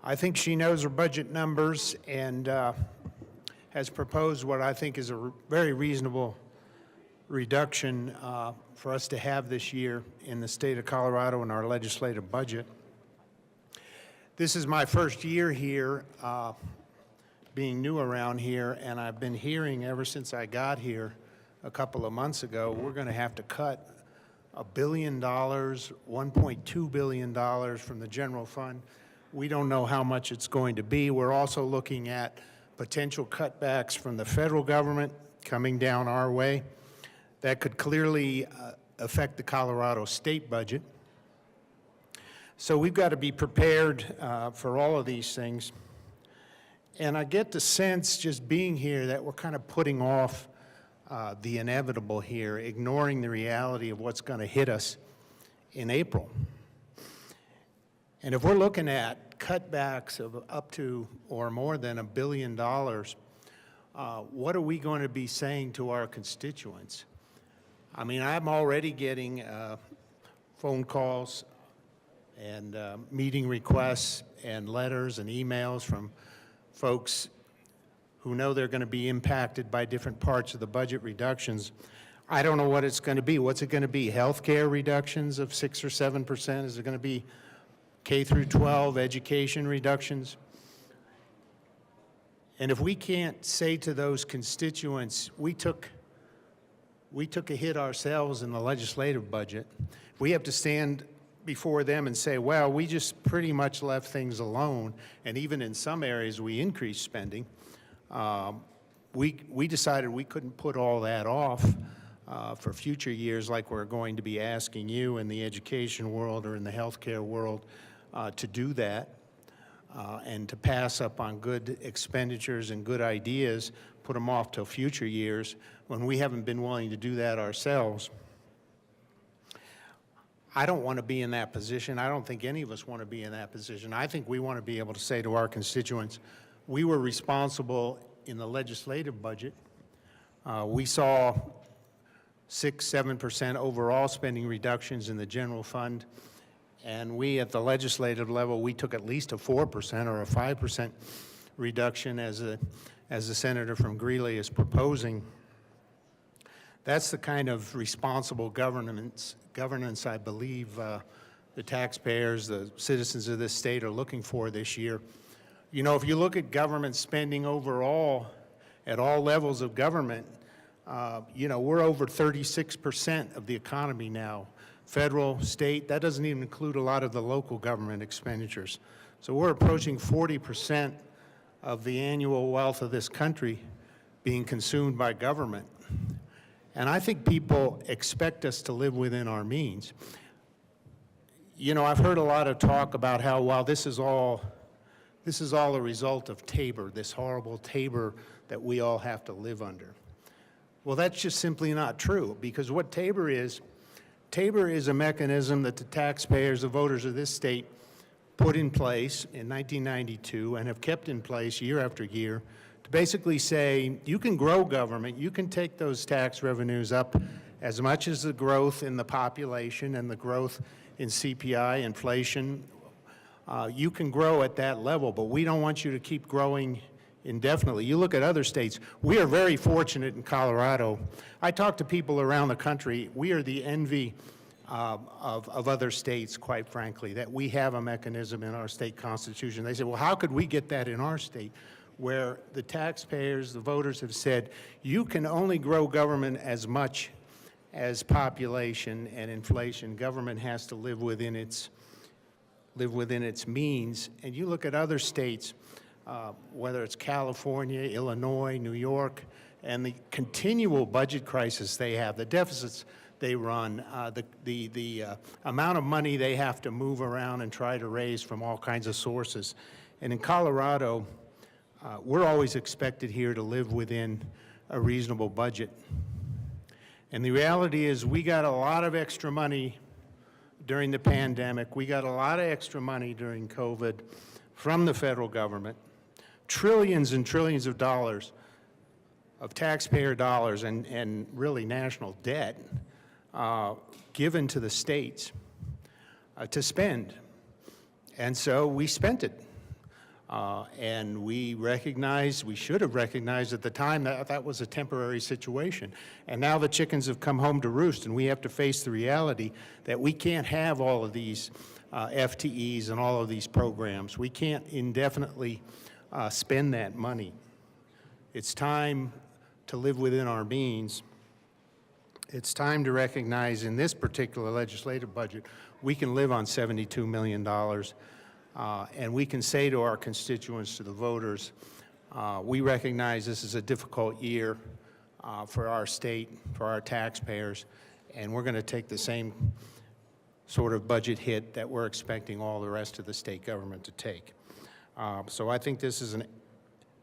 Speaker 6: I think she knows her budget numbers and has proposed what I think is a very reasonable reduction for us to have this year in the state of Colorado in our legislative budget. This is my first year here, being new around here, and I've been hearing ever since I got here a couple of months ago, we're going to have to cut $1 billion, $1.2 billion from the general fund. We don't know how much it's going to be. We're also looking at potential cutbacks from the federal government coming down our way. That could clearly affect the Colorado state budget. So we've got to be prepared for all of these things. And I get the sense, just being here, that we're kind of putting off the inevitable here, ignoring the reality of what's going to hit us in April. And if we're looking at cutbacks of up to or more than $1 billion, what are we going to be saying to our constituents? I mean, I'm already getting phone calls and meeting requests and letters and emails from folks who know they're going to be impacted by different parts of the budget reductions. I don't know what it's going to be. What's it going to be? Healthcare reductions of 6 or 7%? Is it going to be K through 12 education reductions? And if we can't say to those constituents, we took a hit ourselves in the legislative budget, we have to stand before them and say, well, we just pretty much left things alone, and even in some areas we increased spending. We decided we couldn't put all that off for future years, like we're going to be asking you in the education world or in the healthcare world to do that and to pass up on good expenditures and good ideas, put them off till future years when we haven't been willing to do that ourselves. I don't want to be in that position. I don't think any of us want to be in that position. I think we want to be able to say to our constituents, we were responsible in the legislative budget. We saw 6-7% overall spending reductions in the general fund, and we at the legislative level, we took at least a 4% or a 5% reduction as the senator from Greeley is proposing. That's the kind of responsible governance I believe the taxpayers, the citizens of this state are looking for this year. You know, if you look at government spending overall, at all levels of government, you know, we're over 36% of the economy now. Federal, state, that doesn't even include a lot of the local government expenditures. So we're approaching 40% of the annual wealth of this country being consumed by government. And I think people expect us to live within our means. You know, I've heard a lot of talk about how, well, this is all a result of Tabor, this horrible Tabor that we all have to live under. Well, that's just simply not true, because what Tabor is a mechanism that the taxpayers, the voters of this state, put in place in 1992 and have kept in place year after year to basically say, you can grow government, you can take those tax revenues up as much as the growth in the population and the growth in CPI, inflation. You can grow at that level, but we don't want you to keep growing indefinitely. You look at other states. We are very fortunate in Colorado. I talk to people around the country. We are the envy of other states, quite frankly, that we have a mechanism in our state constitution. They say, well, how could we get that in our state? Where the taxpayers, the voters have said, you can only grow government as much as population and inflation. Government has to live within its means. And you look at other states, whether it's California, Illinois, New York, and the continual budget crisis they have, the deficits they run, the amount of money they have to move around and try to raise from all kinds of sources. And in Colorado, we're always expected here to live within a reasonable budget. And the reality is we got a lot of extra money during the pandemic. We got a lot of extra money during COVID from the federal government, trillions and trillions of dollars of taxpayer dollars and really national debt given to the states to spend. And so we spent it. And we should have recognized at the time that that was a temporary situation. And now the chickens have come home to roost, and we have to face the reality that we can't have all of these FTEs and all of these programs. We can't indefinitely spend that money. It's time to live within our means. It's time to recognize in this particular legislative budget, we can live on $72 million. And we can say to our constituents, to the voters, we recognize this is a difficult year for our state, for our taxpayers, and we're going to take the same sort of budget hit that we're expecting all the rest of the state government to take. So I think this is an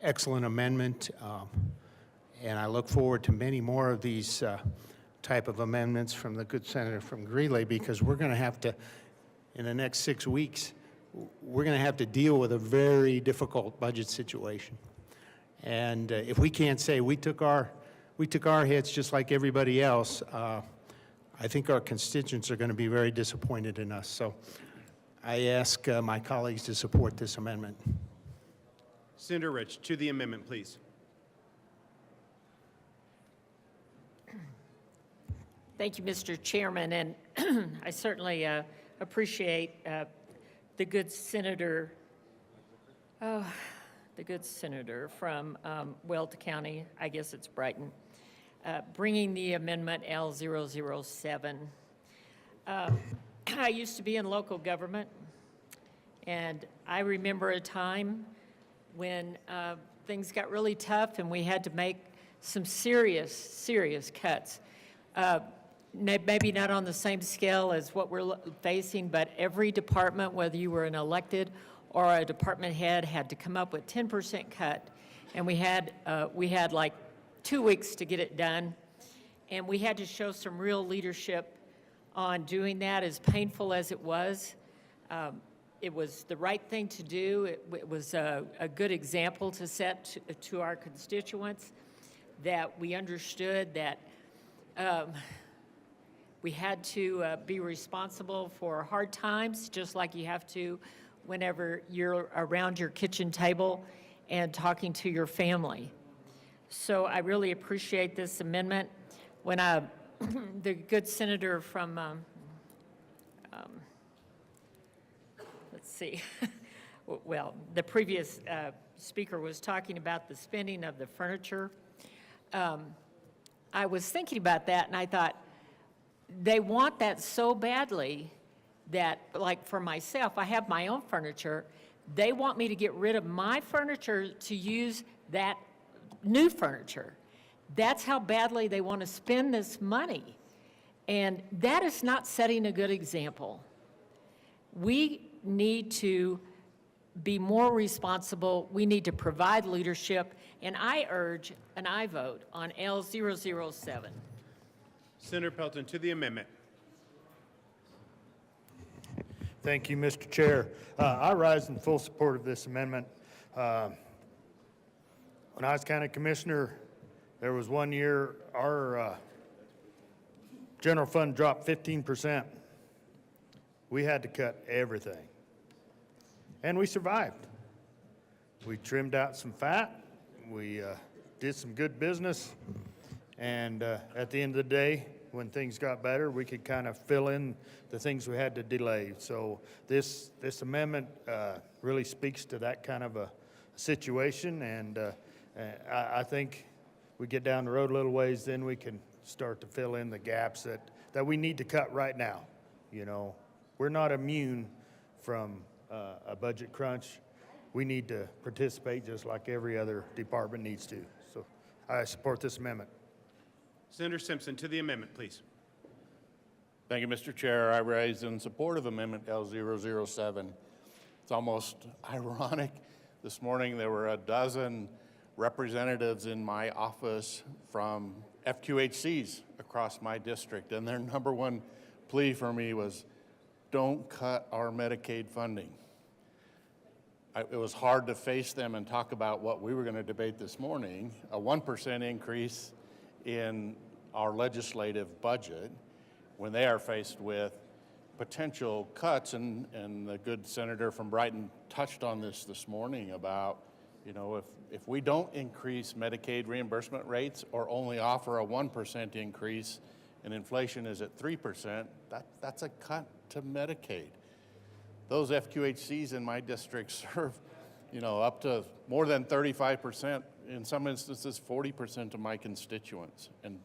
Speaker 6: excellent amendment, and I look forward to many more of these type of amendments from the good senator from Greeley, because we're going to have to, in the next 6 weeks, we're going to have to deal with a very difficult budget situation. And if we can't say we took our hits just like everybody else, I think our constituents are going to be very disappointed in us. So I ask my colleagues to support this amendment.
Speaker 9: Senator Rich, to the amendment, please.
Speaker 18: Thank you, Mr. Chairman, and I certainly appreciate the good senator from Weld County, I guess it's Brighton, bringing the amendment L007. I used to be in local government, and I remember a time when things got really tough and we had to make some serious cuts. Maybe not on the same scale as what we're facing, but every department, whether you were an elected or a department head, had to come up with 10% cut. And we had like 2 weeks to get it done. And we had to show some real leadership on doing that, as painful as it was. It was the right thing to do. It was a good example to set to our constituents, that we understood that we had to be responsible for hard times, just like you have to whenever you're around your kitchen table and talking to your family. So I really appreciate this amendment. When the good senator from, let's see, well, the previous speaker was talking about the spending of the furniture. I was thinking about that, and I thought, they want that so badly that, like for myself, I have my own furniture. They want me to get rid of my furniture to use that new furniture. That's how badly they want to spend this money. And that is not setting a good example. We need to be more responsible. We need to provide leadership. And I urge an aye vote on L007.
Speaker 9: Senator Pelton to the amendment.
Speaker 5: Thank you, Mr. Chair. I rise in full support of this amendment. When I was county commissioner, there was one year our general fund dropped 15%. We had to cut everything. And we survived. We trimmed out some fat. We did some good business. And at the end of the day, when things got better, we could kind of fill in the things we had to delay. So this amendment really speaks to that kind of a situation. And I think we get down the road a little ways, then we can start to fill in the gaps that we need to cut right now. You know, we're not immune from a budget crunch. We need to participate just like every other department needs to. So I support this amendment.
Speaker 9: Senator Simpson to the amendment, please.
Speaker 22: Thank you, Mr. Chair. I rise in support of Amendment L007. It's almost ironic. This morning there were a dozen representatives in my office from FQHCs across my district, and their number one plea for me was, don't cut our Medicaid funding. It was hard to face them and talk about what we were going to debate this morning, a 1% increase in our legislative budget when they are faced with potential cuts, and the good senator from Brighton touched on this morning about, you know, if we don't increase Medicaid reimbursement rates or only offer a 1% increase and inflation is at 3%, that's a cut to Medicaid. Those FQHCs in my district serve, you know, up to more than 35%, in some instances 40% of my constituents. And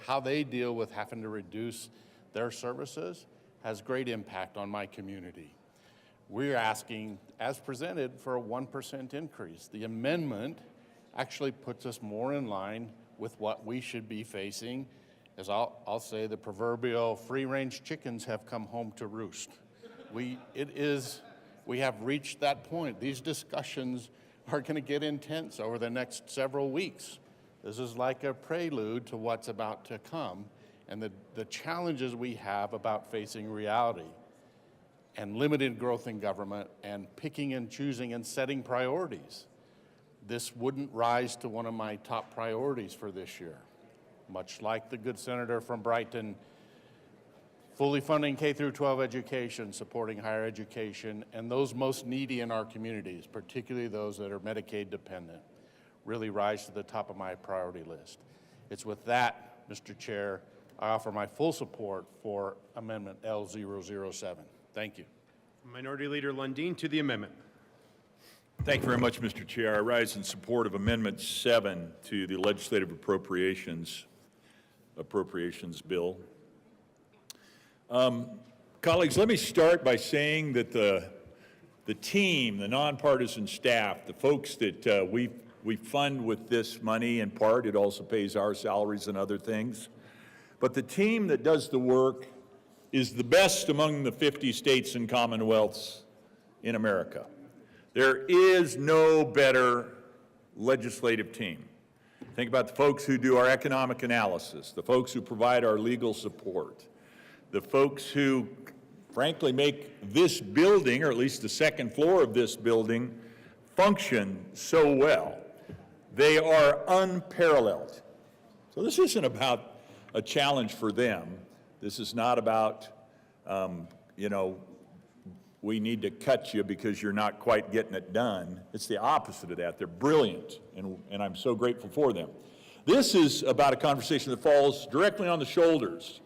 Speaker 22: how they deal with having to reduce their services has great impact on my community. We're asking, as presented, for a 1% increase. The amendment actually puts us more in line with what we should be facing. As I'll say, the proverbial free-range chickens have come home to roost. We have reached that point. These discussions are going to get intense over the next several weeks. This is like a prelude to what's about to come and the challenges we have about facing reality and limited growth in government and picking and choosing and setting priorities. This wouldn't rise to one of my top priorities for this year. Much like the good senator from Brighton, fully funding K through 12 education, supporting higher education, and those most needy in our communities, particularly those that are Medicaid dependent, really rise to the top of my priority list. It's with that, Mr. Chair, I offer my full support for Amendment L007. Thank you.
Speaker 9: Minority Leader Lundin to the amendment.
Speaker 11: Thank you very much, Mr. Chair. I rise in support of Amendment 7 to the Legislative Appropriations Bill. Colleagues, let me start by saying that the team, the nonpartisan staff, the folks that we fund with this money in part, it also pays our salaries and other things, but the team that does the work is the best among the 50 states and commonwealths in America. There is no better legislative team. Think about the folks who do our economic analysis, the folks who provide our legal support, the folks who, frankly, make this building, or at least the second floor of this building, function so well. They are unparalleled. So this isn't about a challenge for them. This is not about, we need to cut you because you're not quite getting it done. It's the opposite of that. They're brilliant, and I'm so grateful for them. This is about a conversation that falls directly on the shoulders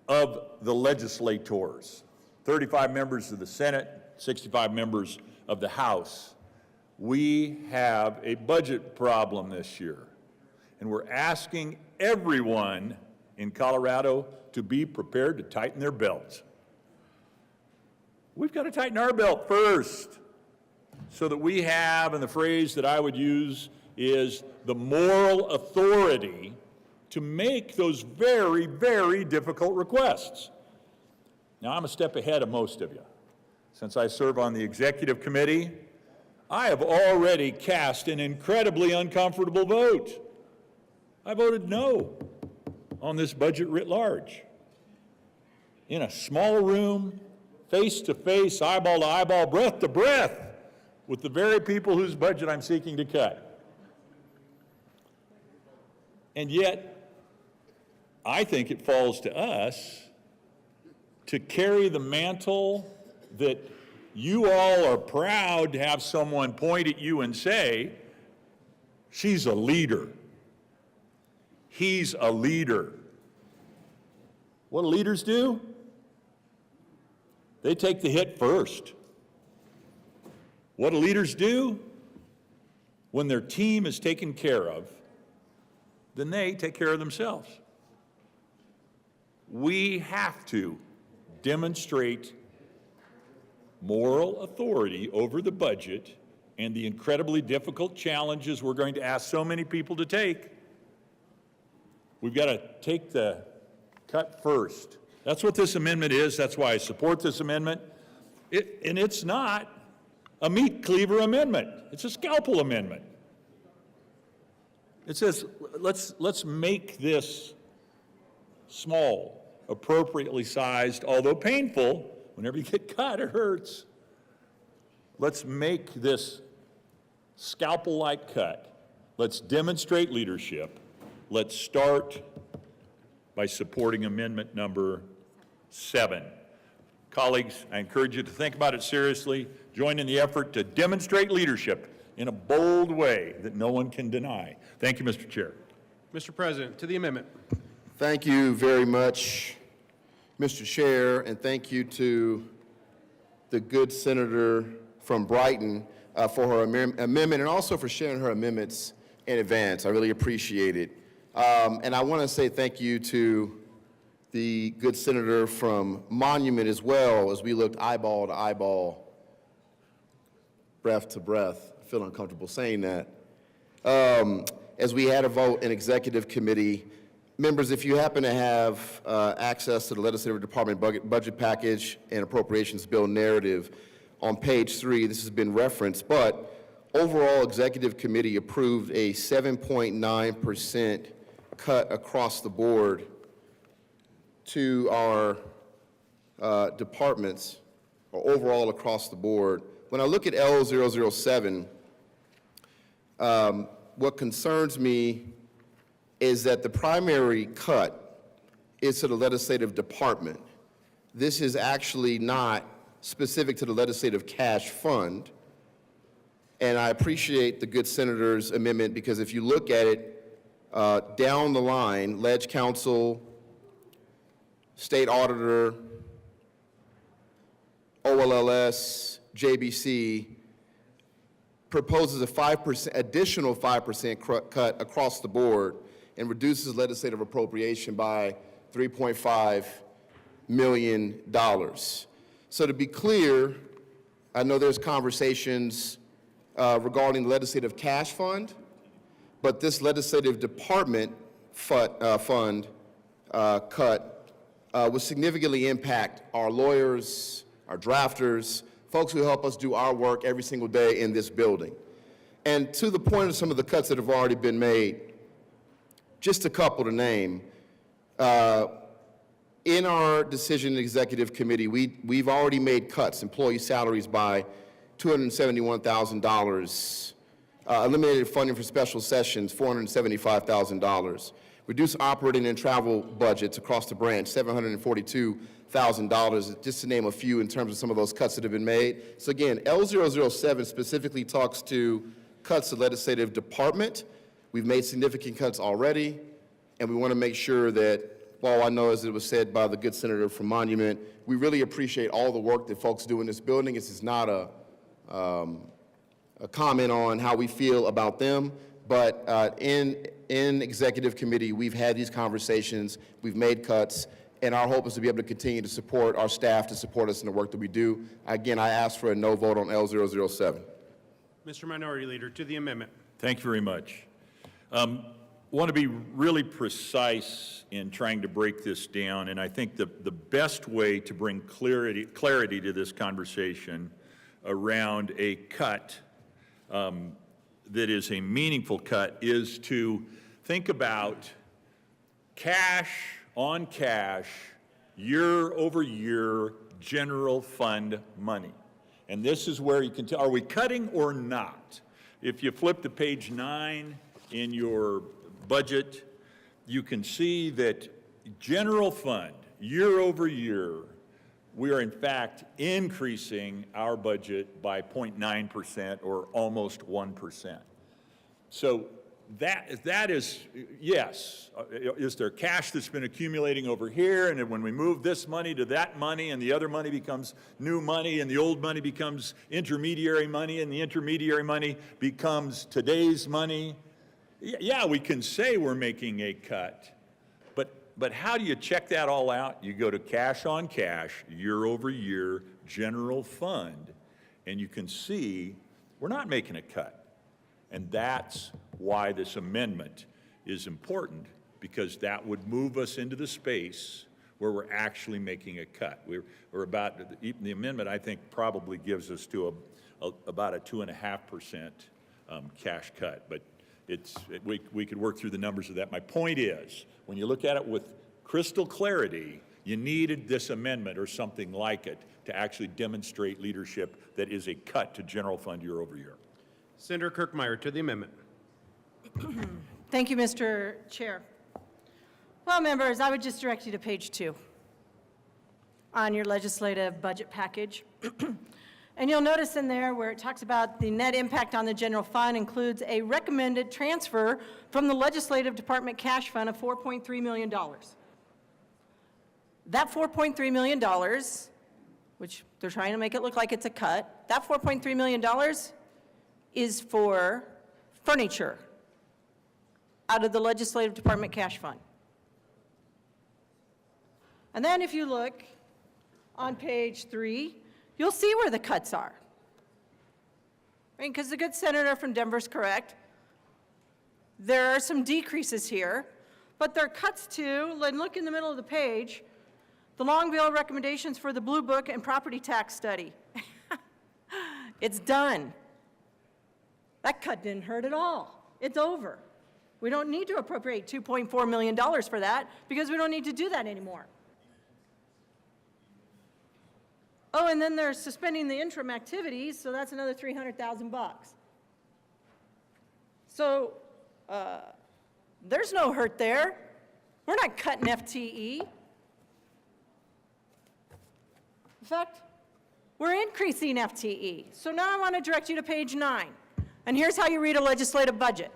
Speaker 11: of the legislators, 35 members of the Senate, 65 members of the House. We have a budget problem this year, and we're asking everyone in Colorado to be prepared to tighten their belts. We've got to tighten our belt first so that we have, and the phrase that I would use is the moral authority to make those very, very difficult requests. Now, I'm a step ahead of most of you. Since I serve on the executive committee, I have already cast an incredibly uncomfortable vote. I voted no on this budget writ large. In a small room, face to face, eyeball to eyeball, breath to breath, with the very people whose budget I'm seeking to cut. And yet, I think it falls to us to carry the mantle that you all are proud to have someone point at you and say, she's a leader. He's a leader. What do leaders do? They take the hit first. What do leaders do? When their team is taken care of, then they take care of themselves. We have to demonstrate moral authority over the budget and the incredibly difficult challenges we're going to ask so many people to take. We've got to take the cut first. That's what this amendment is. That's why I support this amendment. And it's not a meat cleaver amendment. It's a scalpel amendment. It says, let's make this small, appropriately sized, although painful. Whenever you get cut, it hurts. Let's make this scalpel-like cut. Let's demonstrate leadership. Let's start by supporting amendment number 7. Colleagues, I encourage you to think about it seriously. Join in the effort to demonstrate leadership in a bold way that no one can deny. Thank you, Mr. Chair.
Speaker 9: Mr. President, to the amendment.
Speaker 1: Thank you very much, Mr. Chair, and thank you to the good senator from Brighton for her amendment and also for sharing her amendments in advance. I really appreciate it. And I want to say thank you to the good senator from Monument as well, as we looked eyeball to eyeball, breath to breath. I feel uncomfortable saying that. As we had a vote in executive committee, members, if you happen to have access to the legislative department budget package and appropriations bill narrative on page 3, this has been referenced, but overall executive committee approved a 7.9% cut across the board to our departments, or overall across the board. When I look at L007, what concerns me is that the primary cut is to the legislative department. This is actually not specific to the legislative cash fund. And I appreciate the good senator's amendment, because if you look at it down the line, Ledge Council, State Auditor, OLLS, JBC, proposes a 5%, additional 5% cut across the board and reduces legislative appropriation by $3.5 million. So to be clear, I know there's conversations regarding the legislative cash fund, but this legislative department fund cut will significantly impact our lawyers, our drafters, folks who help us do our work every single day in this building. And to the point of some of the cuts that have already been made, just a couple to name. In our decision executive committee, we've already made cuts, employee salaries by $271,000, eliminated funding for special sessions, $475,000, reduced operating and travel budgets across the branch, $742,000, just to name a few in terms of some of those cuts that have been made. So again, L007 specifically talks to cuts to legislative department. We've made significant cuts already, and we want to make sure that, while I know, as it was said by the good senator from Monument, we really appreciate all the work that folks do in this building. This is not a comment on how we feel about them, but in executive committee, we've had these conversations, we've made cuts, and our hope is to be able to continue to support our staff, to support us in the work that we do. Again, I ask for a no vote on L007.
Speaker 9: Mr. Minority Leader, to the amendment.
Speaker 11: Thank you very much. Want to be really precise in trying to break this down, and I think the best way to bring clarity to this conversation around a cut that is a meaningful cut is to think about cash on cash, year over year general fund money. And this is where you can tell, are we cutting or not? If you flip to page 9 in your budget, you can see that general fund, year over year, we are in fact increasing our budget by 0.9% or almost 1%. So that is, yes, is there cash that's been accumulating over here, and then when we move this money to that money, and the other money becomes new money, and the old money becomes intermediary money, and the intermediary money becomes today's money? Yeah, we can say we're making a cut, but how do you check that all out? You go to cash on cash, year over year, general fund, and you can see we're not making a cut. And that's why this amendment is important, because that would move us into the space where we're actually making a cut. We're about, the amendment, I think, probably gives us to about a 2.5% cash cut, but we could work through the numbers of that. My point is, when you look at it with crystal clarity, you needed this amendment or something like it to actually demonstrate leadership that is a cut to general fund year over year.
Speaker 9: Senator Kirkmeyer to the amendment.
Speaker 21: Thank you, Mr. Chair. Well, members, I would just direct you to page 2 on your legislative budget package. And you'll notice in there where it talks about the net impact on the general fund includes a recommended transfer from the legislative department cash fund of $4.3 million. That $4.3 million, which they're trying to make it look like it's a cut, that $4.3 million is for furniture out of the legislative department cash fund. And then if you look on page 3, you'll see where the cuts are. Right? Because the good senator from Denver is correct. There are some decreases here, but there are cuts to, and look in the middle of the page, the long bill recommendations for the Blue Book and property tax study. It's done. That cut didn't hurt at all. It's over. We don't need to appropriate $2.4 million for that because we don't need to do that anymore. Oh, and then they're suspending the interim activities, so that's another $300,000. So there's no hurt there. We're not cutting FTE. In fact, we're increasing FTE. So now I want to direct you to page 9. And here's how you read a legislative budget.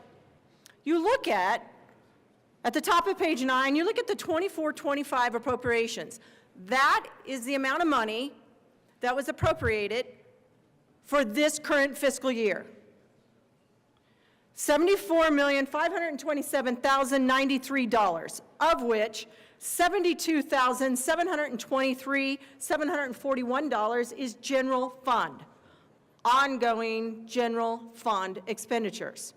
Speaker 21: You look at the top of page 9, you look at the 24-25 appropriations. That is the amount of money that was appropriated for this current fiscal year. $74,527,093, of which $72,723,741 is general fund, ongoing general fund expenditures.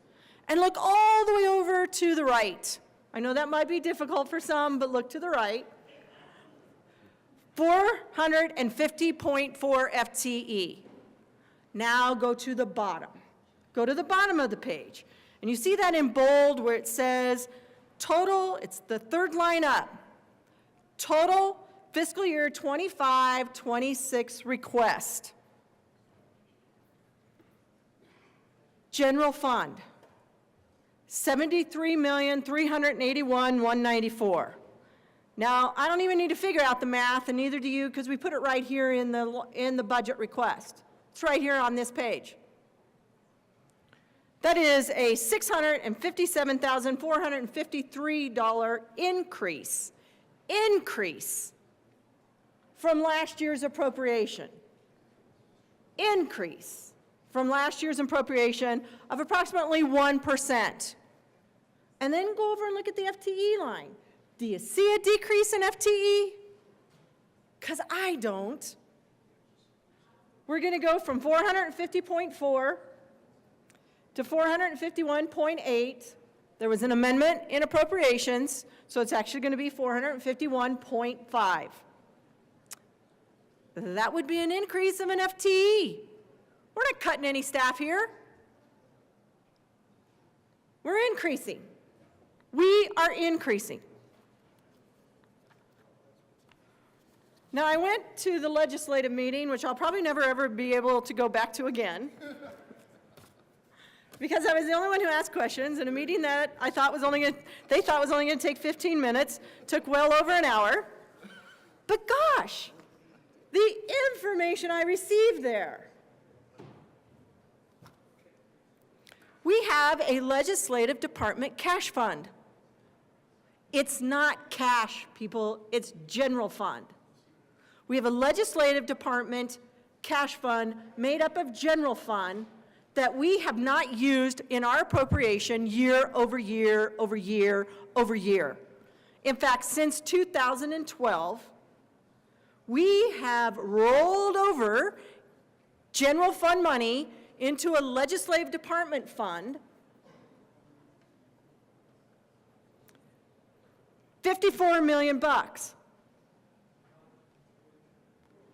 Speaker 21: And look all the way over to the right. I know that might be difficult for some, but look to the right. 450.4 FTE. Now go to the bottom. Go to the bottom of the page. And you see that in bold where it says total, it's the third line up, total fiscal year 25-26 request. General fund, $73,381,194. Now, I don't even need to figure out the math, and neither do you, because we put it right here in the budget request. It's right here on this page. That is a $657,453 increase from last year's appropriation. Increase from last year's appropriation of approximately 1%. And then go over and look at the FTE line. Do you see a decrease in FTE? Because I don't. We're going to go from 450.4, to 451.8. There was an amendment in appropriations, so it's actually going to be 451.5. That would be an increase of an FTE. We're not cutting any staff here. We're increasing. We are increasing. Now, I went to the legislative meeting, which I'll probably never ever be able to go back to again, because I was the only one who asked questions in a meeting that they thought was only going to take 15 minutes, took well over an hour. But gosh, the information I received there. We have a legislative department cash fund. It's not cash, people, it's general fund. We have a legislative department cash fund made up of general fund that we have not used in our appropriation year over year over year over year. In fact, since 2012, we have rolled over general fund money into a legislative department fund, $54 million bucks.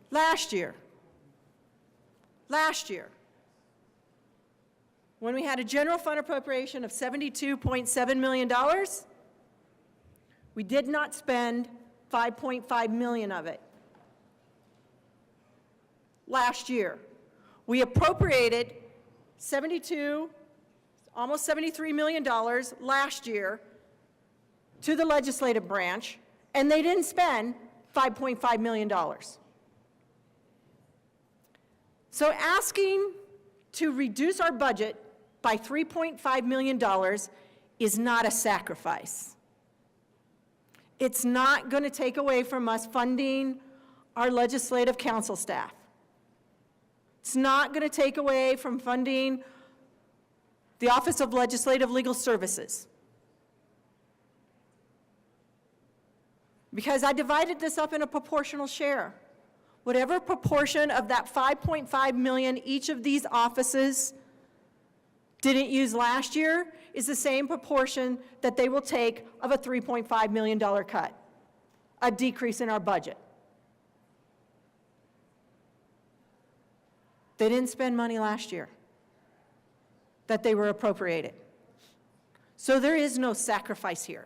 Speaker 21: Last year, when we had a general fund appropriation of $72.7 million, we did not spend $5.5 million of it. Last year, we appropriated almost $73 million last year to the legislative branch, and they didn't spend $5.5 million. So asking to reduce our budget by $3.5 million is not a sacrifice. It's not going to take away from us funding our legislative council staff. It's not going to take away from funding the Office of Legislative Legal Services. Because I divided this up in a proportional share. Whatever proportion of that $5.5 million each of these offices didn't use last year is the same proportion that they will take of a $3.5 million cut, a decrease in our budget. They didn't spend money last year that they were appropriated. So there is no sacrifice here.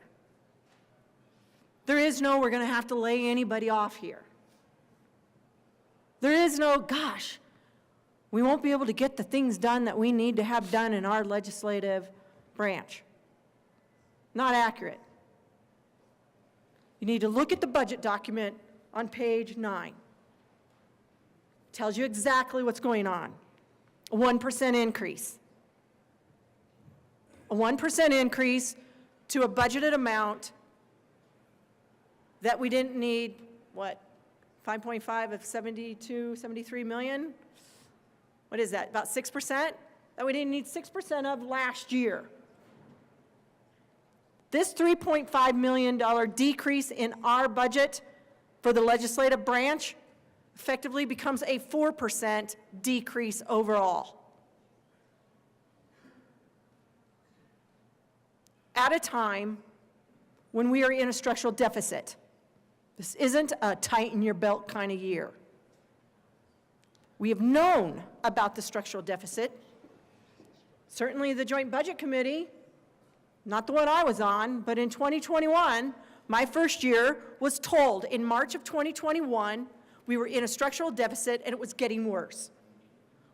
Speaker 21: There is no we're going to have to lay anybody off here. There is no, gosh, we won't be able to get the things done that we need to have done in our legislative branch. Not accurate. You need to look at the budget document on page 9. Tells you exactly what's going on. A 1% increase. A 1% increase to a budgeted amount that we didn't need, what, 5.5 of 72, 73 million? What is that, about 6%? That we didn't need 6% of last year. This $3.5 million decrease in our budget for the legislative branch effectively becomes a 4% decrease overall. At a time when we are in a structural deficit. This isn't a tighten your belt kind of year. We have known about the structural deficit. Certainly the Joint Budget Committee, not the one I was on, but in 2021, my first year, was told in March of 2021, we were in a structural deficit and it was getting worse.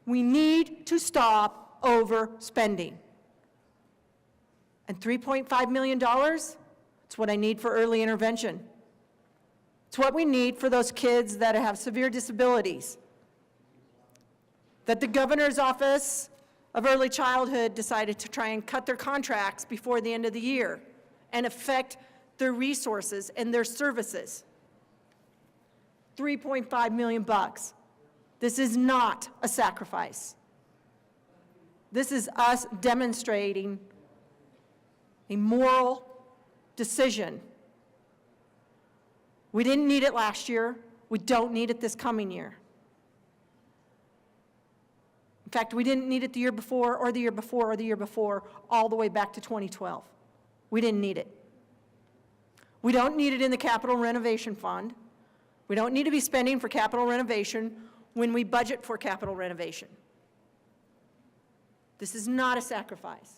Speaker 21: We need to stop overspending. And $3.5 million, it's what I need for early intervention. It's what we need for those kids that have severe disabilities, that the governor's office of early childhood decided to try and cut their contracts before the end of the year and affect their resources and their services. $3.5 million bucks. This is not a sacrifice. This is us demonstrating a moral decision. We didn't need it last year. We don't need it this coming year. In fact, we didn't need it the year before, or the year before, or the year before, all the way back to 2012. We didn't need it. We don't need it in the capital renovation fund. We don't need to be spending for capital renovation when we budget for capital renovation. This is not a sacrifice.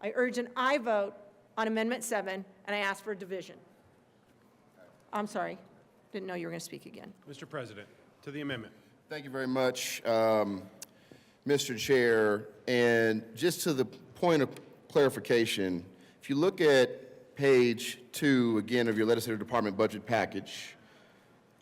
Speaker 21: I urge an aye vote on Amendment 7, and I ask for a division. I'm sorry. Didn't know you were going to speak again.
Speaker 9: Mr. President, to the amendment.
Speaker 1: Thank you very much, Mr. Chair. And just to the point of clarification, if you look at page 2, again, of your legislative department budget package,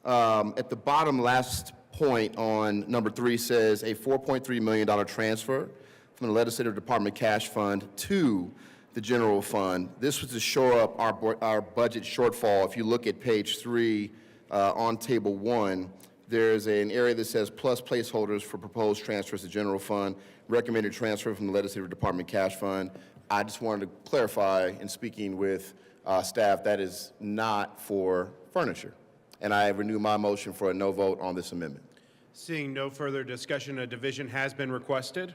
Speaker 1: at the bottom last point on number 3 says a $4.3 million transfer from the legislative department cash fund to the general fund. This was to shore up our budget shortfall. If you look at page 3 on table 1, there's an area that says plus placeholders for proposed transfers to general fund, recommended transfer from the legislative department cash fund. I just wanted to clarify in speaking with staff, that is not for furniture. And I renew my motion for a no vote on this amendment.
Speaker 9: Seeing no further discussion, a division has been requested.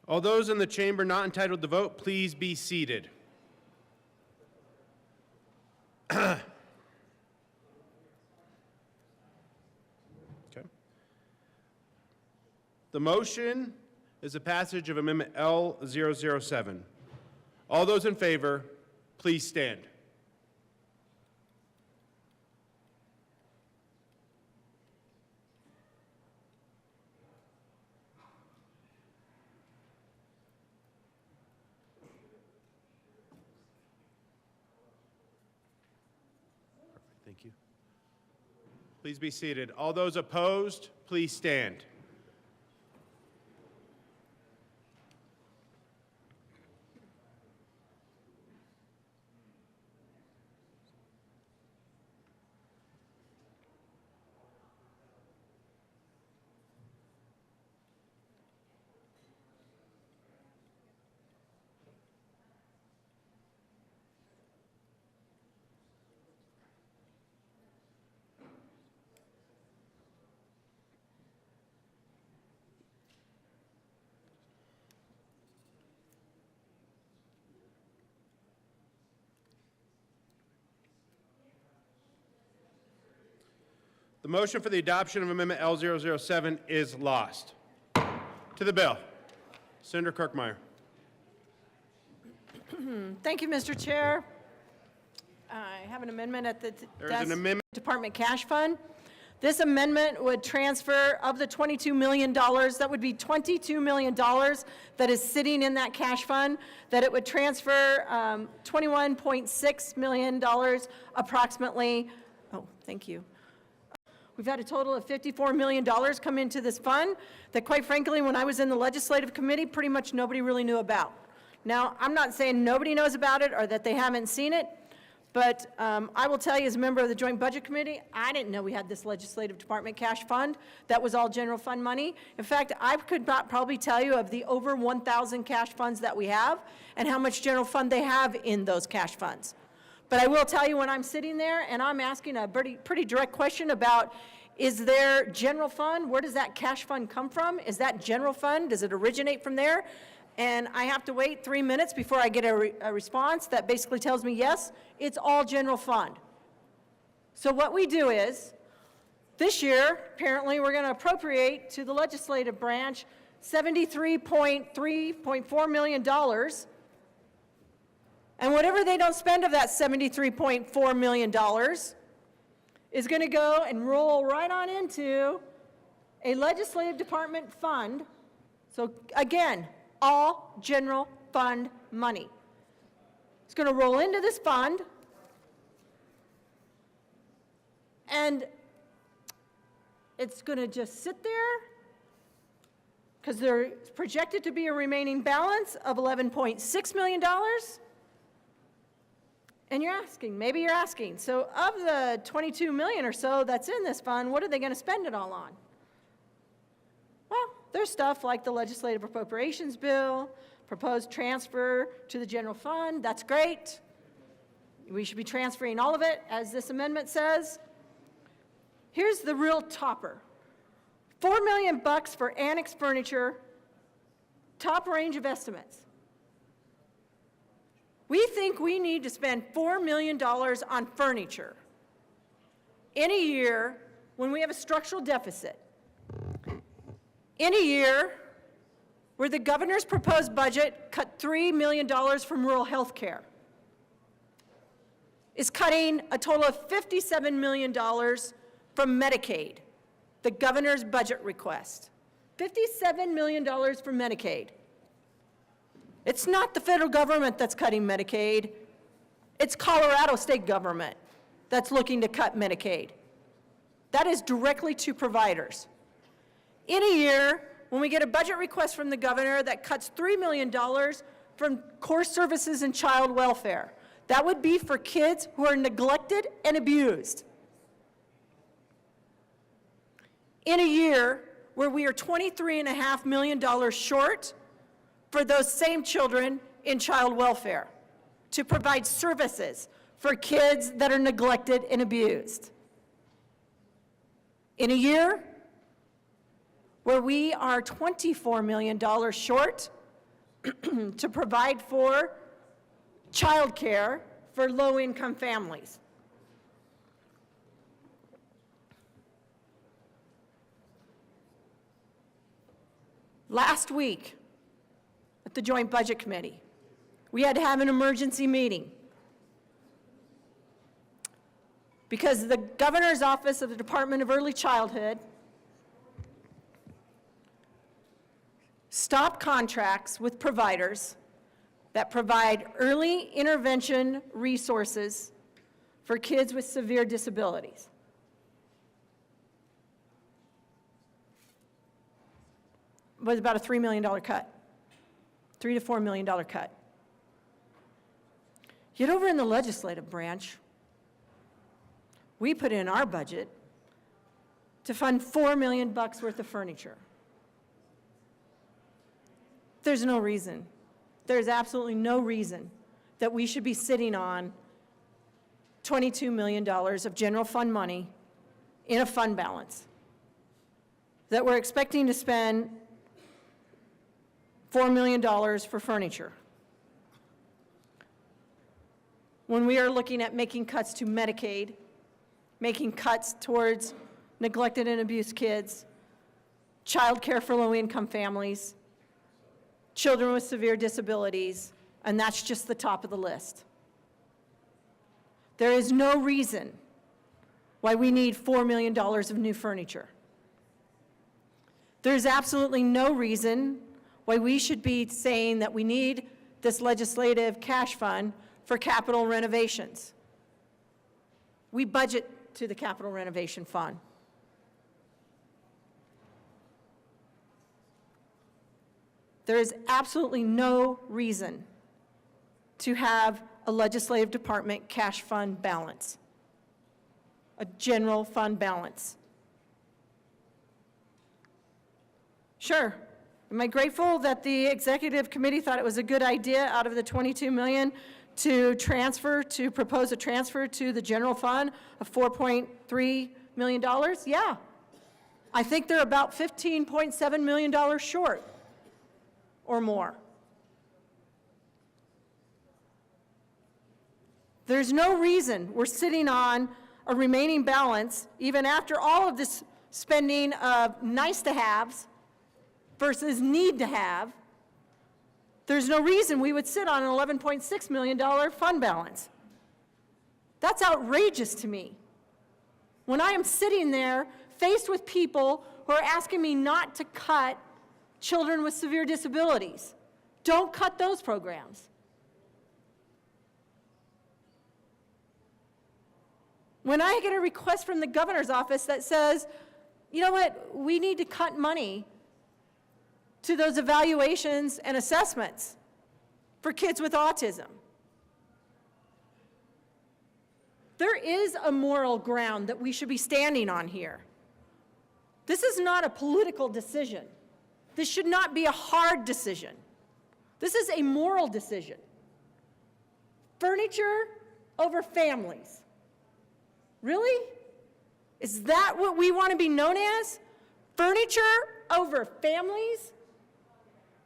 Speaker 9: All those in the chamber not entitled to vote, please be seated. Okay. The motion is the passage of Amendment L007. All those in favor, please stand. Thank you. Please be seated. All those opposed, please stand. motion for the adoption of Amendment L007 is lost. To the bill. Senator Kirkmeyer.
Speaker 21: Thank you, Mr. Chair. I have an amendment at the
Speaker 9: There's an amendment.
Speaker 21: Department Cash Fund. This amendment would transfer of the $22 million, that would be $22 million that is sitting in that cash fund, that it would transfer $21.6 million approximately. Oh, thank you. We've had a total of $54 million come into this fund that, quite frankly, when I was in the legislative committee, pretty much nobody really knew about. Now, I'm not saying nobody knows about it or that they haven't seen it, but I will tell you, as a member of the Joint Budget Committee, I didn't know we had this legislative department cash fund. That was all general fund money. In fact, I could probably tell you of the over 1,000 cash funds that we have and how much general fund they have in those cash funds. But I will tell you, when I'm sitting there and I'm asking a pretty direct question about, is there general fund? Where does that cash fund come from? Is that general fund? Does it originate from there? And I have to wait 3 minutes before I get a response that basically tells me, yes, it's all general fund. So what we do is, this year, apparently, we're going to appropriate to the legislative branch $73.4 million. And whatever they don't spend of that $73.4 million is going to go and roll right on into a legislative department fund. So again, all general fund money. It's going to roll into this fund, and it's going to just sit there because there's projected to be a remaining balance of $11.6 million. And maybe you're asking, so of the $22 million or so that's in this fund, what are they going to spend it all on? Well, there's stuff like the legislative appropriations bill, proposed transfer to the general fund. That's great. We should be transferring all of it, as this amendment says. Here's the real topper. $4 million for annex furniture, top range of estimates. We think we need to spend $4 million on furniture in a year when we have a structural deficit. In a year where the governor's proposed budget cut $3 million from rural health care, is cutting a total of $57 million from Medicaid, the governor's budget request. $57 million for Medicaid. It's not the federal government that's cutting Medicaid. It's Colorado state government that's looking to cut Medicaid. That is directly to providers. In a year, when we get a budget request from the governor that cuts $3 million from core services and child welfare, that would be for kids who are neglected and abused. In a year where we are $23.5 million short for those same children in child welfare to provide services for kids that are neglected and abused. In a year where we are $24 million short to provide for child care for low-income families. Last week, at the Joint Budget Committee, we had to have an emergency meeting because the governor's office of the Department of Early Childhood stopped contracts with providers that provide early intervention resources for kids with severe disabilities. It was about a $3 million cut, $3 to $4 million cut. Yet over in the legislative branch, we put in our budget to fund $4 million worth of furniture. There's no reason, there's absolutely no reason that we should be sitting on $22 million of general fund money in a fund balance, that we're expecting to spend $4 million for furniture, when we are looking at making cuts to Medicaid, making cuts towards neglected and abused kids, childcare for low-income families, children with severe disabilities, and that's just the top of the list. There is no reason why we need $4 million of new furniture. There's absolutely no reason why we should be saying that we need this legislative cash fund for capital renovations. We budget to the capital renovation fund. There is absolutely no reason to have a legislative department cash fund balance, a general fund balance. Sure, am I grateful that the executive committee thought it was a good idea out of the $22 million to propose a transfer to the general fund of $4.3 million? Yeah. I think they're about $15.7 million short or more. There's no reason we're sitting on a remaining balance, even after all of this spending of nice-to-haves versus need-to-have. There's no reason we would sit on an $11.6 million fund balance. That's outrageous to me. When I am sitting there faced with people who are asking me not to cut children with severe disabilities. Don't cut those programs. When I get a request from the governor's office that says, you know what, we need to cut money to those evaluations and assessments for kids with autism. There is a moral ground that we should be standing on here. This is not a political decision. This should not be a hard decision. This is a moral decision. Furniture over families. Really? Is that what we want to be known as? Furniture over families?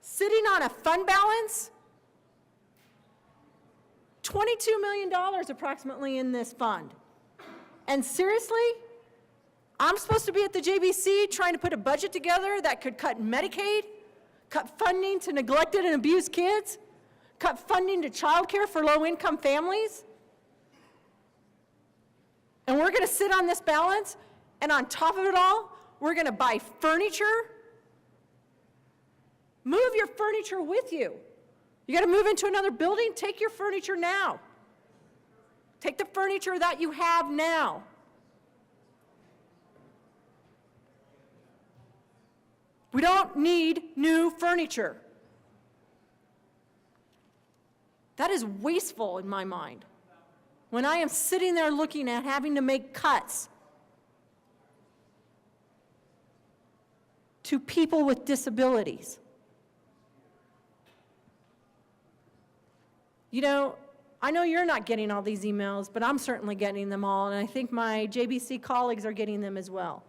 Speaker 21: Sitting on a fund balance? $22 million approximately in this fund. And seriously? I'm supposed to be at the JBC trying to put a budget together that could cut Medicaid, cut funding to neglected and abused kids, cut funding to childcare for low-income families? And we're going to sit on this balance, and on top of it all, we're going to buy furniture? Move your furniture with you. You got to move into another building? Take your furniture now. Take the furniture that you have now. We don't need new furniture. That is wasteful in my mind. When I am sitting there looking at having to make cuts to people with disabilities. You know, I know you're not getting all these emails, but I'm certainly getting them all, and I think my JBC colleagues are getting them as well.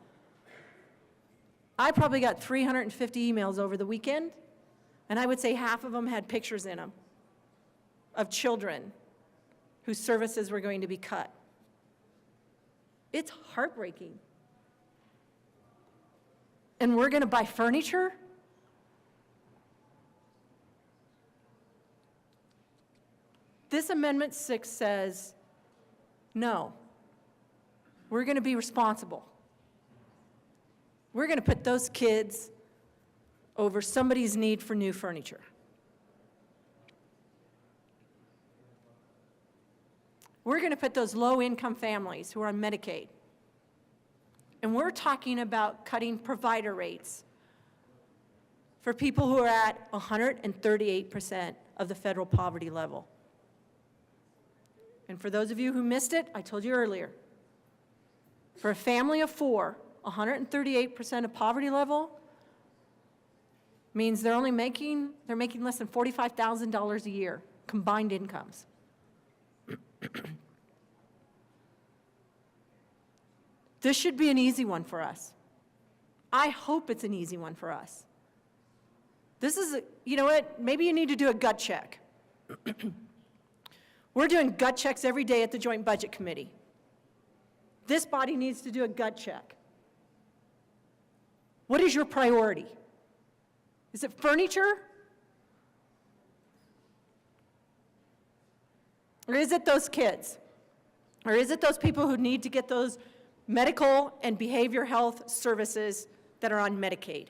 Speaker 21: I probably got 350 emails over the weekend, and I would say half of them had pictures in them of children whose services were going to be cut. It's heartbreaking. And we're going to buy furniture? This Amendment 6 says, no, we're going to be responsible. We're going to put those kids over somebody's need for new furniture. We're going to put those low-income families who are on Medicaid. And we're talking about cutting provider rates for people who are at 138% of the federal poverty level. And for those of you who missed it, I told you earlier, for a family of four, 138% of poverty level means they're making less than $45,000 a year, combined incomes. This should be an easy one for us. I hope it's an easy one for us. This is, you know what, maybe you need to do a gut check. We're doing gut checks every day at the Joint Budget Committee. This body needs to do a gut check. What is your priority? Is it furniture? Or is it those kids? Or is it those people who need to get those medical and behavior health services that are on Medicaid?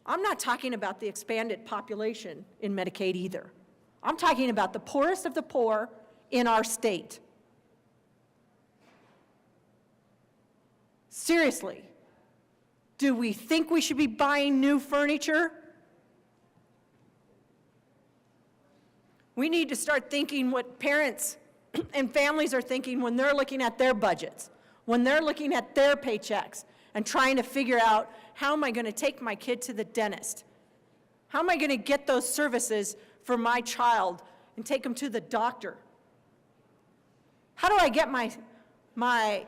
Speaker 21: I'm not talking about the expanded population in Medicaid either. I'm talking about the poorest of the poor in our state. Seriously, do we think we should be buying new furniture? We need to start thinking what parents and families are thinking when they're looking at their budgets, when they're looking at their paychecks and trying to figure out, how am I going to take my kid to the dentist? How am I going to get those services for my child and take them to the doctor? How do I get my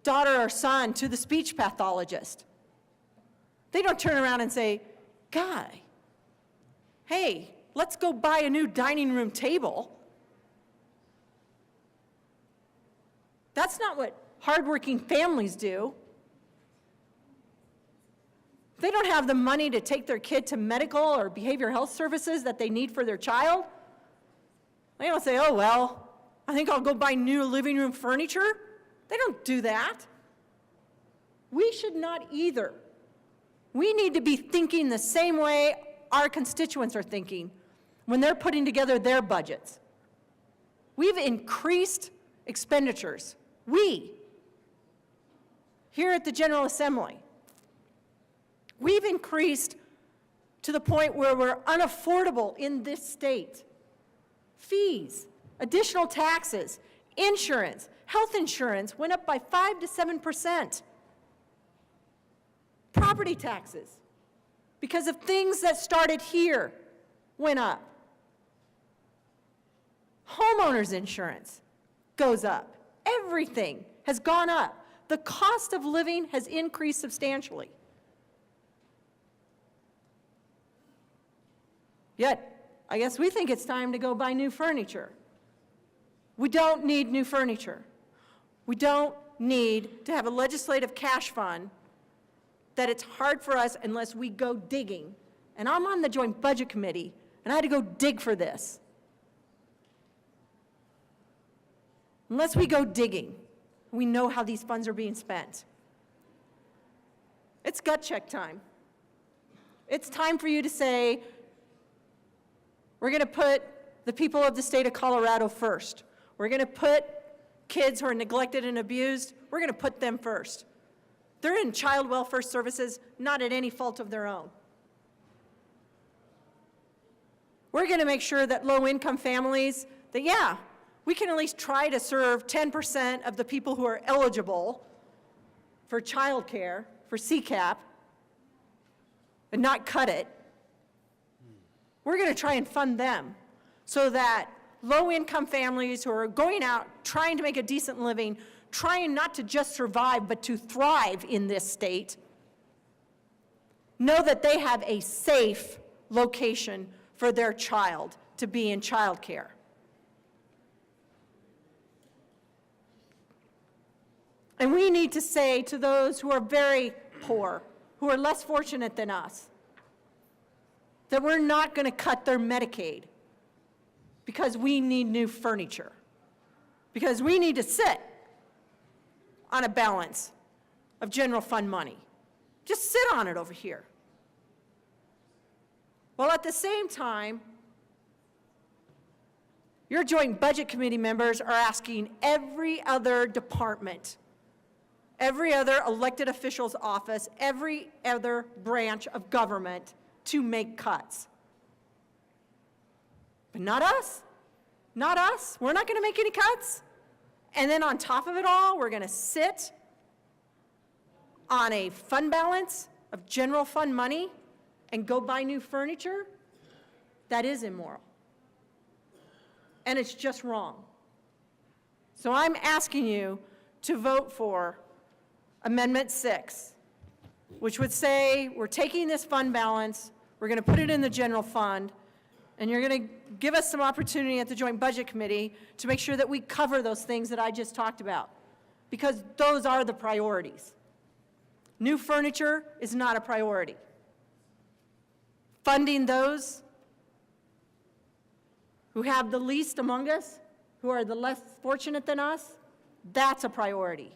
Speaker 21: daughter or son to the speech pathologist? They don't turn around and say, Guy, hey, let's go buy a new dining room table. That's not what hardworking families do. They don't have the money to take their kid to medical or behavioral health services that they need for their child. They don't say, oh, well, I think I'll go buy new living room furniture. They don't do that. We should not either. We need to be thinking the same way our constituents are thinking when they're putting together their budgets. We've increased expenditures. We, here at the General Assembly, we've increased to the point where we're unaffordable in this state. Fees, additional taxes, insurance, health insurance went up by 5 to 7%. Property taxes, because of things that started here, went up. Homeowners insurance goes up. Everything has gone up. The cost of living has increased substantially. Yet, I guess we think it's time to go buy new furniture. We don't need new furniture. We don't need to have a legislative cash fund that it's hard for us unless we go digging. And I'm on the Joint Budget Committee, and I had to go dig for this. Unless we go digging, we know how these funds are being spent. It's gut check time. It's time for you to say, we're going to put the people of the state of Colorado first. We're going to put kids who are neglected and abused, we're going to put them first. They're in child welfare services, not at any fault of their own. We're going to make sure that low-income families, that yeah, we can at least try to serve 10% of the people who are eligible for child care, for CCAP, and not cut it. We're going to try and fund them so that low-income families who are going out, trying to make a decent living, trying not to just survive, but to thrive in this state, know that they have a safe location for their child to be in child care. And we need to say to those who are very poor, who are less fortunate than us, that we're not going to cut their Medicaid because we need new furniture, because we need to sit on a balance of general fund money. Just sit on it over here. While at the same time, your Joint Budget Committee members are asking every other department, every other elected official's office, every other branch of government to make cuts. But not us. Not us. We're not going to make any cuts. And then on top of it all, we're going to sit on a fund balance of general fund money and go buy new furniture. That is immoral. And it's just wrong. So I'm asking you to vote for Amendment 6, which would say we're taking this fund balance, we're going to put it in the general fund, and you're going to give us some opportunity at the Joint Budget Committee to make sure that we cover those things that I just talked about, because those are the priorities. New furniture is not a priority. Funding those who have the least among us, who are the less fortunate than us, that's a priority.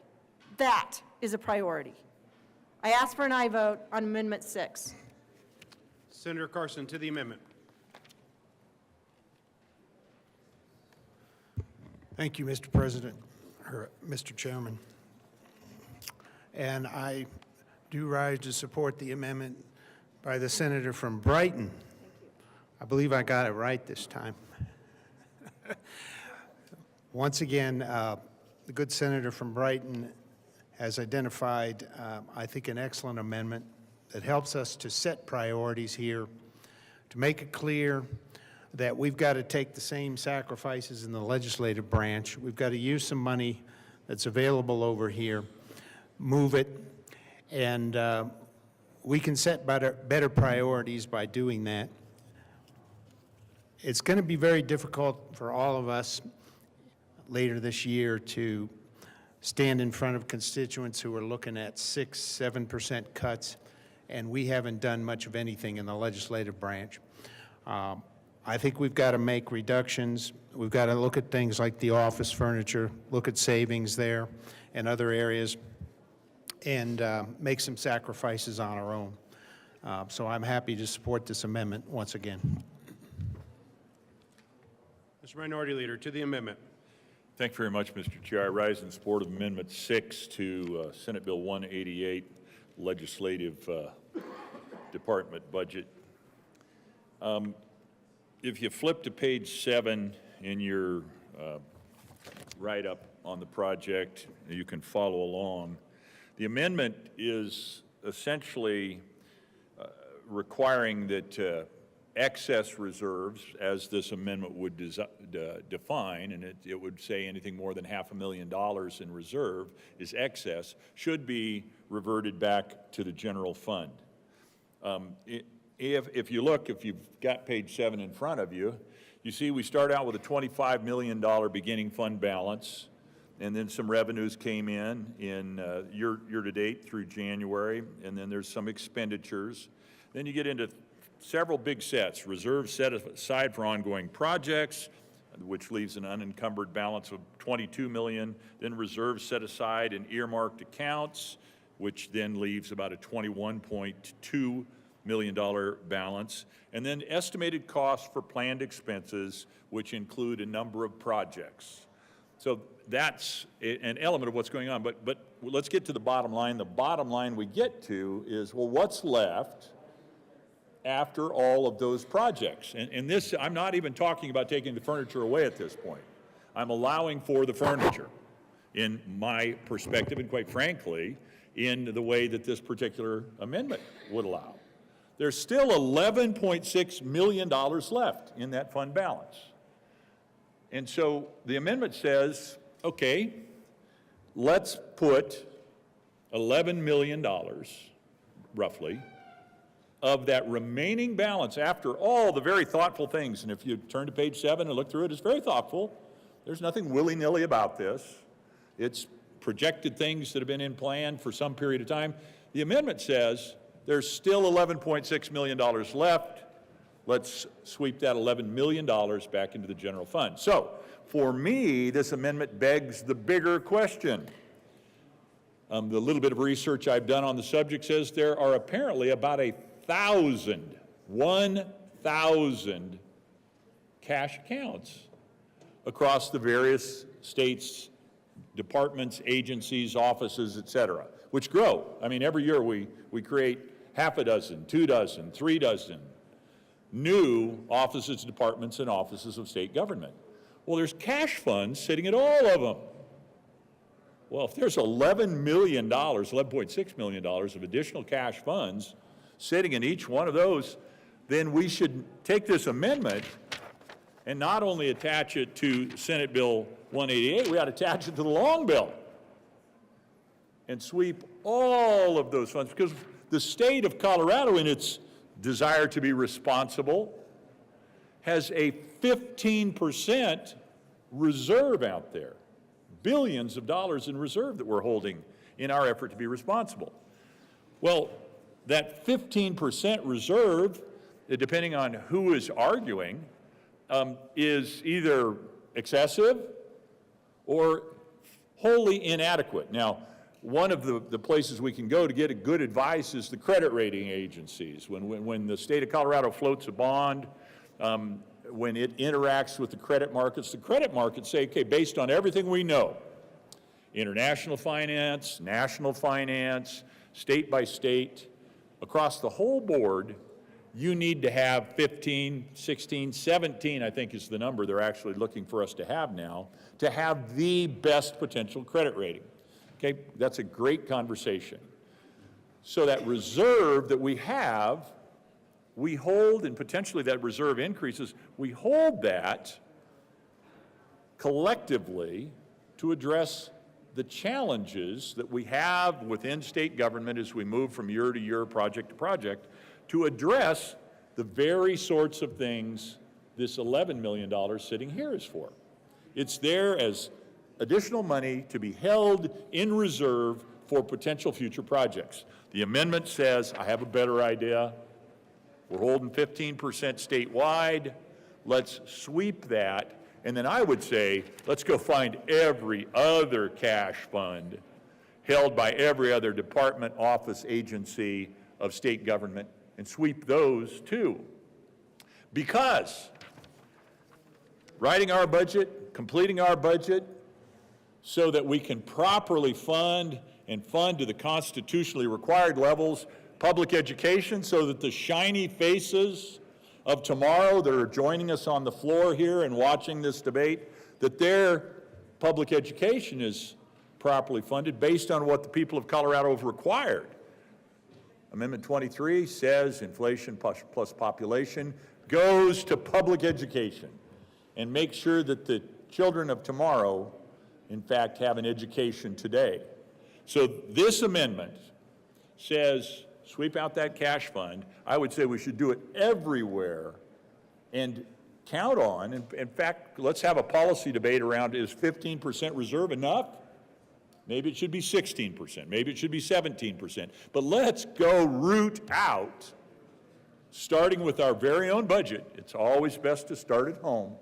Speaker 21: That is a priority. I ask for an aye vote on Amendment 6.
Speaker 9: Senator Carson to the amendment.
Speaker 6: Thank you, Mr. President, or Mr. Chairman. And I do rise to support the amendment by the senator from Brighton. I believe I got it right this time. Once again, the good senator from Brighton has identified, I think, an excellent amendment that helps us to set priorities here, to make it clear that we've got to take the same sacrifices in the legislative branch. We've got to use some money that's available over here, move it, and we can set better priorities by doing that. It's going to be very difficult for all of us later this year to stand in front of constituents who are looking at 6-7% cuts, and we haven't done much of anything in the legislative branch. I think we've got to make reductions. We've got to look at things like the office furniture, look at savings there and other areas, and make some sacrifices on our own. So I'm happy to support this amendment once again.
Speaker 9: Mr. Minority Leader, to the amendment.
Speaker 11: Thank you very much, Mr. Chair. I rise in support of Amendment 6 to Senate Bill 188, Legislative Department Budget. If you flip to page 7 in your write-up on the project, you can follow along. The amendment is essentially requiring that excess reserves, as this amendment would define, and it would say anything more than $500,000 in reserve is excess, should be reverted back to the general fund. If you look, if you've got page 7 in front of you, you see we start out with a $25 million beginning fund balance, and then some revenues came in year-to-date through January, and then there's some expenditures. Then you get into several big sets, reserves set aside for ongoing projects, which leaves an unencumbered balance of $22 million, then reserves set aside in earmarked accounts, which then leaves about a $21.2 million balance, and then estimated costs for planned expenses, which include a number of projects. So that's an element of what's going on, but let's get to the bottom line. The bottom line we get to is, well, what's left after all of those projects? And this, I'm not even talking about taking the furniture away at this point. I'm allowing for the furniture in my perspective, and quite frankly, in the way that this particular amendment would allow. There's still $11.6 million left in that fund balance. And so the amendment says, okay, let's put $11 million, roughly, of that remaining balance after all the very thoughtful things. And if you turn to page 7 and look through it, it's very thoughtful. There's nothing willy-nilly about this. It's projected things that have been in plan for some period of time. The amendment says there's still $11.6 million left. Let's sweep that $11 million back into the general fund. So, for me, this amendment begs the bigger question. The little bit of research I've done on the subject says there are apparently about 1,000 cash accounts across the various states, departments, agencies, offices, et cetera, which grow. I mean, every year we create half a dozen, 2 dozen, 3 dozen new offices, departments, and offices of state government. Well, there's cash funds sitting at all of them. Well, if there's $11 million, $11.6 million of additional cash funds sitting in each one of those, then we should take this amendment and not only attach it to Senate Bill 188, we ought to attach it to the long bill and sweep all of those funds, because the state of Colorado, in its desire to be responsible, has a 15% reserve out there, billions of dollars in reserve that we're holding in our effort to be responsible. Well, that 15% reserve, depending on who is arguing, is either excessive or wholly inadequate. Now, one of the places we can go to get a good advice is the credit rating agencies. When the state of Colorado floats a bond, when it interacts with the credit markets say, okay, based on everything we know, international finance, national finance, state by state, across the whole board, you need to have 15, 16, 17, I think is the number they're actually looking for us to have now, to have the best potential credit rating. Okay, that's a great conversation. So that reserve that we have, we hold, and potentially that reserve increases, we hold that collectively to address the challenges that we have within state government as we move from year to year, project to project, to address the very sorts of things this $11 million sitting here is for. It's there as additional money to be held in reserve for potential future projects. The amendment says, I have a better idea. We're holding 15% statewide. Let's sweep that. And then I would say, let's go find every other cash fund held by every other department, office, agency of state government and sweep those too. Because writing our budget, completing our budget, so that we can properly fund and fund to the constitutionally required levels public education, so that the shiny faces of tomorrow that are joining us on the floor here and watching this debate, that their public education is properly funded based on what the people of Colorado have required. Amendment 23 says inflation plus population goes to public education and make sure that the children of tomorrow, in fact, have an education today. So this amendment says sweep out that cash fund. I would say we should do it everywhere and count on, in fact, let's have a policy debate around, is 15% reserve enough? Maybe it should be 16%, maybe it should be 17%. But let's go root out, starting with our very own budget. It's always best to start at home.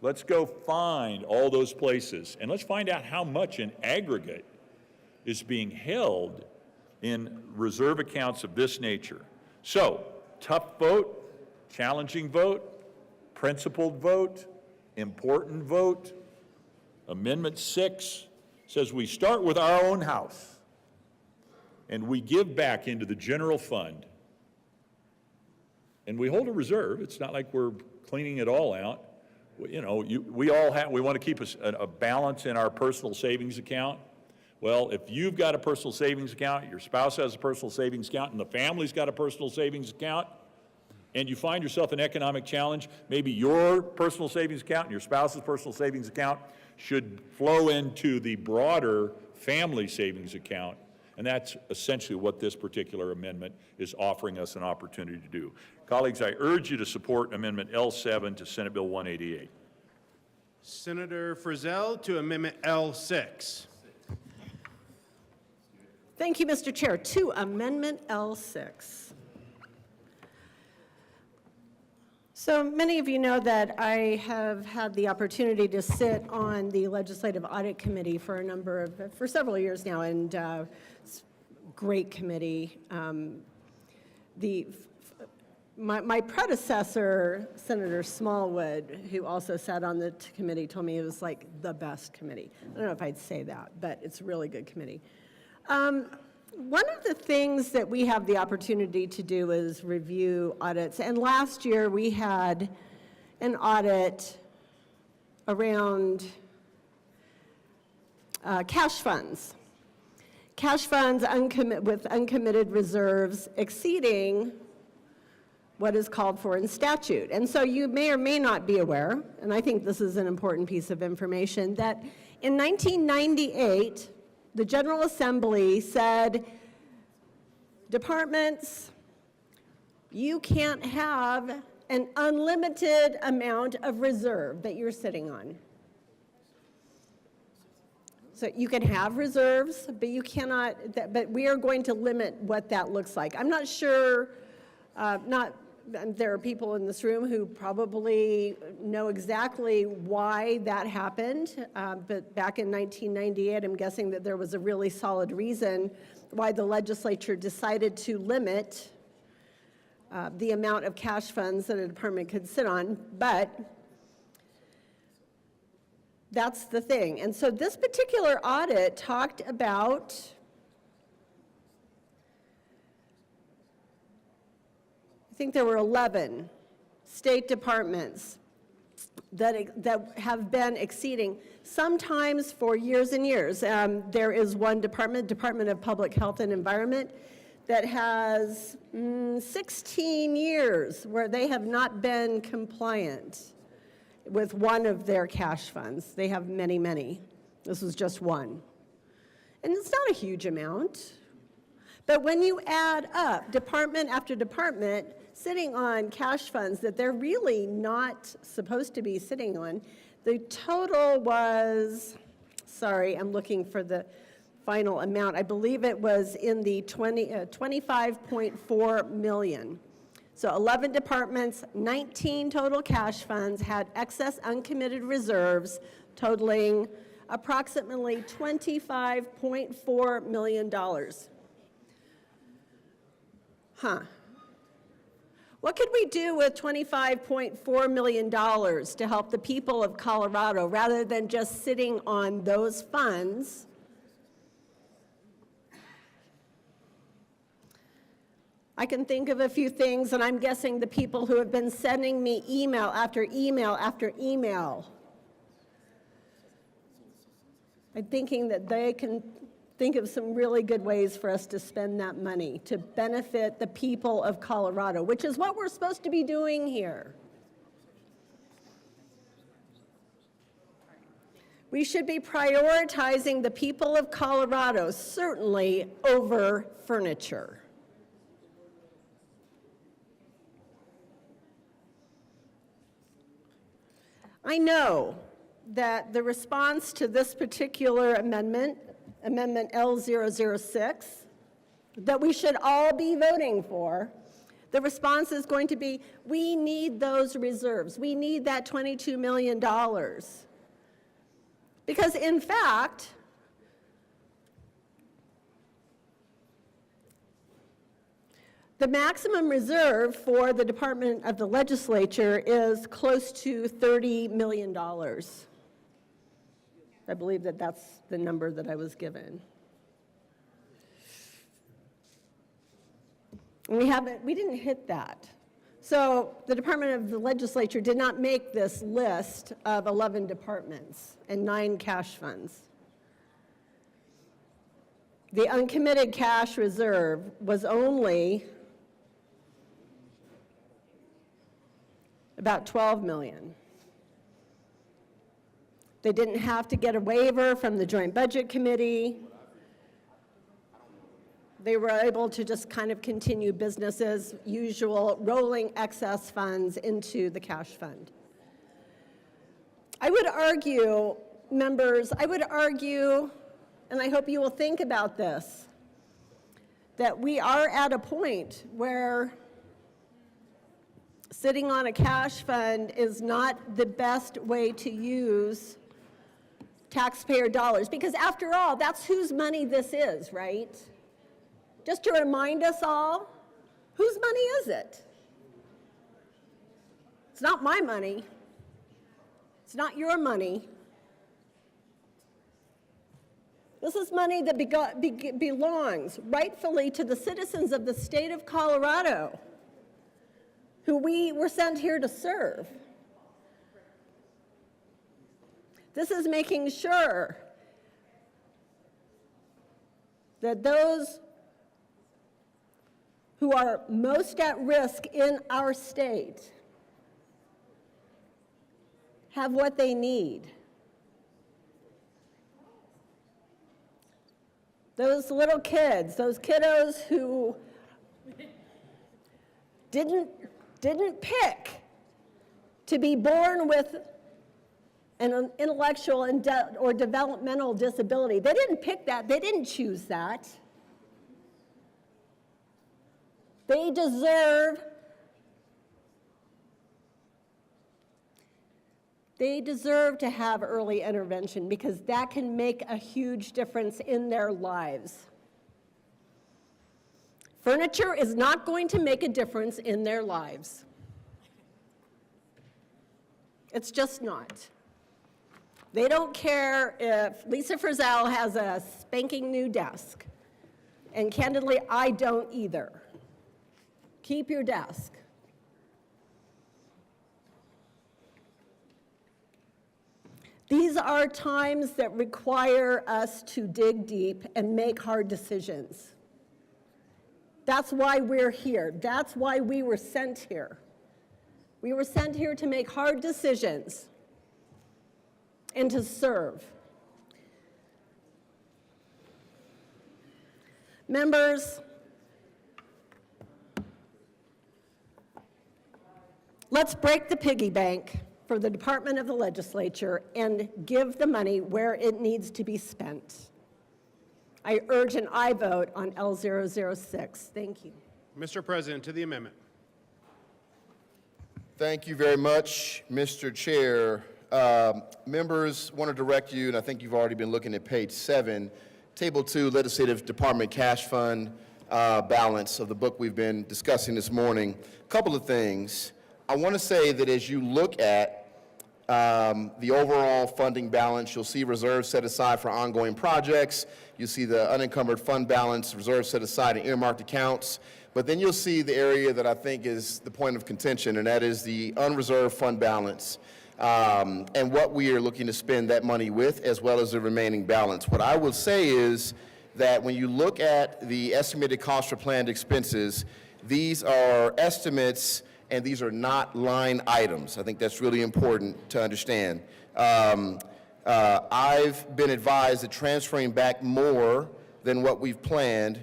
Speaker 11: Let's go find all those places, and let's find out how much in aggregate is being held in reserve accounts of this nature. So, tough vote, challenging vote, principled vote, important vote. Amendment 6 says we start with our own house and we give back into the general fund. And we hold a reserve. It's not like we're cleaning it all out. You know, we want to keep a balance in our personal savings account. Well, if you've got a personal savings account, your spouse has a personal savings account, and the family's got a personal savings account, and you find yourself an economic challenge, maybe your personal savings account and your spouse's personal savings account should flow into the broader family savings account. And that's essentially what this particular amendment is offering us an opportunity to do. Colleagues, I urge you to support Amendment L7 to Senate Bill 188.
Speaker 9: Senator Frizzell to Amendment L6.
Speaker 19: Thank you, Mr. Chair. To Amendment L6. So many of you know that I have had the opportunity to sit on the Legislative Audit Committee for several years now, and it's a great committee. My predecessor, Senator Smallwood, who also sat on the committee, told me it was like the best committee. I don't know if I'd say that, but it's a really good committee. One of the things that we have the opportunity to do is review audits. And last year we had an audit around cash funds. Cash funds with uncommitted reserves exceeding what is called for in statute. And so you may or may not be aware, and I think this is an important piece of information, that in 1998, the General Assembly said, departments, you can't have an unlimited amount of reserve that you're sitting on. So you can have reserves, but you cannot, but we are going to limit what that looks like. I'm not sure, there are people in this room who probably know exactly why that happened, but back in 1998, I'm guessing that there was a really solid reason why the legislature decided to limit the amount of cash funds that a department could sit on, but that's the thing. And so this particular audit talked about I think there were 11 state departments that have been exceeding, sometimes for years and years. There is one department, Department of Public Health and Environment, that has 16 years where they have not been compliant with one of their cash funds. They have many, many. This was just one. And it's not a huge amount. But when you add up department after department sitting on cash funds that they're really not supposed to be sitting on, the total was, sorry, I'm looking for the final amount. I believe it was in the 25.4 million. So 11 departments, 19 total cash funds had excess uncommitted reserves totaling approximately $25.4 million. What could we do with $25.4 million to help the people of Colorado rather than just sitting on those funds? I can think of a few things, and I'm guessing the people who have been sending me email after email after email, I'm thinking that they can think of some really good ways for us to spend that money to benefit the people of Colorado, which is what we're supposed to be doing here. We should be prioritizing the people of Colorado, certainly over furniture. I know that the response to this particular amendment, Amendment L006, that we should all be voting for, the response is going to be, we need those reserves. We need that $22 million. Because in fact, the maximum reserve for the Department of the Legislature is close to $30 million. I believe that that's the number that I was given. And we didn't hit that. So the Department of the Legislature did not make this list of 11 departments and 9 cash funds. The uncommitted cash reserve was only about $12 million. They didn't have to get a waiver from the Joint Budget Committee. They were able to just kind of continue business as usual, rolling excess funds into the cash fund. I would argue, members, I would argue, and I hope you will think about this, that we are at a point where sitting on a cash fund is not the best way to use taxpayer dollars, because after all, that's whose money this is, right? Just to remind us all, whose money is it? It's not my money. It's not your money. This is money that belongs rightfully to the citizens of the state of Colorado, who we were sent here to serve. This is making sure that those who are most at risk in our state have what they need. Those little kids, those kiddos who didn't pick to be born with and an intellectual or developmental disability. They didn't pick that. They didn't choose that. They deserve to have early intervention because that can make a huge difference in their lives. Furniture is not going to make a difference in their lives. It's just not. They don't care if Lisa Frizzell has a spanking new desk. And candidly, I don't either. Keep your desk. These are times that require us to dig deep and make hard decisions. That's why we're here. That's why we were sent here. We were sent here to make hard decisions and to serve. Members, let's break the piggy bank for the Department of the Legislature and give the money where it needs to be spent. I urge an aye vote on L006. Thank you.
Speaker 9: Mr. President, to the amendment.
Speaker 1: Thank you very much, Mr. Chair. Members, want to direct you, and I think you've already been looking at page 7, Table 2, Legislative Department Cash Fund balance of the book we've been discussing this morning. A couple of things. I want to say that as you look at the overall funding balance, you'll see reserves set aside for ongoing projects. You'll see the unencumbered fund balance, reserves set aside in earmarked accounts. But then you'll see the area that I think is the point of contention, and that is the unreserved fund balance and what we are looking to spend that money with, as well as the remaining balance. What I will say is that when you look at the estimated cost for planned expenses, these are estimates and these are not line items. I think that's really important to understand. I've been advised that transferring back more than what we've planned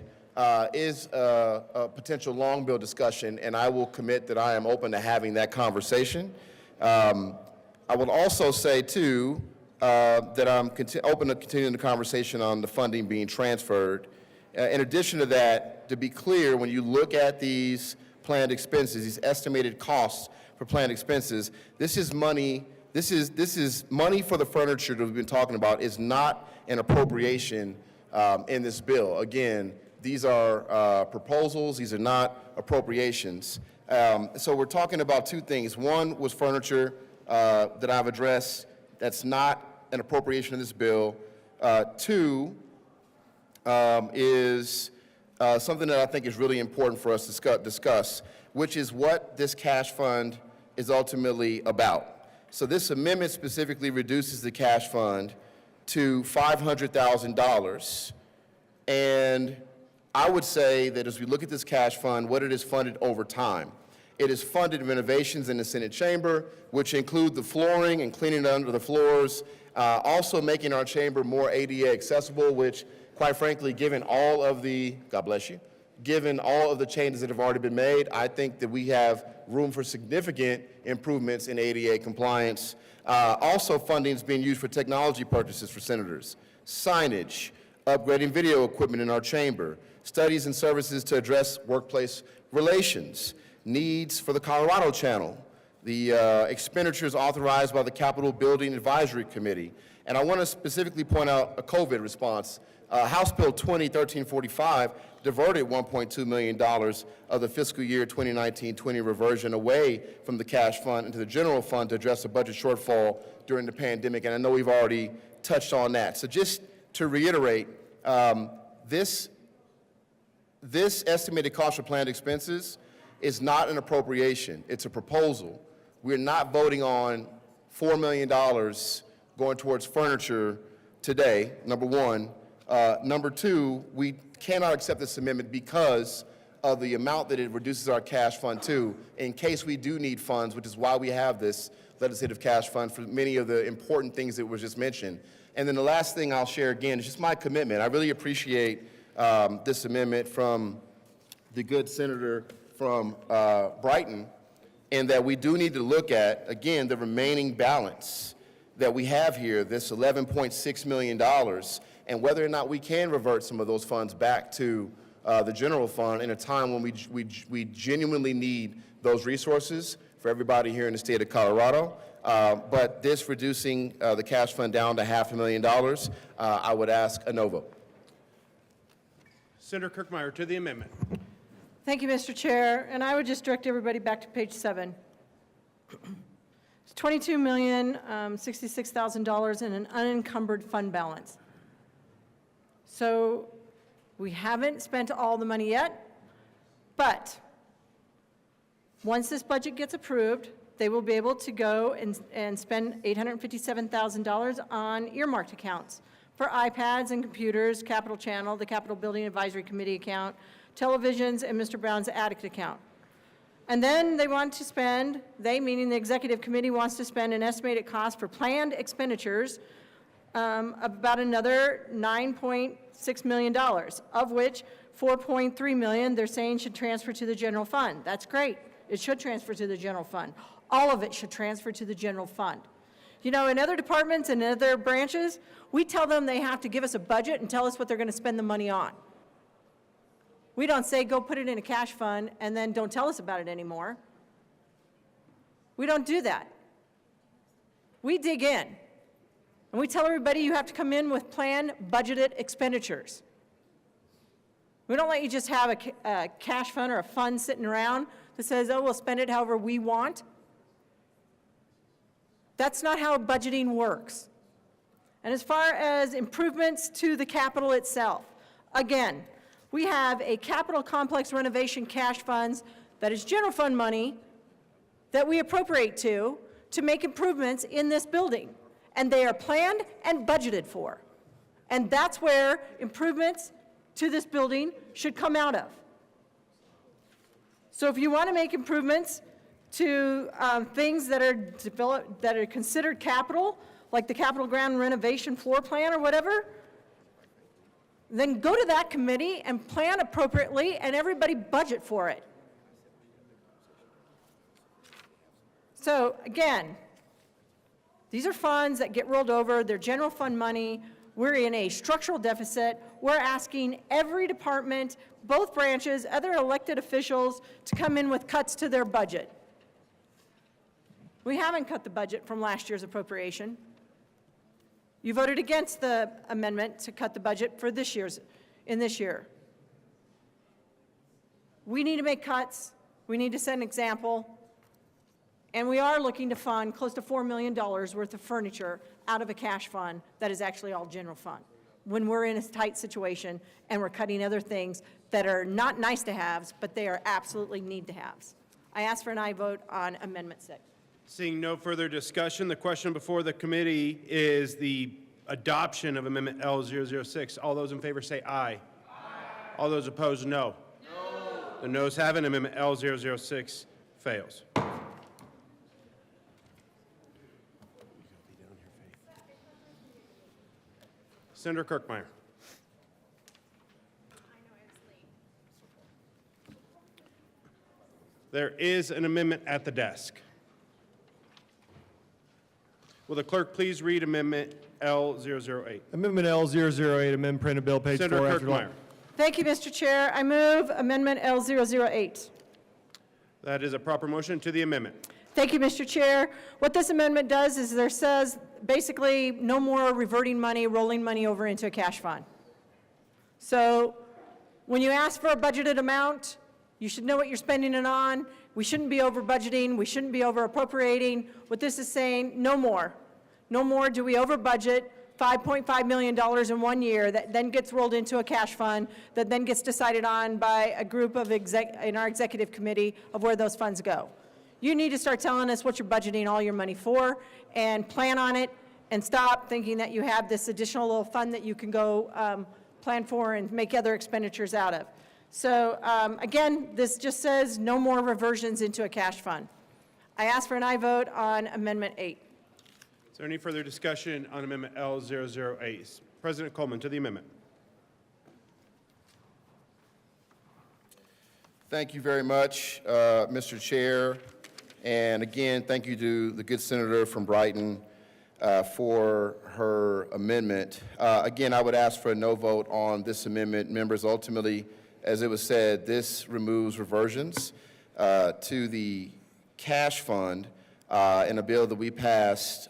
Speaker 1: is a potential long bill discussion, and I will commit that I am open to having that conversation. I will also say, too, that I'm open to continuing the conversation on the funding being transferred. In addition to that, to be clear, when you look at these planned expenses, these estimated costs for planned expenses, this is money for the furniture that we've been talking about. Is not an appropriation in this bill. Again, these are proposals, these are not appropriations. So we're talking about two things. One was furniture that I've addressed. That's not an appropriation in this bill. Two is something that I think is really important for us to discuss, which is what this cash fund is ultimately about. So this amendment specifically reduces the cash fund to $500,000. And I would say that as we look at this cash fund, what it is funded over time. It is funded renovations in the Senate chamber, which include the flooring and cleaning under the floors, also making our chamber more ADA accessible, which, quite frankly, given all of the, God bless you, given all of the changes that have already been made, I think that we have room for significant improvements in ADA compliance. Also, funding is being used for technology purchases for senators, signage, upgrading video equipment in our chamber, studies and services to address workplace relations, needs for the Colorado Channel, the expenditures authorized by the Capitol Building Advisory Committee. And I want to specifically point out a COVID response. House Bill 2013-45 diverted $1.2 million of the fiscal year 2019-20 reversion away from the cash fund into the general fund to address the budget shortfall during the pandemic, and I know we've already touched on that. So just to reiterate, this estimated cost for planned expenses is not an appropriation, it's a proposal. We're not voting on $4 million going towards furniture today, number one. Number two, we cannot accept this amendment because of the amount that it reduces our cash fund to in case we do need funds, which is why we have this legislative cash fund for many of the important things that were just mentioned. And then the last thing I'll share again is just my commitment. I really appreciate this amendment from the good senator from Brighton, and that we do need to look at, again, the remaining balance that we have here, this $11.6 million, and whether or not we can revert some of those funds back to the general fund in a time when we genuinely need those resources for everybody here in the state of Colorado. But this reducing the cash fund down to $500,000, I would ask a no vote.
Speaker 9: Senator Kirkmeyer to the amendment.
Speaker 21: Thank you, Mr. Chair, and I would just direct everybody back to page 7. It's $22,066,000 in an unencumbered fund balance. So we haven't spent all the money yet, but once this budget gets approved, they will be able to go and spend $857,000 on earmarked accounts for iPads and computers, Capital Channel, the Capital Building Advisory Committee account, televisions, and Mr. Brown's Addict account. And then they want to spend, they meaning the executive committee wants to spend an estimated cost for planned expenditures about another $9.6 million, of which $4.3 million they're saying should transfer to the general fund. That's great. It should transfer to the general fund. All of it should transfer to the general fund. You know, in other departments and other branches, we tell them they have to give us a budget and tell us what they're going to spend the money on. We don't say, go put it in a cash fund and then don't tell us about it anymore. We don't do that. We dig in. And we tell everybody you have to come in with planned, budgeted expenditures. We don't let you just have a cash fund or a fund sitting around that says, oh, we'll spend it however we want. That's not how budgeting works. And as far as improvements to the Capitol itself, again, we have a capital complex renovation cash funds that is general fund money that we appropriate to make improvements in this building. And they are planned and budgeted for. And that's where improvements to this building should come out of. So if you want to make improvements to things that are developed, that are considered capital, like the capital ground renovation floor plan or whatever, then go to that committee and plan appropriately and everybody budget for it. So again, these are funds that get rolled over, they're general fund money, we're in a structural deficit, we're asking every department, both branches, other elected officials to come in with cuts to their budget. We haven't cut the budget from last year's appropriation. You voted against the amendment to cut the budget for this year's, in this year. We need to make cuts, we need to set an example, and we are looking to fund close to $4 million worth of furniture out of a cash fund that is actually all general fund. When we're in a tight situation and we're cutting other things that are not nice to haves, but they are absolutely need to haves. I ask for an aye vote on Amendment 6.
Speaker 9: Seeing no further discussion, the question before the committee is the adoption of Amendment L006. All those in favor say aye. Aye. All those opposed, no. No. The noes have it. Amendment L006 fails. Senator Kirkmeyer. There is an amendment at the desk. Will the clerk please read Amendment L008?
Speaker 2: Amendment L008, amend printed bill, page 4.
Speaker 9: Senator
Speaker 2: after
Speaker 9: Kirkmeyer.
Speaker 21: Thank you, Mr. Chair. I move Amendment L008.
Speaker 9: That is a proper motion to the amendment.
Speaker 21: Thank you, Mr. Chair. What this amendment does is there says basically no more reverting money, rolling money over into a cash fund. So when you ask for a budgeted amount, you should know what you're spending it on. We shouldn't be over budgeting. We shouldn't be over appropriating. What this is saying, no more. No more do we over budget $5.5 million in 1 year that then gets rolled into a cash fund that then gets decided on by a group of in our executive committee of where those funds go. You need to start telling us what you're budgeting all your money for and plan on it and stop thinking that you have this additional little fund that you can go plan for and make other expenditures out of. So again, this just says no more reversions into a cash fund. I ask for an aye vote on Amendment 8.
Speaker 9: Is there any further discussion on Amendment L008? President Coleman to the amendment.
Speaker 1: Thank you very much, Mr. Chair. And again, thank you to the good senator from Brighton. for her amendment. Again, I would ask for a no vote on this amendment. Members, ultimately, as it was said, this removes reversions to the cash fund in a bill that we passed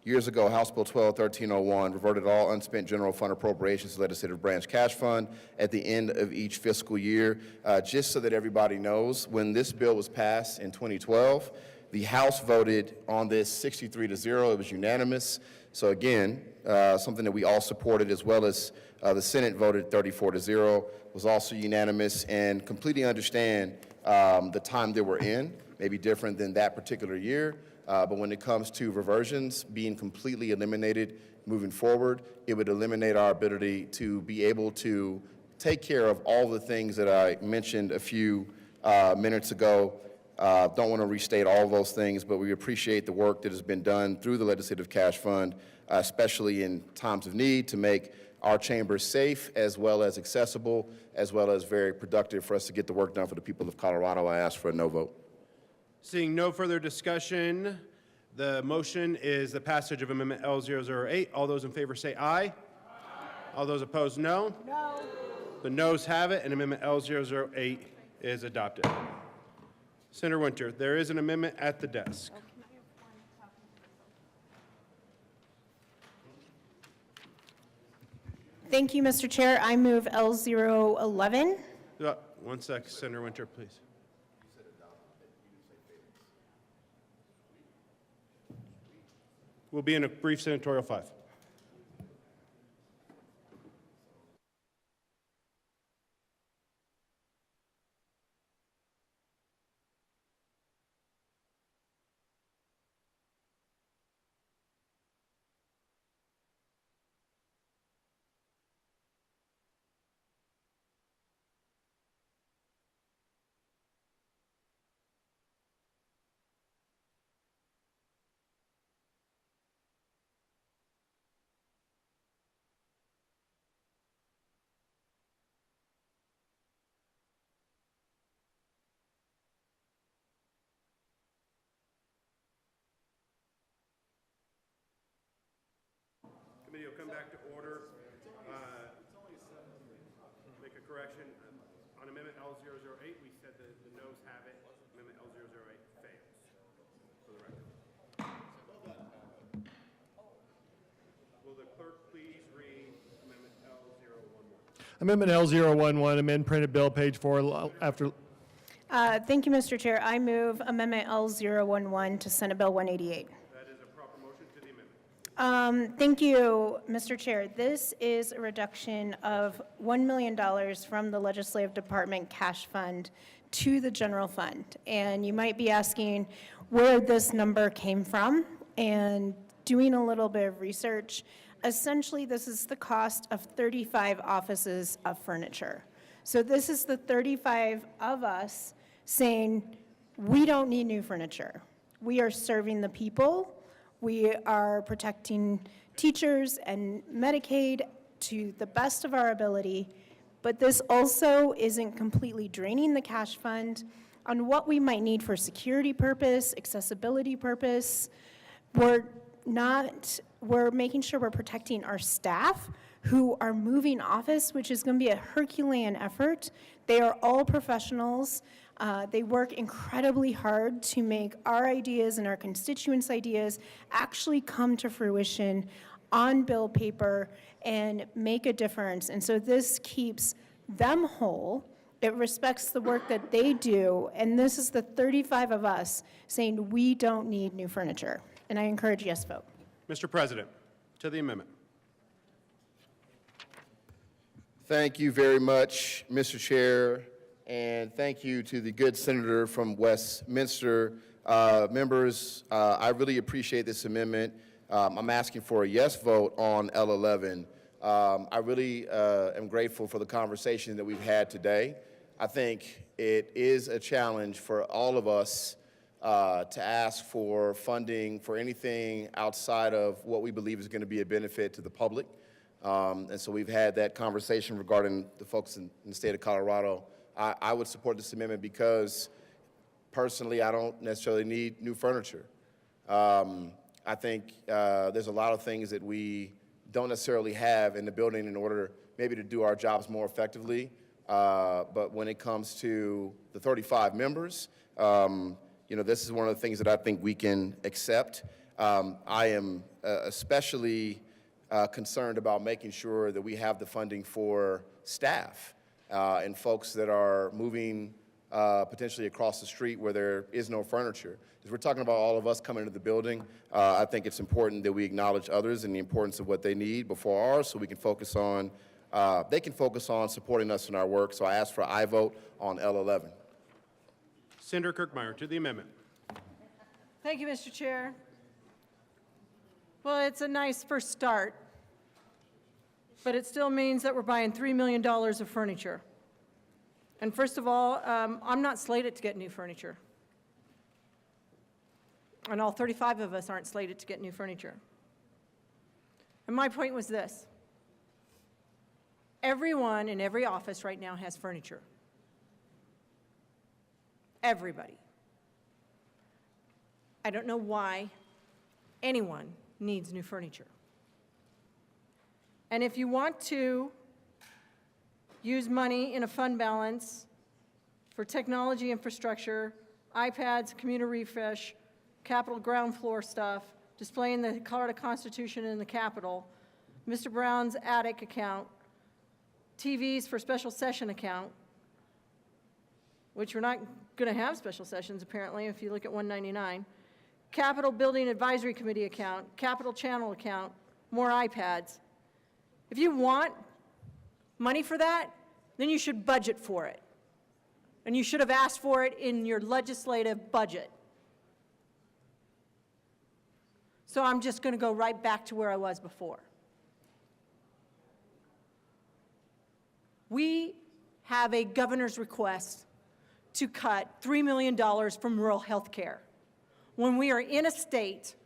Speaker 1: years ago, House Bill 12-1301, reverted all unspent general fund appropriations to legislative branch cash fund at the end of each fiscal year. Just so that everybody knows, when this bill was passed in 2012, the House voted on this 63-0. It was unanimous. So again, something that we all supported, as well as the Senate voted 34-0, was also unanimous, and completely understand the time that we're in, maybe different than that particular year. But when it comes to reversions being completely eliminated moving forward, it would eliminate our ability to be able to take care of all the things that I mentioned a few minutes ago. Don't want to restate all of those things, but we appreciate the work that has been done through the Legislative Cash Fund, especially in times of need, to make our chamber safe as well as accessible, as well as very productive for us to get the work done for the people of Colorado. I ask for a no vote.
Speaker 9: Seeing no further discussion, the motion is the passage of Amendment L008. All those in favor say aye. Aye. All those opposed, no. No. The noes have it, and Amendment L008 is adopted. Senator Winter, there is an amendment at the desk.
Speaker 7: Thank you, Mr. Chair. I move L011.
Speaker 9: One sec, Senator Winter, please. We'll be in a brief senatorial 5. Committee will come back to order. Make a correction. On Amendment L008, we said that the noes have it. Amendment L008 fails, for the record. Will the clerk please read Amendment L011?
Speaker 2: Amendment L011, amend printed bill, page 4, after.
Speaker 7: Thank you, Mr. Chair. I move Amendment L011 to Senate Bill 188.
Speaker 9: That is a proper motion to the amendment.
Speaker 7: Thank you, Mr. Chair. This is a reduction of $1 million from the Legislative Department cash fund to the general fund. And you might be asking where this number came from, and doing a little bit of research. Essentially, this is the cost of 35 offices of furniture. So this is the 35 of us saying, we don't need new furniture. We are serving the people. We are protecting teachers and Medicaid to the best of our ability, but this also isn't completely draining the cash fund on what we might need for security purpose, accessibility purpose. We're making sure we're protecting our staff who are moving office, which is going to be a Herculean effort. They are all professionals. They work incredibly hard to make our ideas and our constituents' ideas actually come to fruition on bill paper and make a difference. And so this keeps them whole. It respects the work that they do. And this is the 35 of us saying we don't need new furniture. And I encourage yes vote.
Speaker 9: Mr. President, to the amendment.
Speaker 1: Thank you very much, Mr. Chair, and thank you to the good senator from Westminster. Members, I really appreciate this amendment. I'm asking for a yes vote on L11. I really am grateful for the conversation that we've had today. I think it is a challenge for all of us to ask for funding for anything outside of what we believe is going to be a benefit to the public. And so we've had that conversation regarding the folks in the state of Colorado. I would support this amendment because personally I don't necessarily need new furniture. I think there's a lot of things that we don't necessarily have in the building in order maybe to do our jobs more effectively. But when it comes to the 35 members, this is one of the things that I think we can accept. I am especially concerned about making sure that we have the funding for staff and folks that are moving potentially across the street where there is no furniture. As we're talking about all of us coming into the building, I think it's important that we acknowledge others and the importance of what they need before ours so we can focus on, they can focus on supporting us in our work. So I ask for an aye vote on L11.
Speaker 9: Senator Kirkmeyer to the amendment.
Speaker 21: Thank you, Mr. Chair. Well, it's a nice first start, but it still means that we're buying $3 million of furniture. And first of all, I'm not slated to get new furniture. And all 35 of us aren't slated to get new furniture. And my point was this. Everyone in every office right now has furniture. Everybody. I don't know why anyone needs new furniture. And if you want to use money in a fund balance for technology infrastructure, iPads, commuter refresh, Capitol ground floor stuff, displaying the Colorado Constitution in the Capitol, Mr. Brown's attic account, TVs for special session account, which we're not going to have special sessions apparently if you look at 199, Capitol Building Advisory Committee account, Capitol Channel account, more iPads. If you want money for that, then you should budget for it. And you should have asked for it in your legislative budget. So I'm just going to go right back to where I was before. We have a governor's request to cut $3 million from rural health care when we are in a state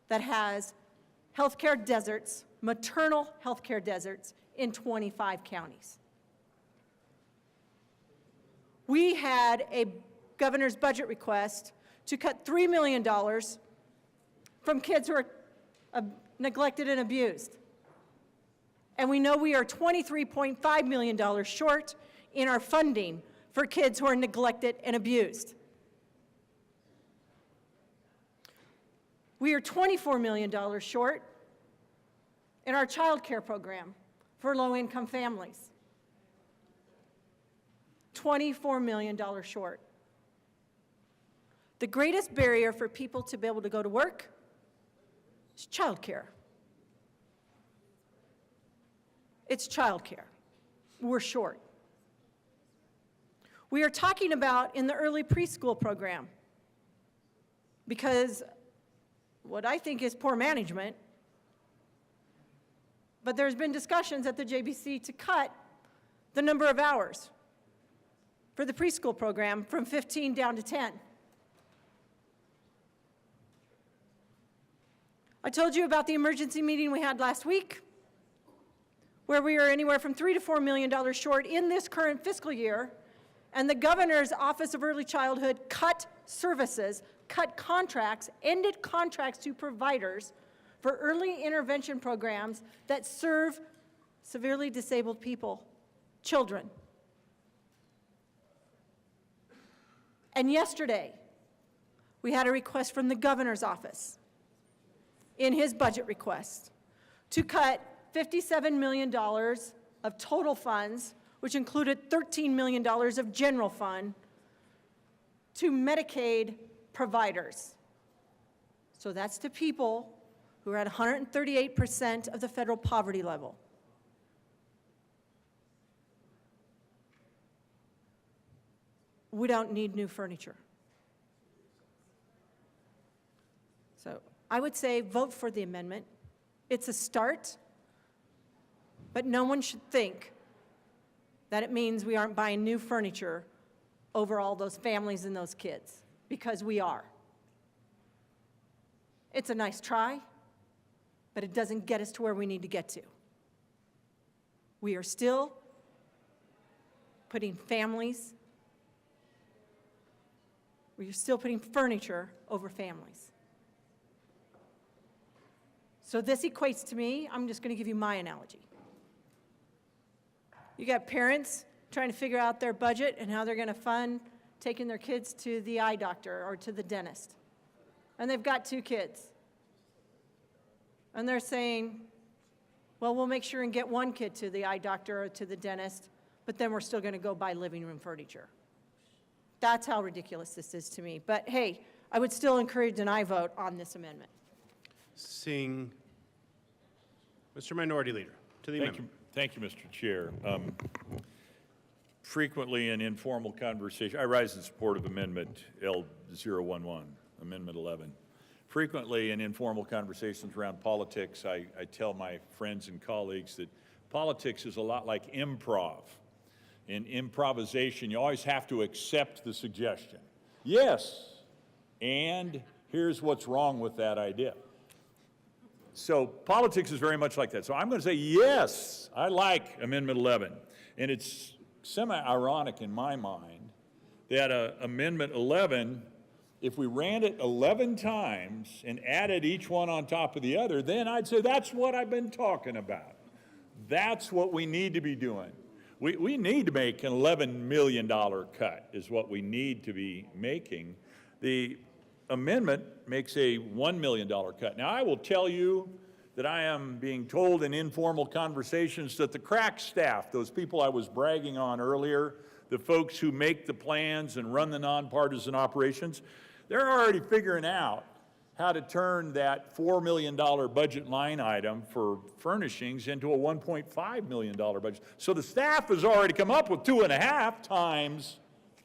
Speaker 21: that has health care deserts, maternal health care deserts in 25 counties. We had a governor's budget request to cut $3 million from kids who are neglected and abused. And we know we are $23.5 million short in our funding for kids who are neglected and abused. We are $24 million short in our child care program for low-income families. $24 million short. The greatest barrier for people to be able to go to work is child care. It's child care. We're short. We are talking about in the early preschool program, because what I think is poor management, but there's been discussions at the JBC to cut the number of hours for the preschool program from 15 down to 10. I told you about the emergency meeting we had last week, where we are anywhere from $3 to $4 million short in this current fiscal year, and the governor's Office of Early Childhood cut services, cut contracts, ended contracts to providers for early intervention programs that serve severely disabled people, children. And yesterday, we had a request from the governor's office in his budget request to cut $57 million of total funds, which included $13 million of general fund, to Medicaid providers. So that's to people who are at 138% of the federal poverty level. We don't need new furniture. So I would say vote for the amendment. It's a start, but no one should think that it means we aren't buying new furniture over all those families and those kids, because we are. It's a nice try, but it doesn't get us to where we need to get to. We are still putting families, we are still putting furniture over families. So this equates to me, I'm just going to give you my analogy. You got parents trying to figure out their budget and how they're going to fund taking their kids to the eye doctor or to the dentist. And they've got 2 kids. And they're saying, well, we'll make sure and get 1 kid to the eye doctor or to the dentist, but then we're still going to go buy living room furniture. That's how ridiculous this is to me. But hey, I would still encourage an aye vote on this amendment.
Speaker 9: Seeing Mr. Minority Leader to the amendment.
Speaker 11: Thank you, Mr. Chair. Frequently in informal conversation, I rise in support of Amendment L011, Amendment 11. Frequently in informal conversations around politics, I tell my friends and colleagues that politics is a lot like improv. In improvisation, you always have to accept the suggestion. Yes, and here's what's wrong with that idea. So politics is very much like that. So I'm going to say, yes, I like Amendment 11. And it's semi-ironic in my mind that Amendment 11, if we ran it 11 times and added each one on top of the other, then I'd say that's what I've been talking about. That's what we need to be doing. We need to make an $11 million cut is what we need to be making. The amendment makes a $1 million cut. Now, I will tell you that I am being told in informal conversations that the crack staff, those people I was bragging on earlier, the folks who make the plans and run the nonpartisan operations, they're already figuring out how to turn that $4 million budget line item for furnishings into a $1.5 million budget. So the staff has already come up with 2.5 times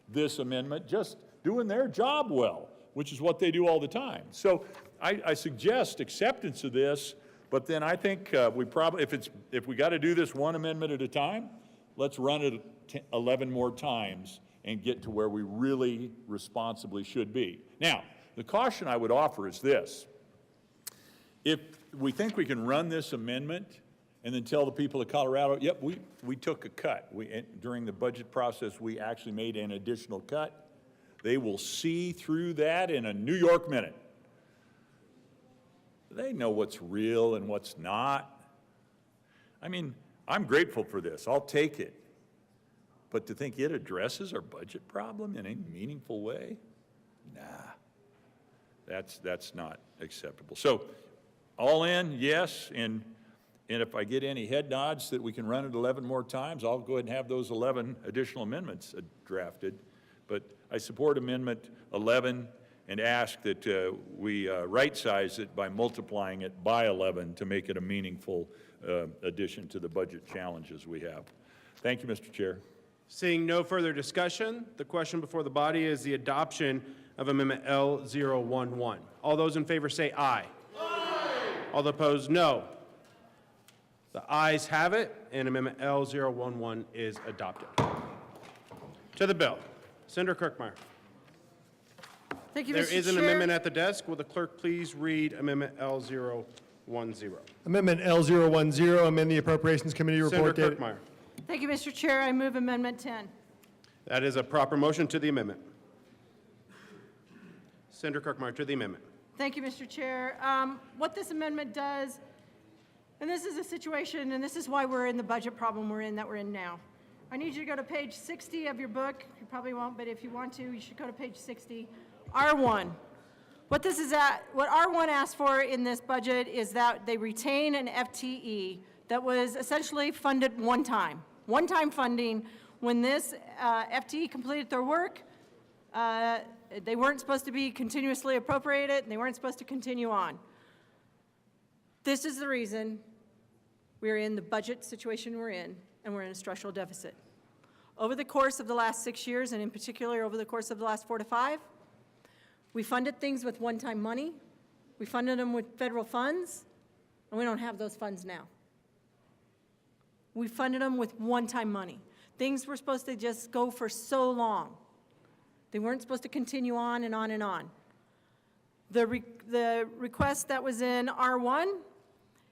Speaker 11: this amendment, just doing their job well, which is what they do all the time. So I suggest acceptance of this, but then I think we probably, if we got to do this one amendment at a time, let's run it 11 more times and get to where we really responsibly should be. Now, the caution I would offer is this. If we think we can run this amendment and then tell the people of Colorado, yep, we took a cut. During the budget process, we actually made an additional cut. They will see through that in a New York minute. They know what's real and what's not. I mean, I'm grateful for this. I'll take it. But to think it addresses our budget problem in a meaningful way? Nah, that's not acceptable. So all in, yes, and if I get any head nods that we can run it 11 more times, I'll go ahead and have those 11 additional amendments drafted. But I support Amendment 11 and ask that we right-size it by multiplying it by 11 to make it a meaningful addition to the budget challenges we have. Thank you, Mr. Chair.
Speaker 9: Seeing no further discussion, the question before the body is the adoption of Amendment L011. All those in favor say aye. Aye. All opposed, no. The ayes have it, and Amendment L011 is adopted. To the bill. Senator Kirkmeyer.
Speaker 21: Thank you,
Speaker 9: There
Speaker 21: Mr.
Speaker 9: is an
Speaker 21: Chair.
Speaker 9: amendment at the desk. Will the clerk please read Amendment L010?
Speaker 2: Amendment L010, amend the Appropriations Committee report
Speaker 9: Senator
Speaker 2: dated.
Speaker 9: Kirkmeyer.
Speaker 21: Thank you, Mr. Chair. I move Amendment 10.
Speaker 9: That is a proper motion to the amendment. Senator Kirkmeyer to the amendment.
Speaker 21: Thank you, Mr. Chair. What this amendment does, and this is a situation, and this is why we're in the budget problem we're in now. I need you to go to page 60 of your book. You probably won't, but if you want to, you should go to page 60. R1. What R1 asked for in this budget is that they retain an FTE that was essentially funded one-time funding. When this FTE completed their work, they weren't supposed to be continuously appropriated, and they weren't supposed to continue on. This is the reason we're in the budget situation we're in, and we're in a structural deficit. Over the course of the last 6 years, and in particular over the course of the last 4 to 5, we funded things with one-time money, we funded them with federal funds, and we don't have those funds now. We funded them with one-time money. Things were supposed to just go for so long. They weren't supposed to continue on and on and on. The request that was in R1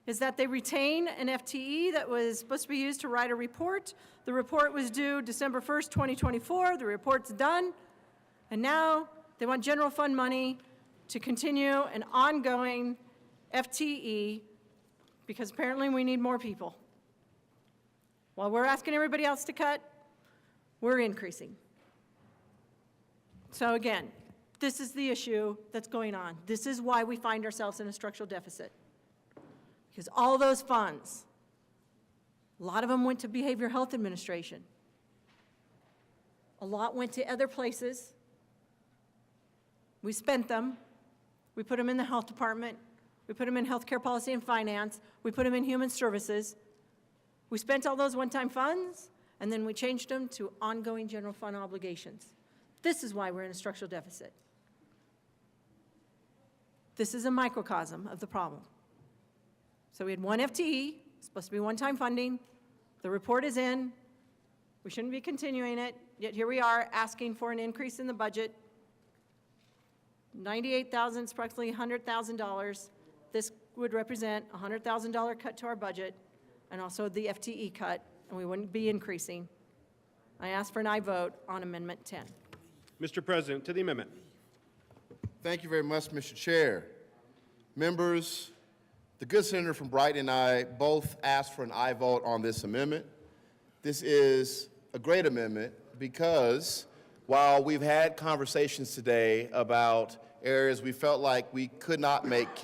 Speaker 21: is that they retain an FTE that was supposed to be used to write a report. The report was due December 1st, 2024. The report's done. And now they want general fund money to continue an ongoing FTE because apparently we need more people. While we're asking everybody else to cut, we're increasing. So again, this is the issue that's going on. This is why we find ourselves in a structural deficit. Because all those funds, a lot of them went to Behavioral Health Administration. A lot went to other places. We spent them. We put them in the health department. We put them in healthcare policy and finance. We put them in human services. We spent all those one-time funds, and then we changed them to ongoing general fund obligations. This is why we're in a structural deficit. This is a microcosm of the problem. So we had one FTE, supposed to be one-time funding. The report is in. We shouldn't be continuing it, yet here we are asking for an increase in the budget. $98,000 is approximately $100,000. This would represent a $100,000 cut to our budget and also the FTE cut, and we wouldn't be increasing. I ask for an aye vote on Amendment 10.
Speaker 9: Mr. President, to the amendment.
Speaker 1: Thank you very much, Mr. Chair. Members, the good senator from Brighton and I both asked for an aye vote on this amendment. This is a great amendment because while we've had conversations today about areas we felt like we could not make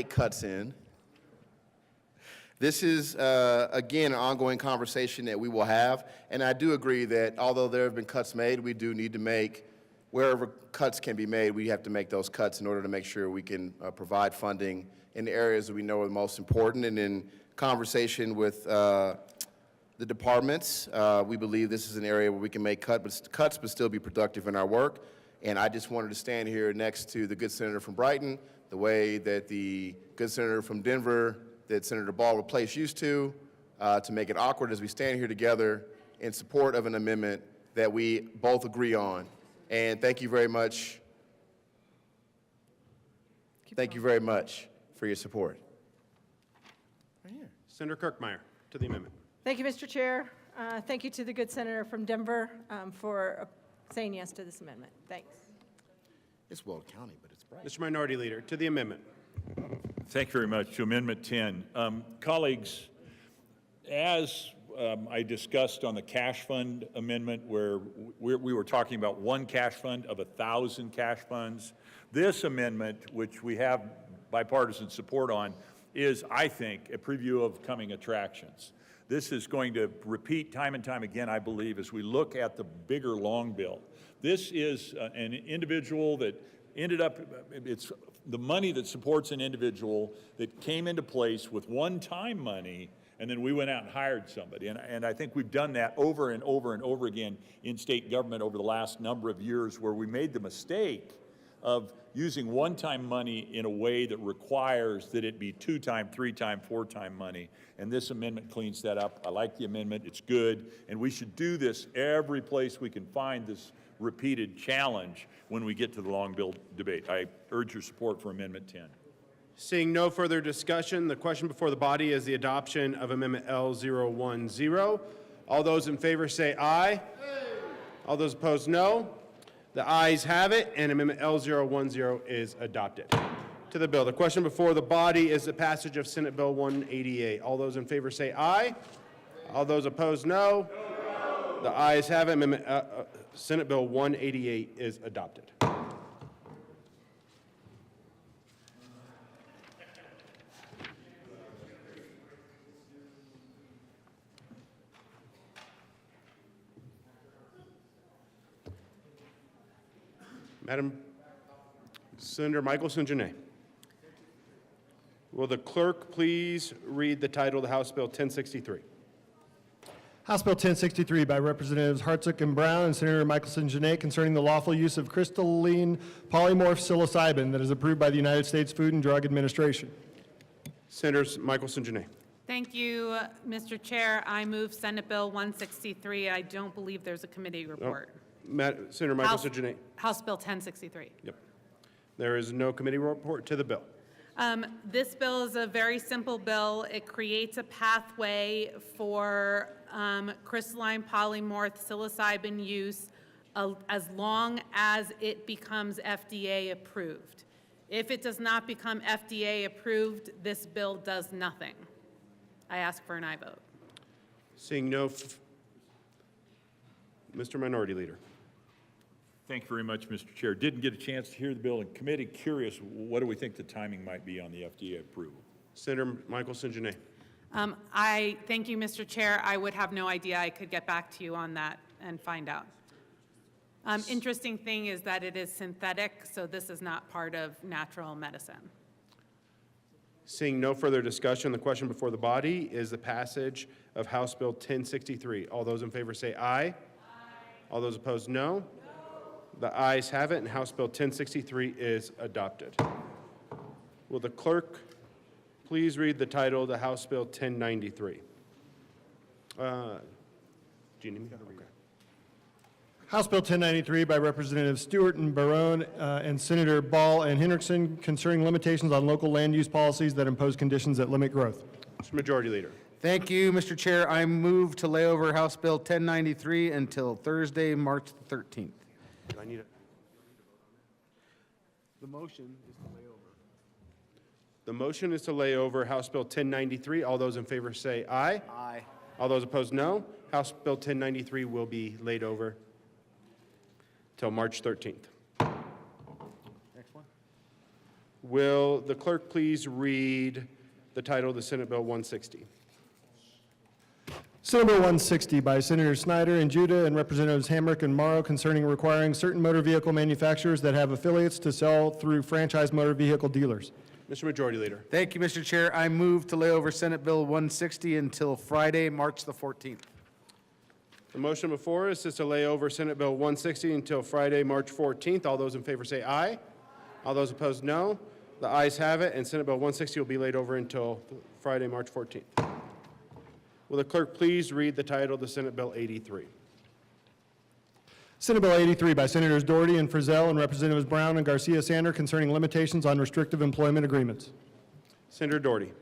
Speaker 1: cuts in, this is, again, an ongoing conversation that we will have. And I do agree that although there have been cuts made, we do need to make, wherever cuts can be made, we have to make those cuts in order to make sure we can provide funding in the areas that we know are the most important. And in conversation with the departments, we believe this is an area where we can make cuts but still be productive in our work. And I just wanted to stand here next to the good senator from Brighton, the way that the good senator from Denver, that Senator Ball replaced used to make it awkward as we stand here together in support of an amendment that we both agree on. And thank you very much. Thank you very much for your support.
Speaker 9: Senator Kirkmeyer, to the amendment.
Speaker 21: Thank you, Mr. Chair. Thank you to the good senator from Denver for saying yes to this amendment. Thanks.
Speaker 1: It's Weld County, but it's bright.
Speaker 9: Mr. Minority Leader, to the amendment.
Speaker 11: Thank you very much. To Amendment 10. Colleagues, as I discussed on the cash fund amendment where we were talking about one cash fund of 1,000 cash funds, this amendment, which we have bipartisan support on, is, I think, a preview of coming attractions. This is going to repeat time and time again, I believe, as we look at the bigger long bill. This is an individual that ended up, it's the money that supports an individual that came into place with one-time money, and then we went out and hired somebody. And I think we've done that over and over and over again in state government over the last number of years, where we made the mistake of using one-time money in a way that requires that it be two-time, three-time, four-time money. And this amendment cleans that up. I like the amendment. It's good. And we should do this every place we can find this repeated challenge when we get to the long bill debate. I urge your support for Amendment 10.
Speaker 9: Seeing no further discussion, the question before the body is the adoption of Amendment L010. All those in favor say aye. All those opposed, no. The ayes have it, and Amendment L010 is adopted. To the bill. The question before the body is the passage of Senate Bill 188. All those in favor say aye. All those opposed, no. The ayes have it. Amendment, Senate Bill 188 is adopted. Madam Senator Michelson-Janae. Will the clerk please read the title of the House Bill 1063?
Speaker 2: House Bill 1063 by Representatives Hartsook and Brown and Senator Michelson-Janae concerning the lawful use of crystalline polymorph psilocybin that is approved by the United States Food and Drug Administration.
Speaker 9: Senators Michelson-Janae.
Speaker 8: Thank you, Mr. Chair. I move Senate Bill 163. I don't believe there's a committee report.
Speaker 9: Senator Michelson-Janae.
Speaker 8: House Bill 1063.
Speaker 9: Yep. There is no committee report. To the bill.
Speaker 8: This bill is a very simple bill. It creates a pathway for crystalline polymorph psilocybin use as long as it becomes FDA approved. If it does not become FDA approved, this bill does nothing. I ask for an aye vote.
Speaker 9: Seeing no, Mr. Minority Leader.
Speaker 11: Thank you very much, Mr. Chair. Didn't get a chance to hear the bill in committee. Curious, what do we think the timing might be on the FDA approval?
Speaker 9: Senator Michelson-Janae.
Speaker 8: I thank you, Mr. Chair. I would have no idea. I could get back to you on that and find out. Interesting thing is that it is synthetic, so this is not part of natural medicine.
Speaker 9: Seeing no further discussion, the question before the body is the passage of House Bill 1063. All those in favor say aye. Aye. All those opposed, no. No. The ayes have it, and House Bill 1063 is adopted. Will the clerk please read the title of the House Bill 1093? Do you need me? Okay.
Speaker 2: House Bill 1093 by Representative Stewart and Barone and Senator Ball and Hendrickson concerning limitations on local land use policies that impose conditions that limit growth.
Speaker 9: Mr. Majority Leader.
Speaker 10: Thank you, Mr. Chair. I move to lay over House Bill 1093 until Thursday, March the 13th.
Speaker 9: Do I need it?
Speaker 10: The motion is to lay over.
Speaker 9: The motion is to lay over House Bill 1093. All those in favor say aye.
Speaker 10: Aye.
Speaker 9: All those opposed, no. House Bill 1093 will be laid over till March 13th.
Speaker 10: Next one.
Speaker 9: Will the clerk please read the title of the Senate Bill 160?
Speaker 2: Senate Bill 160 by Senator Snyder and Judah and Representatives Hamrick and Morrow concerning requiring certain motor vehicle manufacturers that have affiliates to sell through franchise motor vehicle dealers.
Speaker 9: Mr. Majority Leader.
Speaker 10: Thank you, Mr. Chair. I move to lay over Senate Bill 160 until Friday, March the 14th.
Speaker 9: The motion before us is to lay over Senate Bill 160 until Friday, March 14th. All those in favor say aye. All those opposed, no. The ayes have it, and Senate Bill 160 will be laid over until Friday, March 14th. Will the clerk please read the title of the Senate Bill 83?
Speaker 2: Senate Bill 83 by Senators Doherty and Frizzell and Representatives Brown and Garcia-Sander concerning limitations on restrictive employment agreements.
Speaker 9: Senator Doherty.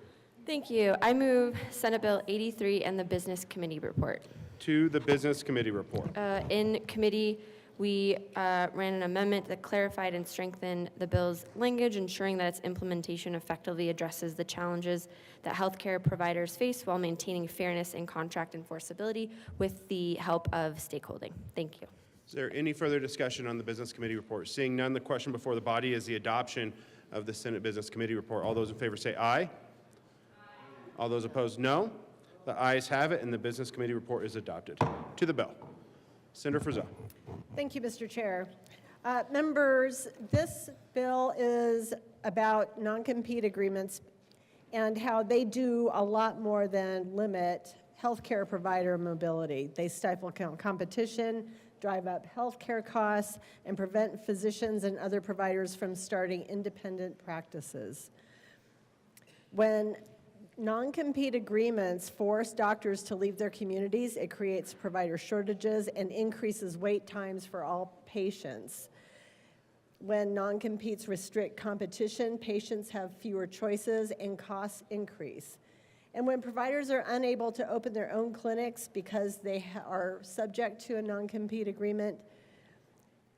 Speaker 15: Thank you. I move Senate Bill 83 and the Business Committee report.
Speaker 9: To the Business Committee report.
Speaker 15: In committee, we ran an amendment that clarified and strengthened the bill's language, ensuring that its implementation effectively addresses the challenges that healthcare providers face while maintaining fairness and contract enforceability with the help of stakeholding. Thank you.
Speaker 9: Is there any further discussion on the Business Committee report? Seeing none, the question before the body is the adoption of the Senate Business Committee report. All those in favor say aye. Aye. All those opposed, no. The ayes have it, and the Business Committee report is adopted. To the bill. Senator Frizzell.
Speaker 19: Thank you, Mr. Chair. Members, this bill is about non-compete agreements and how they do a lot more than limit healthcare provider mobility. They stifle competition, drive up healthcare costs, and prevent physicians and other providers from starting independent practices. When non-compete agreements force doctors to leave their communities, it creates provider shortages and increases wait times for all patients. When non-competes restrict competition, patients have fewer choices and costs increase. And when providers are unable to open their own clinics because they are subject to a non-compete agreement,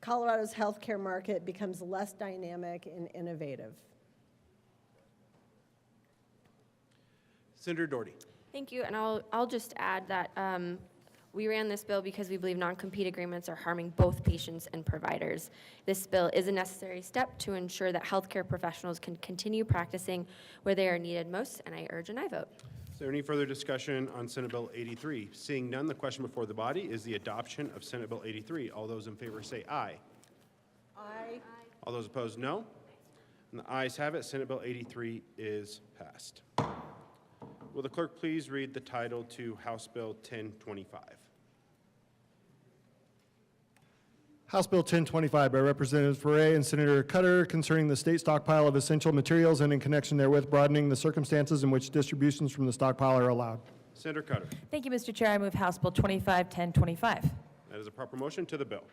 Speaker 19: Colorado's healthcare market becomes less dynamic and innovative.
Speaker 9: Senator Doherty.
Speaker 15: Thank you, and I'll just add that we ran this bill because we believe non-compete agreements are harming both patients and providers. This bill is a necessary step to ensure that healthcare professionals can continue practicing where they are needed most, and I urge an aye vote.
Speaker 9: Is there any further discussion on Senate Bill 83? Seeing none, the question before the body is the adoption of Senate Bill 83. All those in favor say aye.
Speaker 19: Aye.
Speaker 9: All those opposed, no. And the ayes have it. Senate Bill 83 is passed. Will the clerk please read the title to House Bill 1025?
Speaker 2: House Bill 1025 by Representatives Ferre and Senator Cutter concerning the state stockpile of essential materials and in connection therewith broadening the circumstances in which distributions from the stockpile are allowed.
Speaker 9: Senator Cutter.
Speaker 20: Thank you, Mr. Chair. I move House Bill 251025.
Speaker 9: That is a proper motion. To the bill.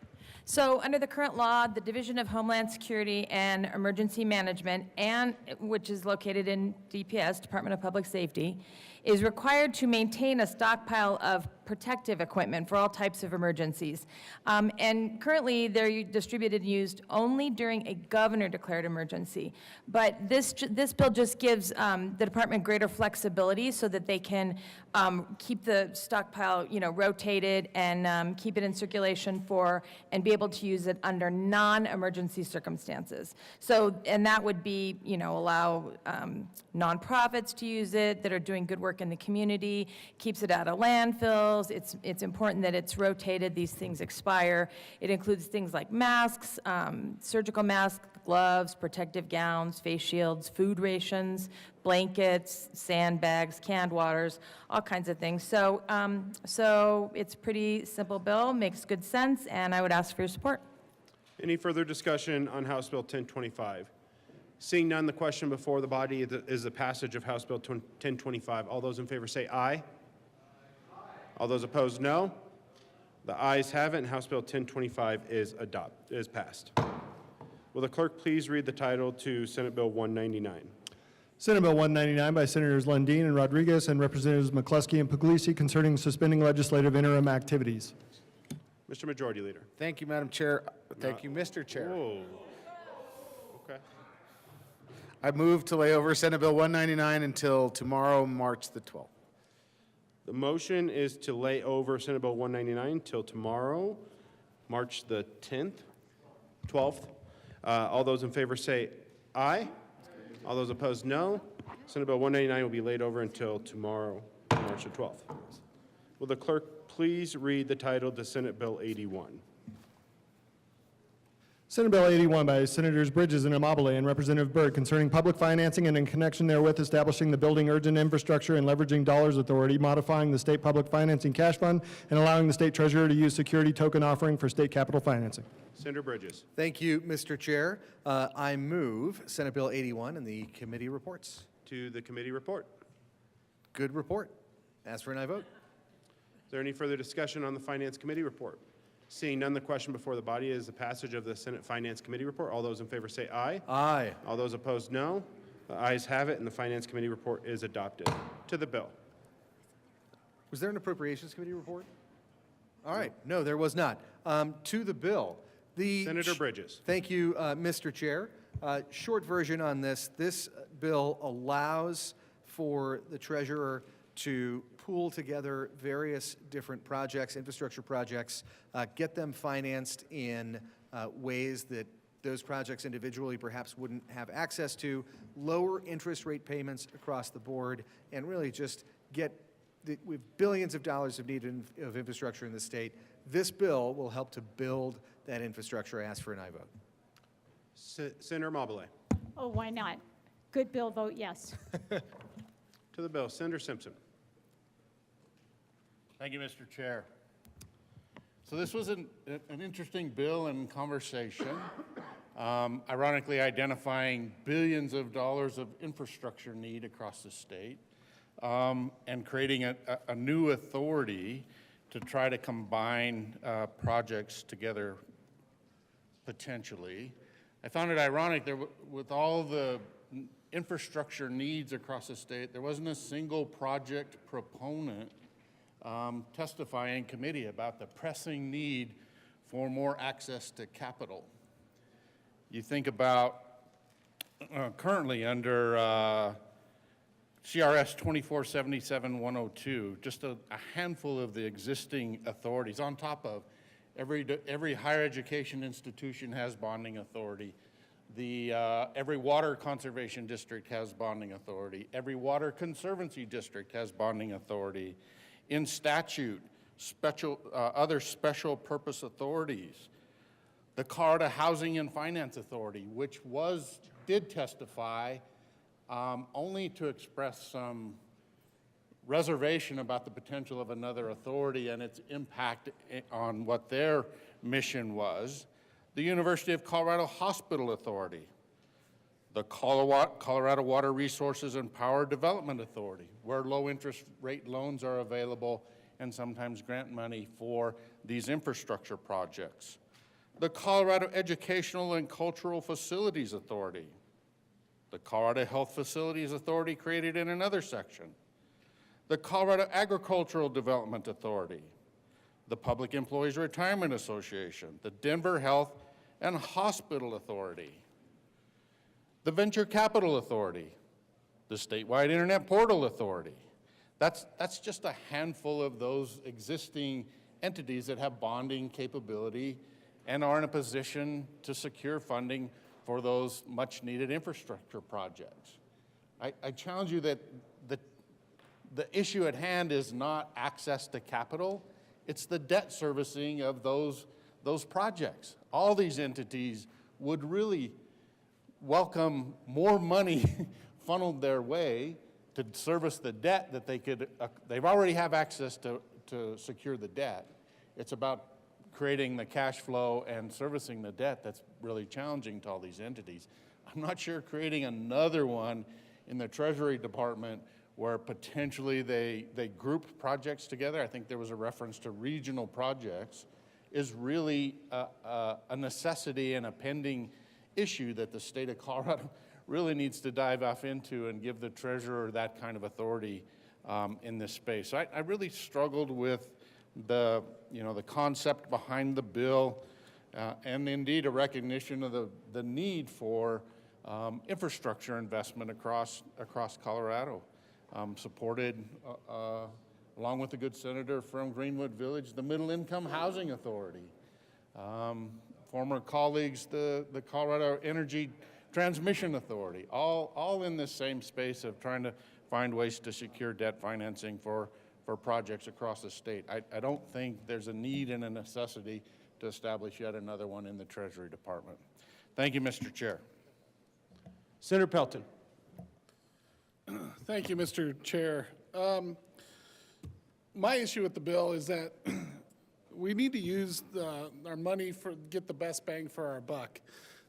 Speaker 20: So under the current law, the Division of Homeland Security and Emergency Management, and which is located in DPS, Department of Public Safety, is required to maintain a stockpile of protective equipment for all types of emergencies. And currently, they're distributed and used only during a governor-declared emergency. But this bill just gives the department greater flexibility so that they can keep the stockpile, rotated and keep it in circulation and be able to use it under non-emergency circumstances. So, and that would be, allow nonprofits to use it that are doing good work in the community, keeps it out of landfills. It's important that it's rotated. These things expire. It includes things like masks, surgical masks, gloves, protective gowns, face shields, food rations, blankets, sandbags, canned waters, all kinds of things. So, so it's a pretty simple bill, makes good sense, and I would ask for your support.
Speaker 9: Any further discussion on House Bill 1025? Seeing none, the question before the body is the passage of House Bill 1025. All those in favor say aye. All those opposed, no. The ayes have it, and House Bill 1025 is passed. Will the clerk please read the title to Senate Bill 199?
Speaker 2: Senate Bill 199 by Senators Lundin and Rodriguez and Representatives McCluskey and Puglisi concerning suspending legislative interim activities.
Speaker 9: Mr. Majority Leader.
Speaker 10: Thank you, Madam Chair. Thank you, Mr. Chair.
Speaker 9: Whoa. Okay.
Speaker 10: I move to lay over Senate Bill 199 until tomorrow, March the 12th.
Speaker 9: The motion is to lay over Senate Bill 199 till tomorrow, March the 12th. All those in favor say aye. All those opposed, no. Senate Bill 199 will be laid over until tomorrow, March the 12th. Will the clerk please read the title to Senate Bill 81?
Speaker 2: Senate Bill 81 by Senators Bridges and Amabile and Representative Byrd concerning public financing and in connection therewith establishing the Building Urgent Infrastructure and Leveraging Dollars Authority, modifying the State Public Financing Cash Fund, and allowing the State Treasurer to use security token offering for state capital financing.
Speaker 9: Senator Bridges.
Speaker 12: Thank you, Mr. Chair. I move Senate Bill 81 and the committee reports.
Speaker 9: To the committee report.
Speaker 12: Good report. Ask for an aye vote.
Speaker 9: Is there any further discussion on the Finance Committee report? Seeing none, the question before the body is the passage of the Senate Finance Committee report. All those in favor say aye.
Speaker 12: Aye.
Speaker 9: All those opposed, no. The ayes have it, and the Finance Committee report is adopted. To the bill.
Speaker 12: Was there an Appropriations Committee report? All right. No, there was not. To the bill.
Speaker 9: Senator Bridges.
Speaker 12: Thank you, Mr. Chair. Short version on this. This bill allows for the treasurer to pool together various different projects, infrastructure projects, get them financed in ways that those projects individually perhaps wouldn't have access to, lower interest rate payments across the board, and really just get with billions of dollars of need of infrastructure in the state. This bill will help to build that infrastructure. I ask for an aye vote.
Speaker 9: Senator Mobile.
Speaker 13: Oh, why not? Good bill, vote yes.
Speaker 9: To the bill. Senator Simpson.
Speaker 22: Thank you, Mr. Chair. So this was an interesting bill and conversation, ironically identifying billions of dollars of infrastructure need across the state and creating a new authority to try to combine projects together potentially. I found it ironic that with all the infrastructure needs across the state, there wasn't a single project proponent testify in committee about the pressing need for more access to capital. You think about currently under CRS 2477-102, just a handful of the existing authorities on top of every higher education institution has bonding authority. Every water conservation district has bonding authority. Every water conservancy district has bonding authority. In statute, other special purpose authorities. The Colorado Housing and Finance Authority, which did testify only to express some reservation about the potential of another authority and its impact on what their mission was. The University of Colorado Hospital Authority, the Colorado Water Resources and Power Development Authority, where low interest rate loans are available and sometimes grant money for these infrastructure projects. The Colorado Educational and Cultural Facilities Authority, the Colorado Health Facilities Authority created in another section, the Colorado Agricultural Development Authority, the Public Employees Retirement Association, the Denver Health and Hospital Authority, the Venture Capital Authority, the Statewide Internet Portal Authority. That's just a handful of those existing entities that have bonding capability and are in a position to secure funding for those much-needed infrastructure projects. I challenge you that the issue at hand is not access to capital, it's the debt servicing of those projects. All these entities would really welcome more money funneled their way to service the debt that they've already have access to secure the debt. It's about creating the cash flow and servicing the debt that's really challenging to all these entities. I'm not sure creating another one in the Treasury Department where potentially they group projects together, I think there was a reference to regional projects, is really a necessity and a pending issue that the state of Colorado really needs to dive off into and give the treasurer that kind of authority in this space. So I really struggled with the concept behind the bill and indeed a recognition of the need for infrastructure investment across Colorado. Supported, along with the good senator from Greenwood Village, the Middle Income Housing Authority. Former colleagues, the Colorado Energy Transmission Authority, all in this same space of trying to find ways to secure debt financing for projects across the state. I don't think there's a need and a necessity to establish yet another one in the Treasury Department. Thank you, Mr. Chair.
Speaker 2: Senator Pelton.
Speaker 14: Thank you, Mr. Chair. My issue with the bill is that we need to use our money get the best bang for our buck.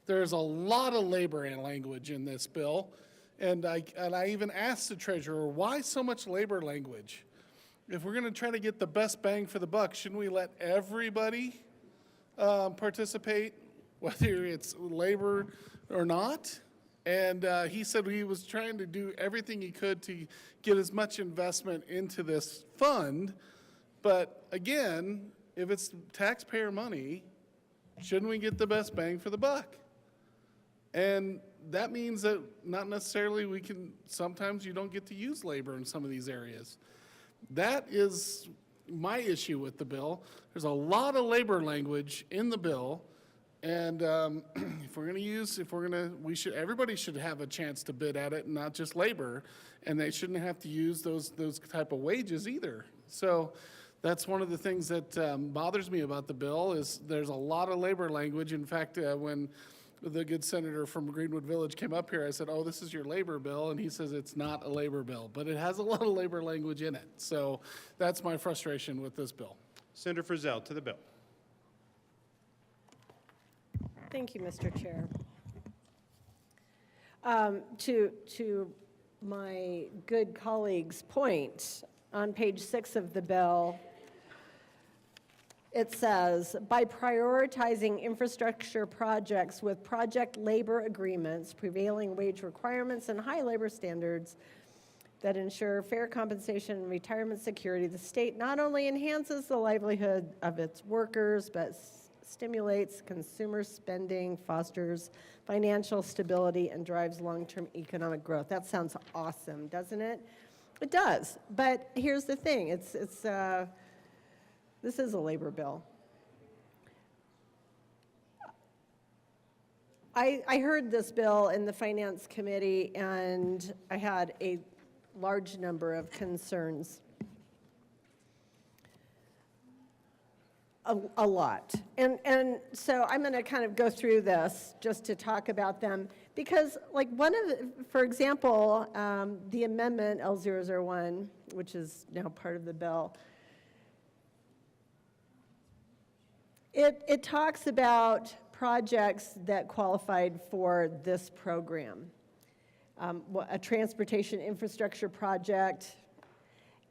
Speaker 14: There's a lot of labor and language in this bill, and I even asked the treasurer, why so much labor language? If we're going to try to get the best bang for the buck, shouldn't we let everybody participate, whether it's labor or not? And he said he was trying to do everything he could to get as much investment into this fund. But again, if it's taxpayer money, shouldn't we get the best bang for the buck? And that means that not necessarily sometimes you don't get to use labor in some of these areas. That is my issue with the bill. There's a lot of labor language in the bill. And everybody should have a chance to bid at it, and not just labor, and they shouldn't have to use those type of wages either. So that's one of the things that bothers me about the bill is there's a lot of labor language. In fact, when the good senator from Greenwood Village came up here, I said, oh, this is your labor bill, and he says it's not a labor bill, but it has a lot of labor language in it. So that's my frustration with this bill.
Speaker 9: Senator Frizzell to the bill.
Speaker 19: Thank you, Mr. Chair. To my good colleague's point, on page 6 of the bill, it says, by prioritizing infrastructure projects with project labor agreements, prevailing wage requirements, and high labor standards that ensure fair compensation and retirement security, the state not only enhances the livelihood of its workers, but stimulates consumer spending, fosters financial stability, and drives long-term economic growth. That sounds awesome, doesn't it? It does, but here's the thing. This is a labor bill. I heard this bill in the Finance Committee, and I had a large number of concerns. A lot. And so I'm going to kind of go through this just to talk about them because, like, for example, the amendment L001, which is now part of the bill, it talks about projects that qualified for this program. A transportation infrastructure project,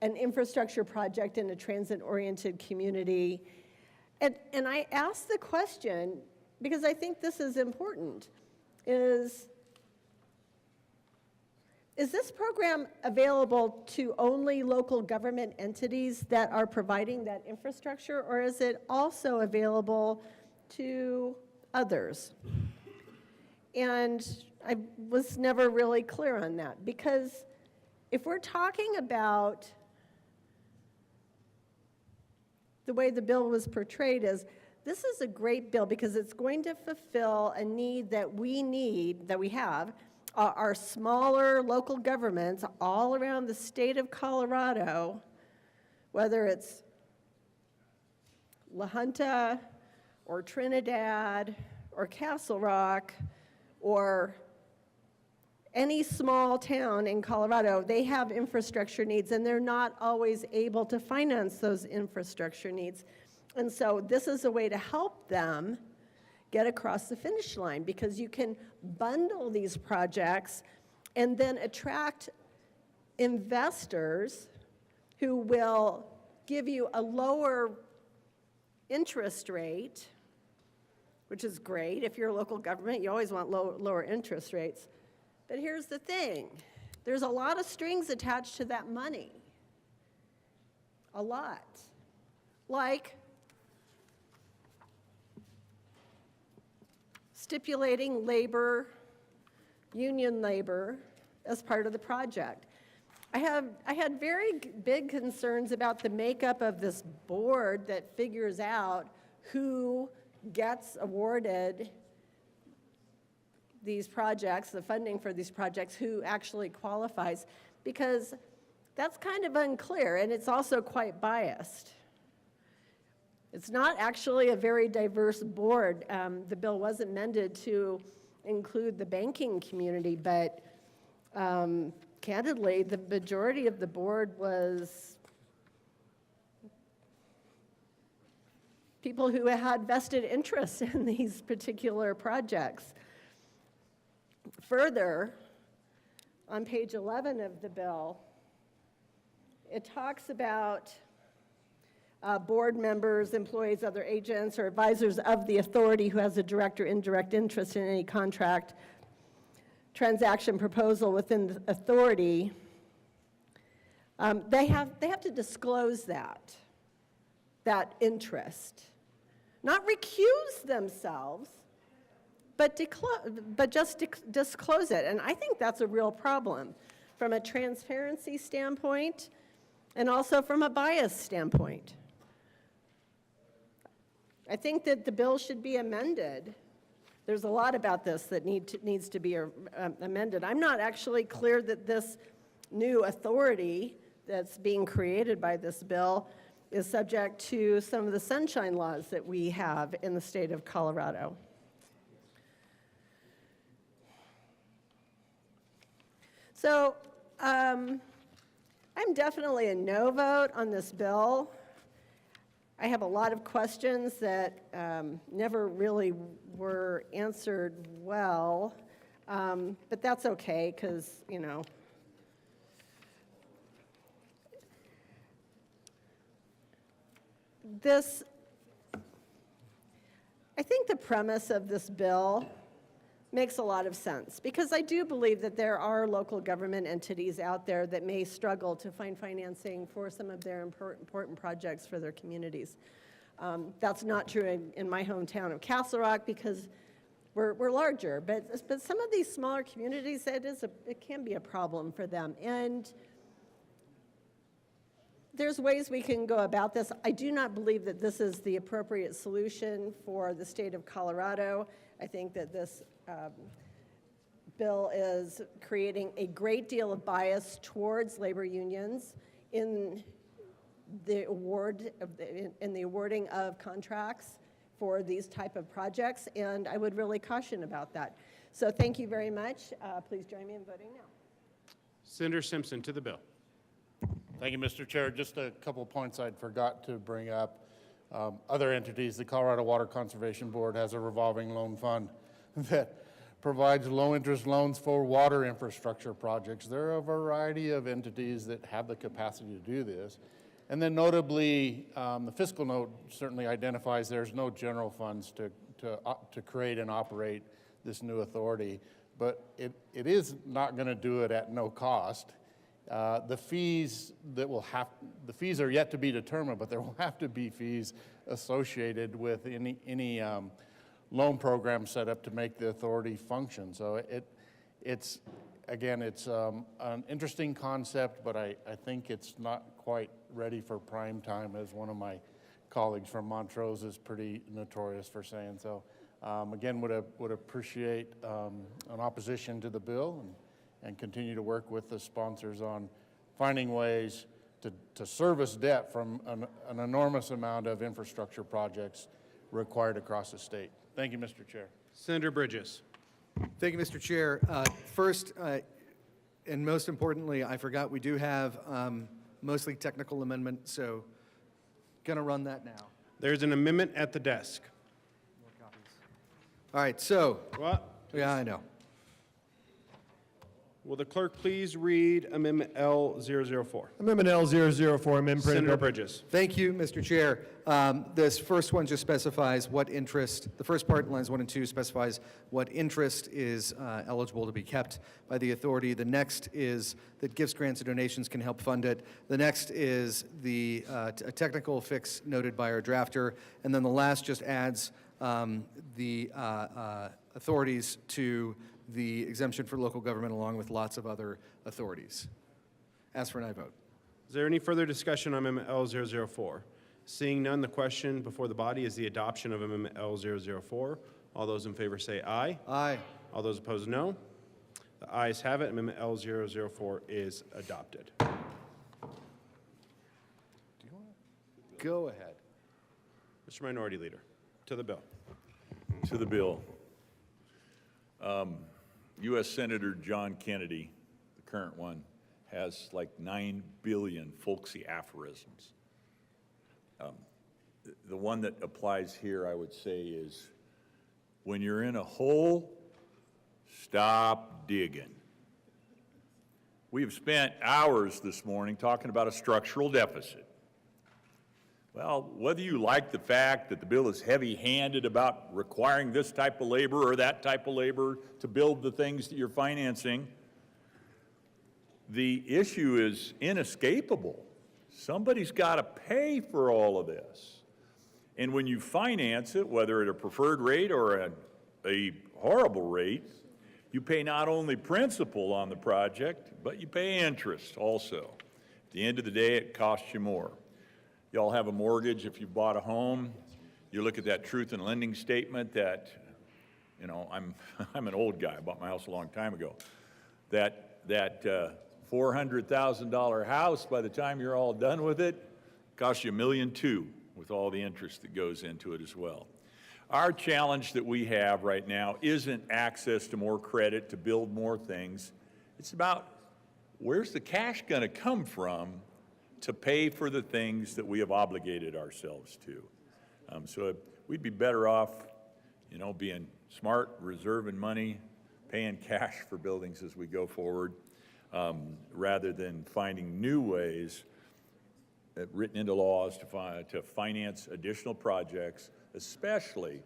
Speaker 19: an infrastructure project in a transit-oriented community. And I asked the question, because I think this is important, is is this program available to only local government entities that are providing that infrastructure, or is it also available to others? And I was never really clear on that, because if we're talking about the way the bill was portrayed as, this is a great bill because it's going to fulfill a need, that we have, our smaller local governments all around the state of Colorado, whether it's La Junta or Trinidad or Castle Rock or any small town in Colorado, they have infrastructure needs, and they're not always able to finance those infrastructure needs. And so this is a way to help them get across the finish line, because you can bundle these projects and then attract investors who will give you a lower interest rate, which is great. If you're a local government, you always want lower interest rates. But here's the thing. There's a lot of strings attached to that money. A lot. Like stipulating union labor as part of the project. I had very big concerns about the makeup of this board that figures out who gets awarded these projects, the funding for these projects, who actually qualifies, because that's kind of unclear, and it's also quite biased. It's not actually a very diverse board. The bill was amended to include the banking community, but candidly, the majority of the board was people who had vested interests in these particular projects. Further, on page 11 of the bill, it talks about board members, employees, other agents, or advisors of the authority who has a direct or indirect interest in any contract, transaction, proposal within the authority. They have to disclose that interest. Not recuse themselves, but just disclose it. And I think that's a real problem from a transparency standpoint and also from a bias standpoint. I think that the bill should be amended. There's a lot about this that needs to be amended. I'm not actually clear that this new authority that's being created by this bill is subject to some of the sunshine laws that we have in the state of Colorado. So I'm definitely a no vote on this bill. I have a lot of questions that never really were answered well, but that's okay, because, you know, I think the premise of this bill makes a lot of sense, because I do believe that there are local government entities out there that may struggle to find financing for some of their important projects for their communities. That's not true in my hometown of Castle Rock, because we're larger, but some of these smaller communities, it can be a problem for them. And there's ways we can go about this. I do not believe that this is the appropriate solution for the state of Colorado. I think that this bill is creating a great deal of bias towards labor unions in the awarding of contracts for these type of projects, and I would really caution about that. So thank you very much. Please join me in voting now.
Speaker 9: Senator Simpson to the bill.
Speaker 22: Thank you, Mr. Chair. Just a couple of points I'd forgot to bring up. Other entities, the Colorado Water Conservation Board has a revolving loan fund that provides low-interest loans for water infrastructure projects. There are a variety of entities that have the capacity to do this. And then notably, the fiscal note certainly identifies there's no general funds to create and operate this new authority. but it is not going to do it at no cost. The fees the fees are yet to be determined, but there will have to be fees associated with any loan program set up to make the authority function. So it's an interesting concept, but I think it's not quite ready for prime time, as one of my colleagues from Montrose is pretty notorious for saying. So again, would appreciate an opposition to the bill and continue to work with the sponsors on finding ways to service debt from an enormous amount of infrastructure projects required across the state. Thank you, Mr. Chair.
Speaker 9: Senator Bridges.
Speaker 12: Thank you, Mr. Chair. First, and most importantly, I forgot we do have mostly technical amendment, so going to run that now.
Speaker 9: There's an amendment at the desk.
Speaker 12: All right, so.
Speaker 9: What?
Speaker 12: Yeah, I know.
Speaker 9: Will the clerk please read Amendment L004?
Speaker 2: Amendment L004, amendment printed.
Speaker 9: Senator Bridges.
Speaker 12: Thank you, Mr. Chair. This first one just specifies what interest, the first part, lines 1 and 2, specifies what interest is eligible to be kept by the authority. The next is that gifts, grants, and donations can help fund it. The next is a technical fix noted by our drafter. And then the last just adds the authorities to the exemption for local government along with lots of other authorities. Ask for an aye vote.
Speaker 9: Is there any further discussion on Amendment L004? Seeing none, the question before the body is the adoption of Amendment L004. All those in favor say aye.
Speaker 12: Aye.
Speaker 9: All those opposed, no. The ayes have it. Amendment L004 is adopted.
Speaker 12: Go ahead.
Speaker 9: Mr. Minority Leader, to the bill.
Speaker 11: To the bill. U.S. Senator John Kennedy, the current one, has like 9 billion folksy aphorisms. The one that applies here, I would say, is when you're in a hole, stop digging. We have spent hours this morning talking about a structural deficit. Well, whether you like the fact that the bill is heavy-handed about requiring this type of labor or that type of labor to build the things that you're financing, the issue is inescapable. Somebody's got to pay for all of this. And when you finance it, whether at a preferred rate or a horrible rate, you pay not only principal on the project, but you pay interest also. At the end of the day, it costs you more. Y'all have a mortgage if you bought a home. You look at that truth in lending statement that, you know, I'm an old guy. I bought my house a long time ago. That $400,000 house, by the time you're all done with it, costs you $1.2 million with all the interest that goes into it as well. Our challenge that we have right now isn't access to more credit to build more things. It's about where's the cash going to come from to pay for the things that we have obligated ourselves to. So we'd be better off, you know, being smart, reserving money, paying cash for buildings as we go forward, rather than finding new ways written into laws to finance additional projects, especially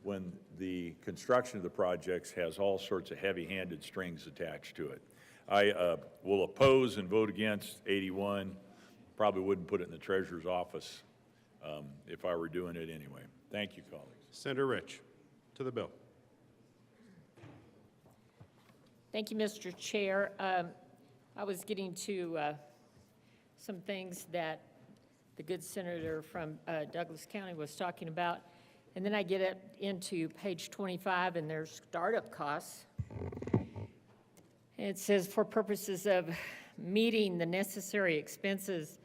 Speaker 11: when the construction of the projects has all sorts of heavy-handed strings attached to it. I will oppose and vote against 81. Probably wouldn't put it in the treasurer's office if I were doing it anyway. Thank you, colleagues.
Speaker 9: Senator Rich, to the bill.
Speaker 18: Thank you, Mr. Chair. I was getting to some things that the good senator from Douglas County was talking about, and then I get into page 25, and there's startup costs. And it says, for purposes of meeting the necessary expenses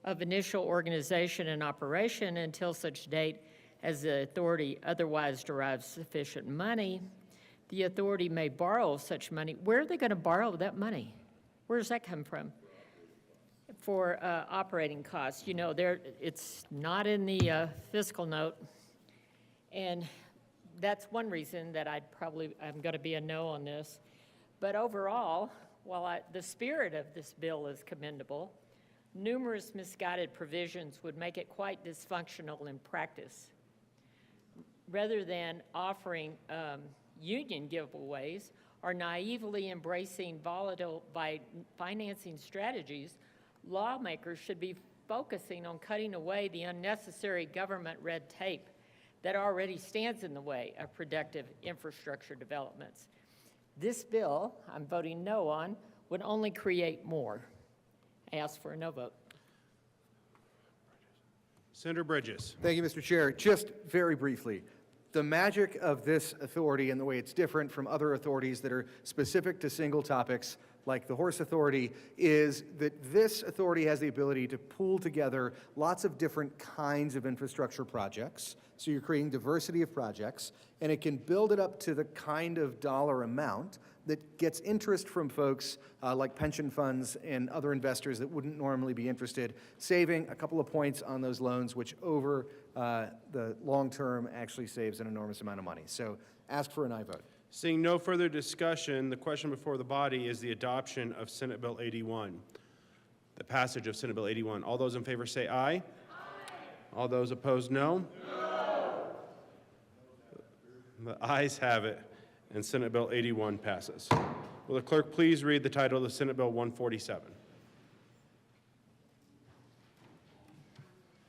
Speaker 18: of initial organization and operation until such date as the authority otherwise derives sufficient money, the authority may borrow such money. Where are they going to borrow that money? Where does that come from? For operating costs. You know, it's not in the fiscal note, and that's one reason that I'm going to be a no on this. But overall, while the spirit of this bill is commendable, numerous misguided provisions would make it quite dysfunctional in practice. Rather than offering union giveaways, are naively embracing volatile financing strategies, lawmakers should be focusing on cutting away the unnecessary government red tape that already stands in the way of productive infrastructure developments. This bill, I'm voting no on, would only create more. I ask for a no vote.
Speaker 9: Senator Bridges.
Speaker 12: Thank you, Mr. Chair. Just very briefly, the magic of this authority and the way it's different from other authorities that are specific to single topics like the Horse Authority is that this authority has the ability to pool together lots of different kinds of infrastructure projects. So you're creating diversity of projects, and it can build it up to the kind of dollar amount that gets interest from folks like pension funds and other investors that wouldn't normally be interested, saving a couple of points on those loans, which over the long term actually saves an enormous amount of money. So ask for an aye vote.
Speaker 9: Seeing no further discussion, the question before the body is the adoption of Senate Bill 81. The passage of Senate Bill 81. All those in favor say aye. Aye. All those opposed, no. No. The ayes have it, and Senate Bill 81 passes. Will the clerk please read the title of Senate Bill 147?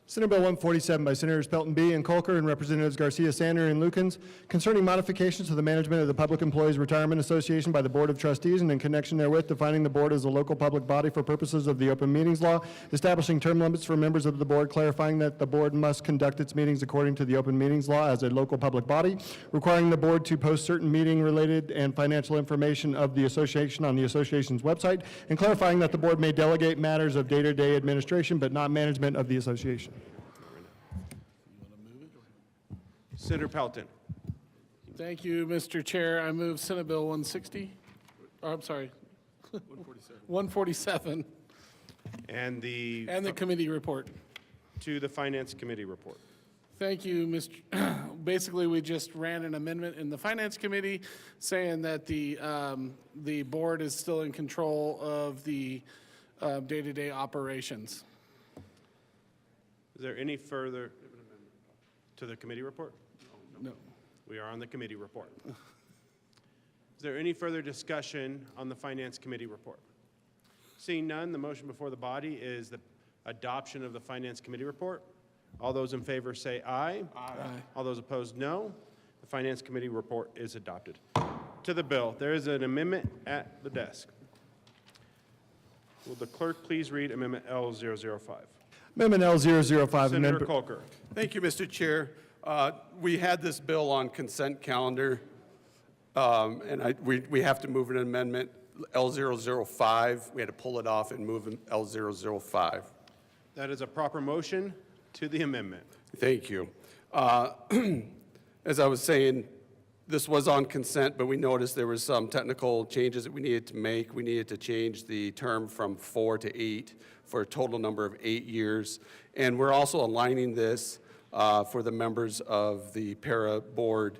Speaker 2: Senate Bill 147 by Senators Pelton B. and Colker and Representatives Garcia, Sander, and Lukens concerning modifications to the management of the Public Employees Retirement Association by the Board of Trustees and in connection therewith defining the board as a local public body for purposes of the Open Meetings Law, establishing term limits for members of the board, clarifying that the board must conduct its meetings according to the Open Meetings Law as a local public body, requiring the board to post certain meeting-related and financial information of the association on the association's website, and clarifying that the board may delegate matters of day-to-day administration but not management of the association.
Speaker 9: Senator Pelton.
Speaker 14: Thank you, Mr. Chair. I move Senate Bill 160. Oh, I'm sorry. 147.
Speaker 9: And the
Speaker 14: committee report.
Speaker 9: To the Finance Committee report.
Speaker 14: Thank you, Mr. Basically, we just ran an amendment in the Finance Committee saying that the board is still in control of the day-to-day operations.
Speaker 9: Is there any further to the committee report?
Speaker 14: No.
Speaker 9: We are on the committee report. Is there any further discussion on the Finance Committee report? Seeing none, the motion before the body is the adoption of the Finance Committee report. All those in favor say aye. Aye. All those opposed, no. The Finance Committee report is adopted. To the bill, there is an amendment at the desk. Will the clerk please read Amendment L005?
Speaker 2: Amendment L005.
Speaker 9: Senator Colker.
Speaker 16: Thank you, Mr. Chair. We had this bill on consent calendar, and we have to move an amendment, L005. We had to pull it off and move L005.
Speaker 9: That is a proper motion to the amendment.
Speaker 16: Thank you. As I was saying, this was on consent, but we noticed there was some technical changes that we needed to make. We needed to change the term from 4 to 8 for a total number of 8 years. And we're also aligning this for the members of the para board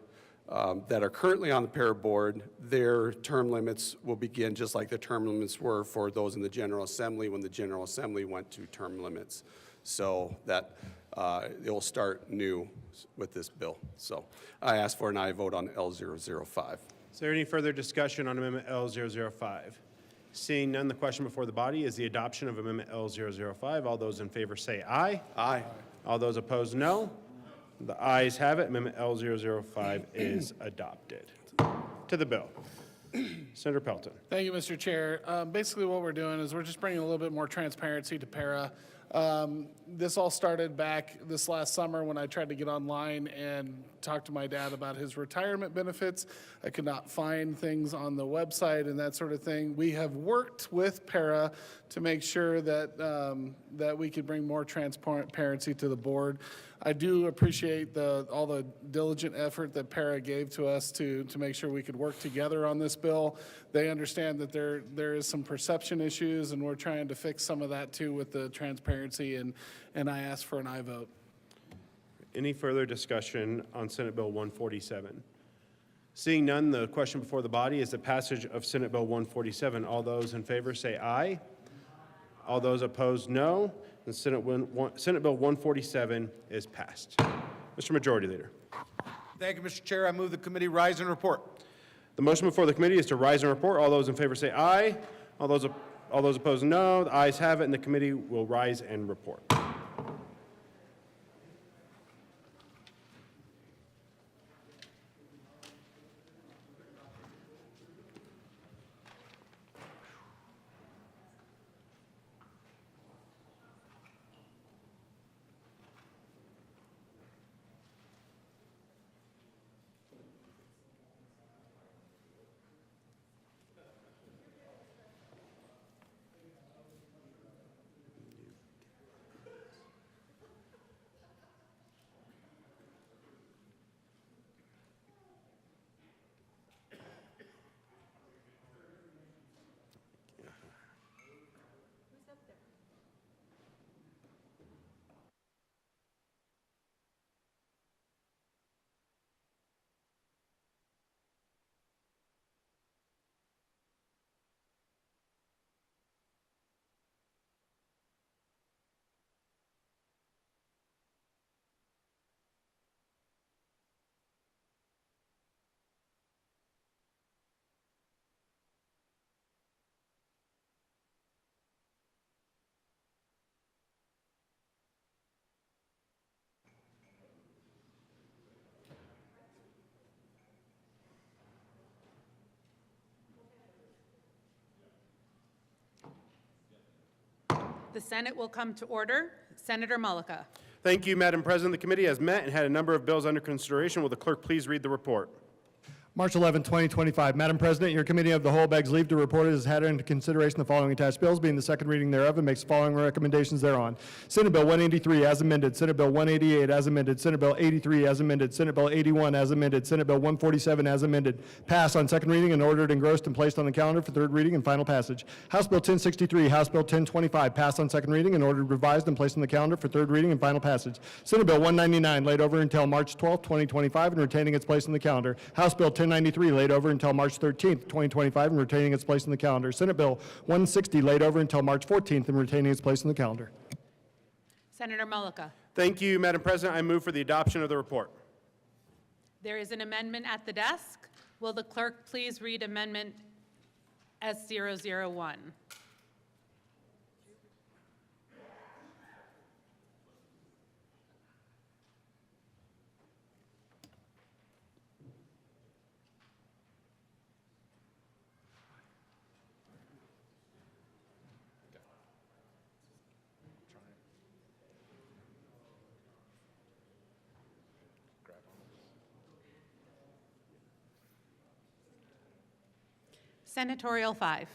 Speaker 16: that are currently on the para board. Their term limits will begin just like the term limits were for those in the General Assembly when the General Assembly went to term limits. So that it will start new with this bill. So I ask for an aye vote on L005.
Speaker 9: Is there any further discussion on Amendment L005? Seeing none, the question before the body is the adoption of Amendment L005. All those in favor say aye.
Speaker 16: Aye.
Speaker 9: All those opposed, no. The ayes have it. Amendment L005 is adopted. To the bill. Senator Pelton.
Speaker 14: Thank you, Mr. Chair. Basically what we're doing is we're just bringing a little bit more transparency to para. This all started back this last summer when I tried to get online and talk to my dad about his retirement benefits. I could not find things on the website and that sort of thing. We have worked with para to make sure that that we could bring more transparency to the board. I do appreciate all the diligent effort that para gave to us to make sure we could work together on this bill. They understand that there is some perception issues, and we're trying to fix some of that too with the transparency, and I ask for an aye vote.
Speaker 9: Any further discussion on Senate Bill 147? Seeing none, the question before the body is the passage of Senate Bill 147. All those in favor say aye. All those opposed, no. And Senate Bill 147 is passed. Mr. Majority Leader.
Speaker 10: Thank you, Mr. Chair. I move the committee rise and report.
Speaker 9: The motion before the committee is to rise and report. All those in favor say aye. All those opposed, no. The ayes have it, and the committee will rise and report.
Speaker 8: The Senate will come to order. Senator Mullica.
Speaker 9: Thank you, Madam President. The committee has met and had a number of bills under consideration. Will the clerk please read the report?
Speaker 2: March 11, 2025. Madam President, your committee of the whole begs leave to report it has had into consideration the following attached bills, being the second reading thereof, and makes the following recommendations thereon. Senate Bill 183 as amended, Senate Bill 188 as amended, Senate Bill 83 as amended, Senate Bill 81 as amended, Senate Bill 147 as amended, passed on second reading and ordered, engrossed, and placed on the calendar for third reading and final passage. House Bill 1063, House Bill 1025, passed on second reading and ordered, revised, and placed on the calendar for third reading and final passage. Senate Bill 199, laid over until March 12, 2025, and retaining its place on the calendar. House Bill 1093, laid over until March 13th, 2025, and retaining its place in the calendar. Senate Bill 160 laid over until March 14th and retaining its place in the calendar.
Speaker 8: Senator Mullica.
Speaker 9: Thank you, Madam President. I move for the adoption of the report.
Speaker 8: There is an amendment at the desk. Will the clerk please read Amendment S001? Senatorial 5.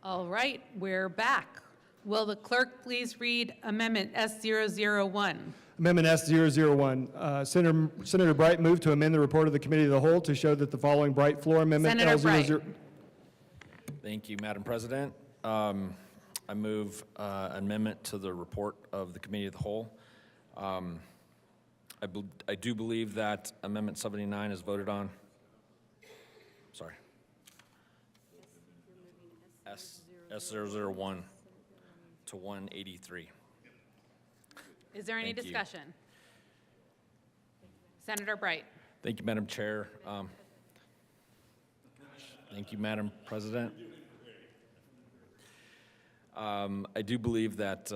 Speaker 8: All right, we're back. Will the clerk please read Amendment S001?
Speaker 2: Amendment S001. Senator Bright moved to amend the report of the Committee of the Whole to show that the following Bright floor amendment
Speaker 8: Senator Bright.
Speaker 3: Thank you, Madam President. I move amendment to the report of the Committee of the Whole. I do believe that Amendment 79 is voted on. Sorry. S001 to 183.
Speaker 8: Is there any
Speaker 3: Thank you.
Speaker 8: discussion? Senator Bright.
Speaker 3: Thank you, Madam Chair. Thank you, Madam President. I do believe that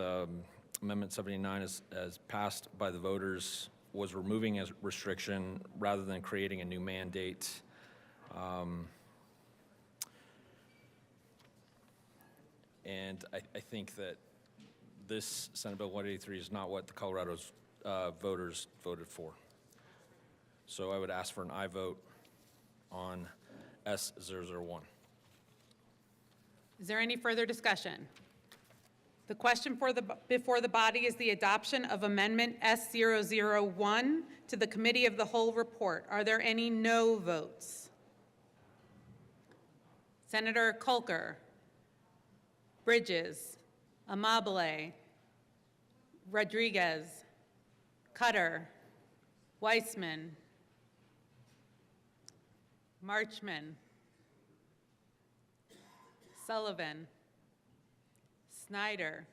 Speaker 3: Amendment 79 as passed by the voters was removing a restriction rather than creating a new mandate. And I think that this Senate Bill 183 is not what the Colorado's voters voted for. So I would ask for an aye vote on S001.
Speaker 8: Is there any further discussion? The question before the body is the adoption of Amendment S001 to the Committee of the Whole report. Are there any no votes? Senator Kolker, Bridges, Amabile, Rodriguez, Cutter, Weissman, Marchman, Sullivan, Snyder,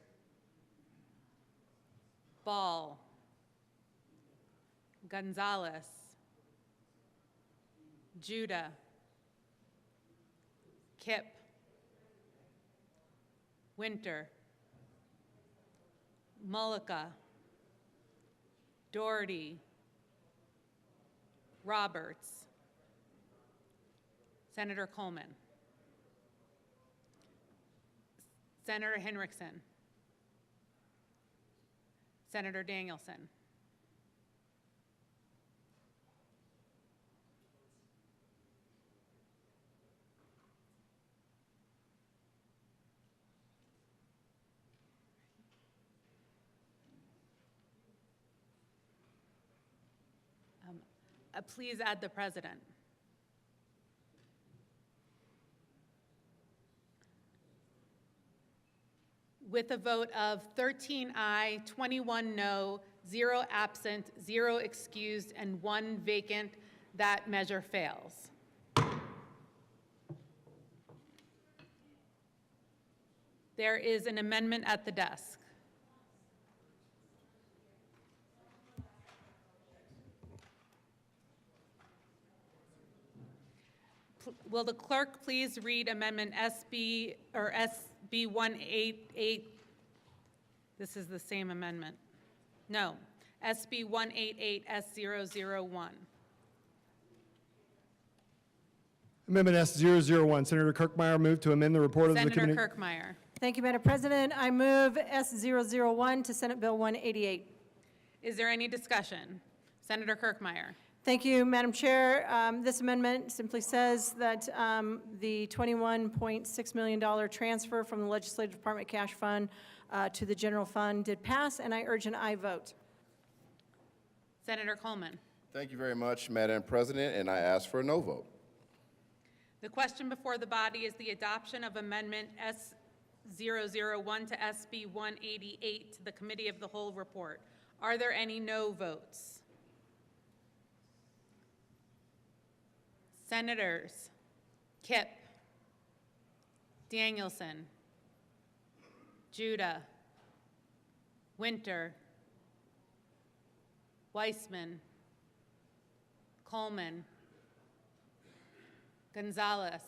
Speaker 8: Ball, Gonzalez, Judah, Kipp, Winter, Mullica, Doherty, Roberts, Senator Coleman, Senator Henriksen, Senator Danielson, please add the president. With a vote of 13 aye, 21 no, 0 absent, 0 excused, and 1 vacant, that measure fails. There is an amendment at the desk. Will the clerk please read Amendment SB 188? This is the same amendment. No, SB 188 S001.
Speaker 2: Amendment S001, Senator Kirkmeyer moved to amend the report of the
Speaker 8: Senator
Speaker 2: committee.
Speaker 8: Kirkmeyer.
Speaker 21: Thank you, Madam President. I move S001 to Senate Bill 188.
Speaker 8: Is there any discussion? Senator Kirkmeyer.
Speaker 21: Thank you, Madam Chair. This amendment simply says that the $21.6 million transfer from the Legislative Department Cash Fund to the General Fund did pass, and I urge an aye vote.
Speaker 8: Senator Coleman.
Speaker 1: Thank you very much, Madam President, and I ask for a no vote.
Speaker 8: The question before the body is the adoption of Amendment S001 to SB 188 to the Committee of the Whole report. Are there any no votes? Senators Kipp, Danielson, Judah, Winter, Weissman, Coleman, Gonzalez,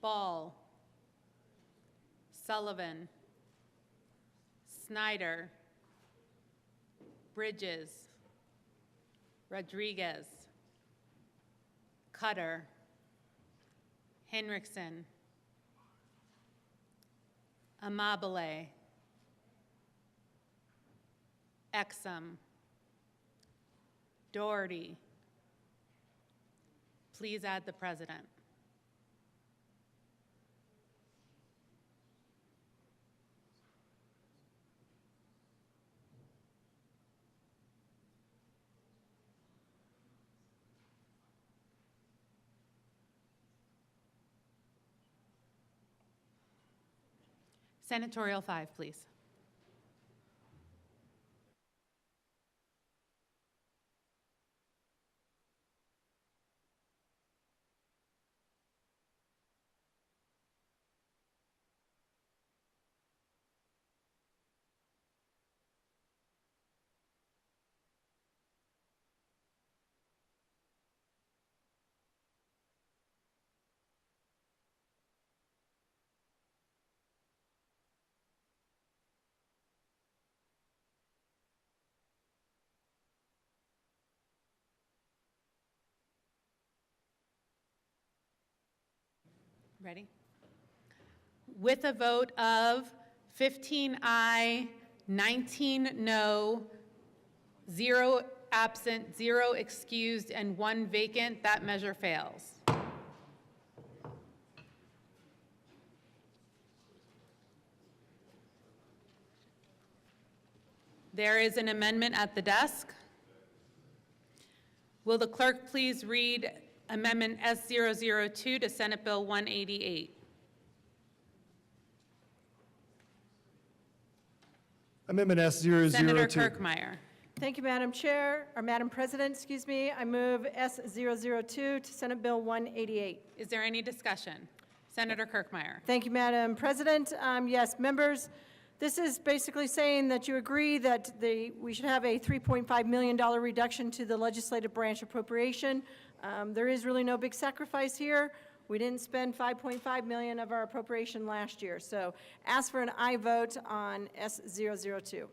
Speaker 8: Ball, Sullivan, Snyder, Bridges, Rodriguez, Cutter, Henriksen, Amabile, Exum, Doherty. Please add the president. Senatorial 5, please. Ready? With a vote of 15 aye, 19 no, 0 absent, 0 excused, and 1 vacant, that measure fails. There is an amendment at the desk. Will the clerk please read Amendment S002 to Senate Bill 188?
Speaker 2: Amendment S002.
Speaker 8: Senator Kirkmeyer.
Speaker 21: Thank you, Madam Chair, or Madam President, excuse me. I move S002 to Senate Bill 188.
Speaker 8: Is there any discussion? Senator Kirkmeyer.
Speaker 21: Thank you, Madam President. Yes, members, this is basically saying that you agree that we should have a $3.5 million reduction to the legislative branch appropriation. There is really no big sacrifice here. We didn't spend $5.5 million of our appropriation last year. So ask for an aye vote on S002.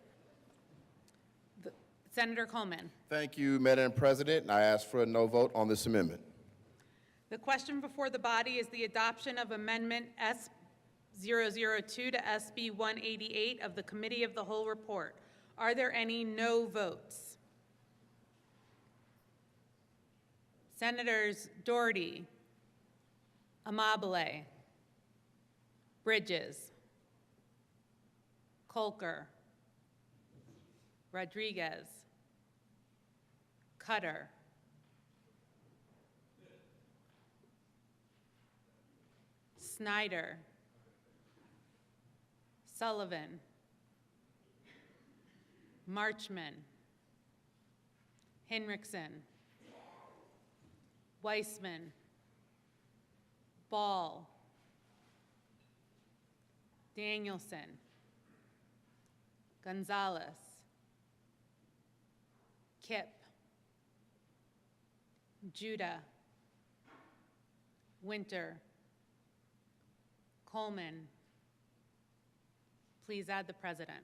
Speaker 8: Senator Coleman.
Speaker 1: Thank you, Madam President. And I ask for a no vote on this amendment.
Speaker 8: The question before the body is the adoption of Amendment S002 to SB 188 of the Committee of the Whole report. Are there any no votes? Senators Doherty, Amabile, Bridges, Kolker, Rodriguez, Cutter, Snyder, Sullivan, Marchman, Hinrichsen, Weissman, Ball, Danielson, Gonzalez, Kipp, Judah, Winter, Coleman. Please add the president.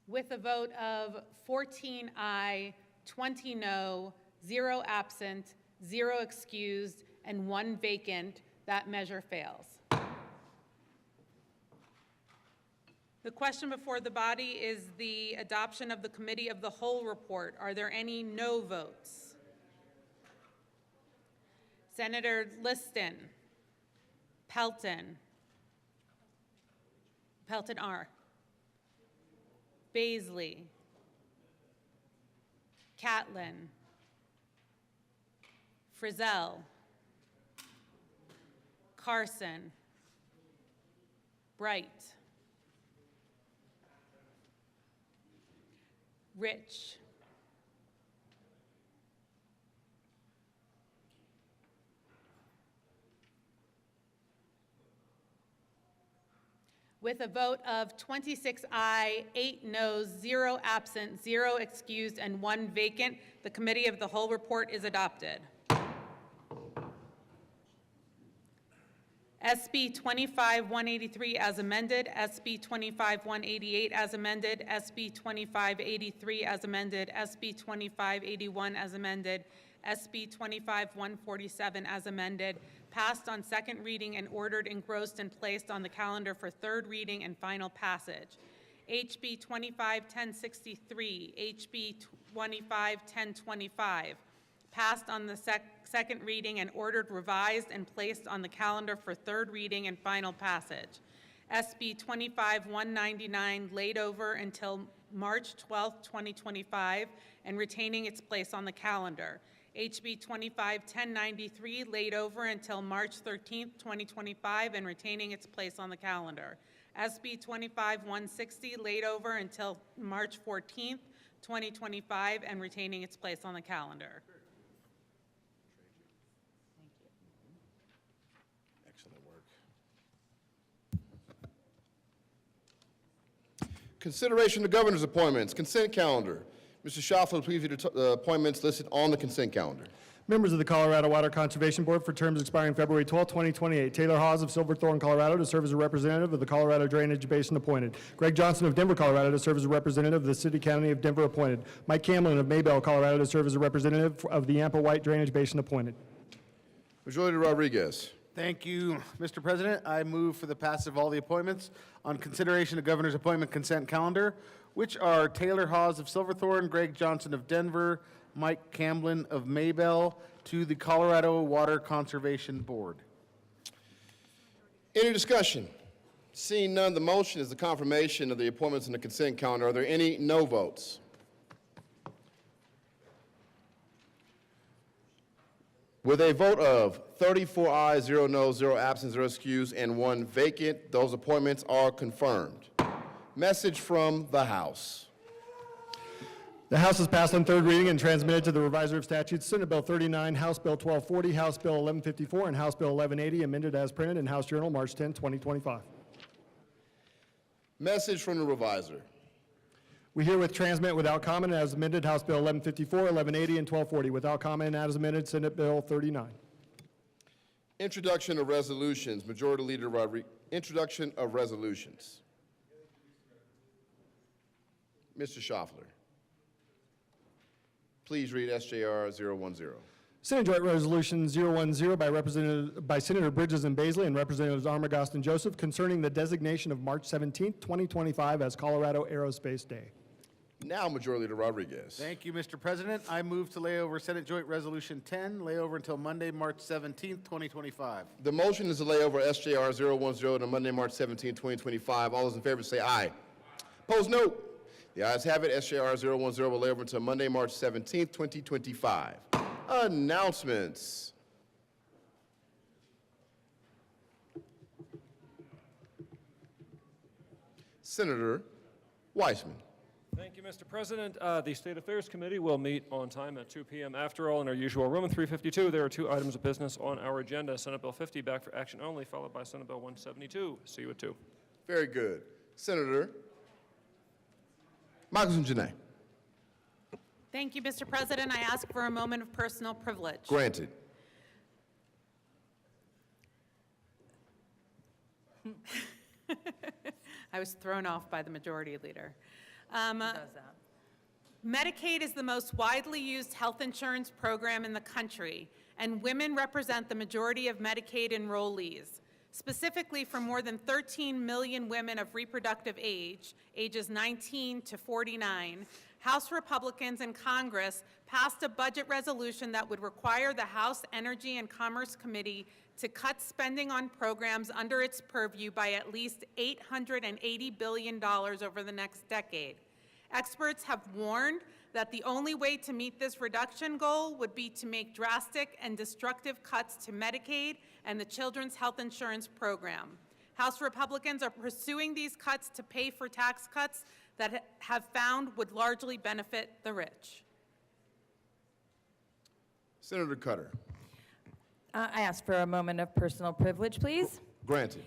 Speaker 8: With a vote of 14 aye, 20 no, 0 absent, 0 excused, and 1 vacant, that measure fails. The question before the body is the adoption of the Committee of the Whole report. Are there any no votes? Senator Liston, Pelton R., Baisley, Catlin, Frizzell, Carson, Bright, Rich, with a vote of 26 aye, 8 noes, 0 absent, 0 excused, and 1 vacant, the Committee of the Whole report is adopted. SB 25-183 as amended, SB 25-188 as amended, SB 25-83 as amended, SB 25-81 as amended, SB 25-147 as amended, passed on second reading and ordered, engrossed, and placed on the calendar for third reading and final passage. HB 25-1063, HB 25-1025, passed on the second reading and ordered, revised, and placed on the calendar for third reading and final passage. SB 25-199 laid over until March 12, 2025, and retaining its place on the calendar. HB 25-1093 laid over until March 13, 2025, and retaining its place on the calendar. SB 25-160 laid over until March 14, 2025, and retaining its place on the calendar.
Speaker 1: Excellent work. Consideration of governor's appointments, consent calendar. Mr. Schaffler, please read the appointments listed on the consent calendar.
Speaker 2: Members of the Colorado Water Conservation Board for terms expiring February 12, 2028. Taylor Hawes of Silverthorne, Colorado, to serve as a representative of the Colorado Drainage Basin, appointed. Greg Johnson of Denver, Colorado, to serve as a representative of the City County of Denver, appointed. Mike Camlin of Maybell, Colorado, to serve as a representative of the Yampa White Drainage Basin, appointed.
Speaker 1: Majority Rodriguez.
Speaker 10: Thank you, Mr. President. I move for the passage of all the appointments on consideration of Governor's appointment consent calendar, which are Taylor Hawes of Silverthorne, Greg Johnson of Denver, Mike Camlin of Maybell, to the Colorado Water Conservation Board.
Speaker 1: Any discussion? Seeing none, the motion is the confirmation of the appointments in the consent calendar. Are there any no votes? With a vote of 34 ayes, 0 noes, 0 absent, 0 excused, and 1 vacant, those appointments are confirmed. Message from the House.
Speaker 2: The House has passed on third reading and transmitted to the Reviser of Statutes Senate Bill 39, House Bill 1240, House Bill 1154, and House Bill 1180, amended as printed in House Journal, March 10, 2025.
Speaker 1: Message from the Reviser.
Speaker 2: We herewith transmit without comment as amended House Bill 1154, 1180, and 1240. Without comment as amended Senate Bill 39.
Speaker 1: Introduction of resolutions. Majority Leader Rodriguez. Introduction of resolutions. Mr. Schaffler. Please read SJR 010.
Speaker 2: Senate Joint Resolution 010 by Senator Bridges and Baisley and Representatives Armagost and Joseph concerning the designation of March 17, 2025 as Colorado Aerospace Day.
Speaker 1: Now, Majority Leader Rodriguez.
Speaker 10: Thank you, Mr. President. I move to lay over Senate Joint Resolution 10, lay over until Monday, March 17, 2025.
Speaker 1: The motion is to lay over SJR 010 to Monday, March 17, 2025. All those in favor say aye. Opposed, no. The ayes have it. SJR 010 will lay over until Monday, March 17, 2025. Announcements. Senator Weissman.
Speaker 4: Thank you, Mr. President. The State Affairs Committee will meet on time at 2 p.m. after all in our usual room in 352. There are 2 items of business on our agenda. Senate Bill 50 back for action only, followed by Senate Bill 172. See you at 2.
Speaker 1: Very good. Senator Michaelson Janae.
Speaker 8: Thank you, Mr. President. I ask for a moment of personal privilege.
Speaker 1: Granted.
Speaker 8: I was thrown off by the majority leader. Medicaid is the most widely used health insurance program in the country, and women represent the majority of Medicaid enrollees. Specifically, for more than 13 million women of reproductive age, ages 19 to 49, House Republicans in Congress passed a budget resolution that would require the House Energy and Commerce Committee to cut spending on programs under its purview by at least $880 billion over the next decade. Experts have warned that the only way to meet this reduction goal would be to make drastic and destructive cuts to Medicaid and the Children's Health Insurance Program. House Republicans are pursuing these cuts to pay for tax cuts that have found would largely benefit the rich.
Speaker 1: Senator Cutter.
Speaker 20: I ask for a moment of personal privilege, please.
Speaker 1: Granted.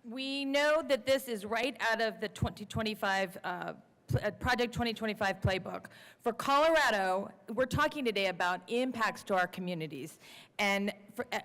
Speaker 20: We know that this is right out of the 2025 Project 2025 playbook. For Colorado, we're talking today about impacts to our communities. And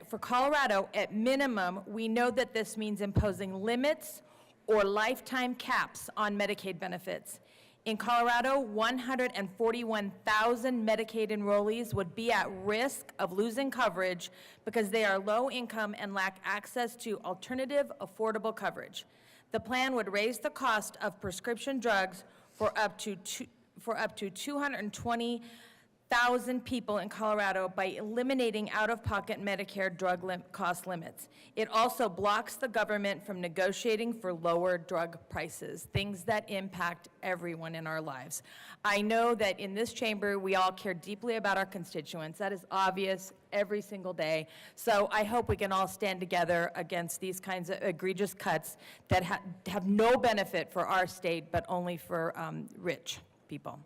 Speaker 20: for Colorado, at minimum, we know that this means imposing limits or lifetime caps on Medicaid benefits. In Colorado, 141,000 Medicaid enrollees would be at risk of losing coverage because they are low income and lack access to alternative, affordable coverage. The plan would raise the cost of prescription drugs for up to 220,000 people in Colorado by eliminating out-of-pocket Medicare drug cost limits. It also blocks the government from negotiating for lower drug prices, things that impact everyone in our lives. I know that in this chamber, we all care deeply about our constituents. That is obvious every single day. So I hope we can all stand together against these kinds of egregious cuts that have no benefit for our state, but only for rich people.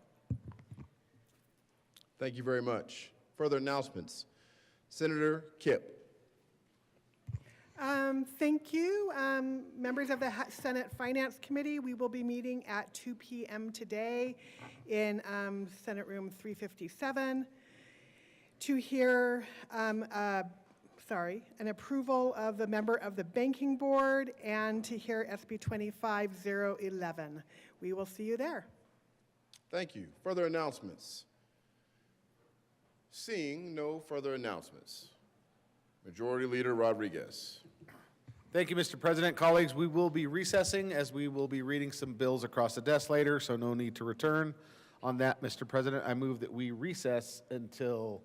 Speaker 1: Thank you very much. Further announcements. Senator Kipp.
Speaker 17: Thank you. Members of the Senate Finance Committee, we will be meeting at 2 p.m. today in Senate Room 357 to hear, an approval of the member of the Banking Board and to hear SB 25011. We will see you there.
Speaker 1: Thank you. Further announcements? Seeing no further announcements. Majority Leader Rodriguez.
Speaker 10: Thank you, Mr. President. Colleagues, we will be recessing as we will be reading some bills across the desk later, so no need to return. On that, Mr. President, I move that we recess until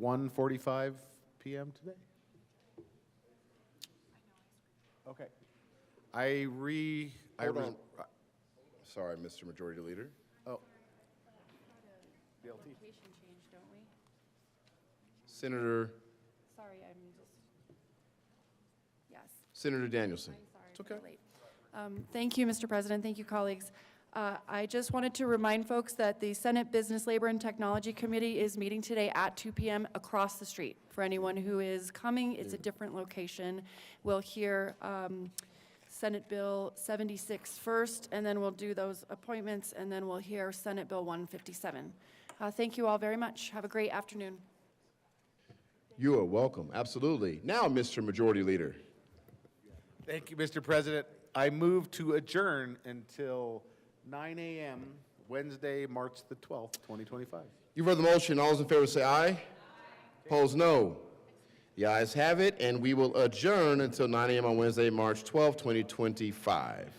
Speaker 10: 1:45 p.m. today. Okay.
Speaker 1: Hold on. Sorry, Mr. Majority Leader.
Speaker 10: Oh.
Speaker 1: Senator,
Speaker 5: Sorry, I'm just, yes.
Speaker 1: Senator Danielson.
Speaker 5: It's okay. Thank you, Mr. President. Thank you, colleagues. I just wanted to remind folks that the Senate Business, Labor, and Technology Committee is meeting today at 2 p.m. across the street. For anyone who is coming, it's a different location. We'll hear Senate Bill 76 first, and then we'll do those appointments, and then we'll hear Senate Bill 157. Thank you all very much. Have a great afternoon.
Speaker 1: You are welcome. Absolutely. Now, Mr. Majority Leader.
Speaker 10: Thank you, Mr. President. I move to adjourn until 9 a.m. Wednesday, March the 12th, 2025.
Speaker 1: You've heard the motion. All those in favor say aye. Opposed, no. The ayes have it, and we will adjourn until 9 a.m. on Wednesday, March 12th, 2025.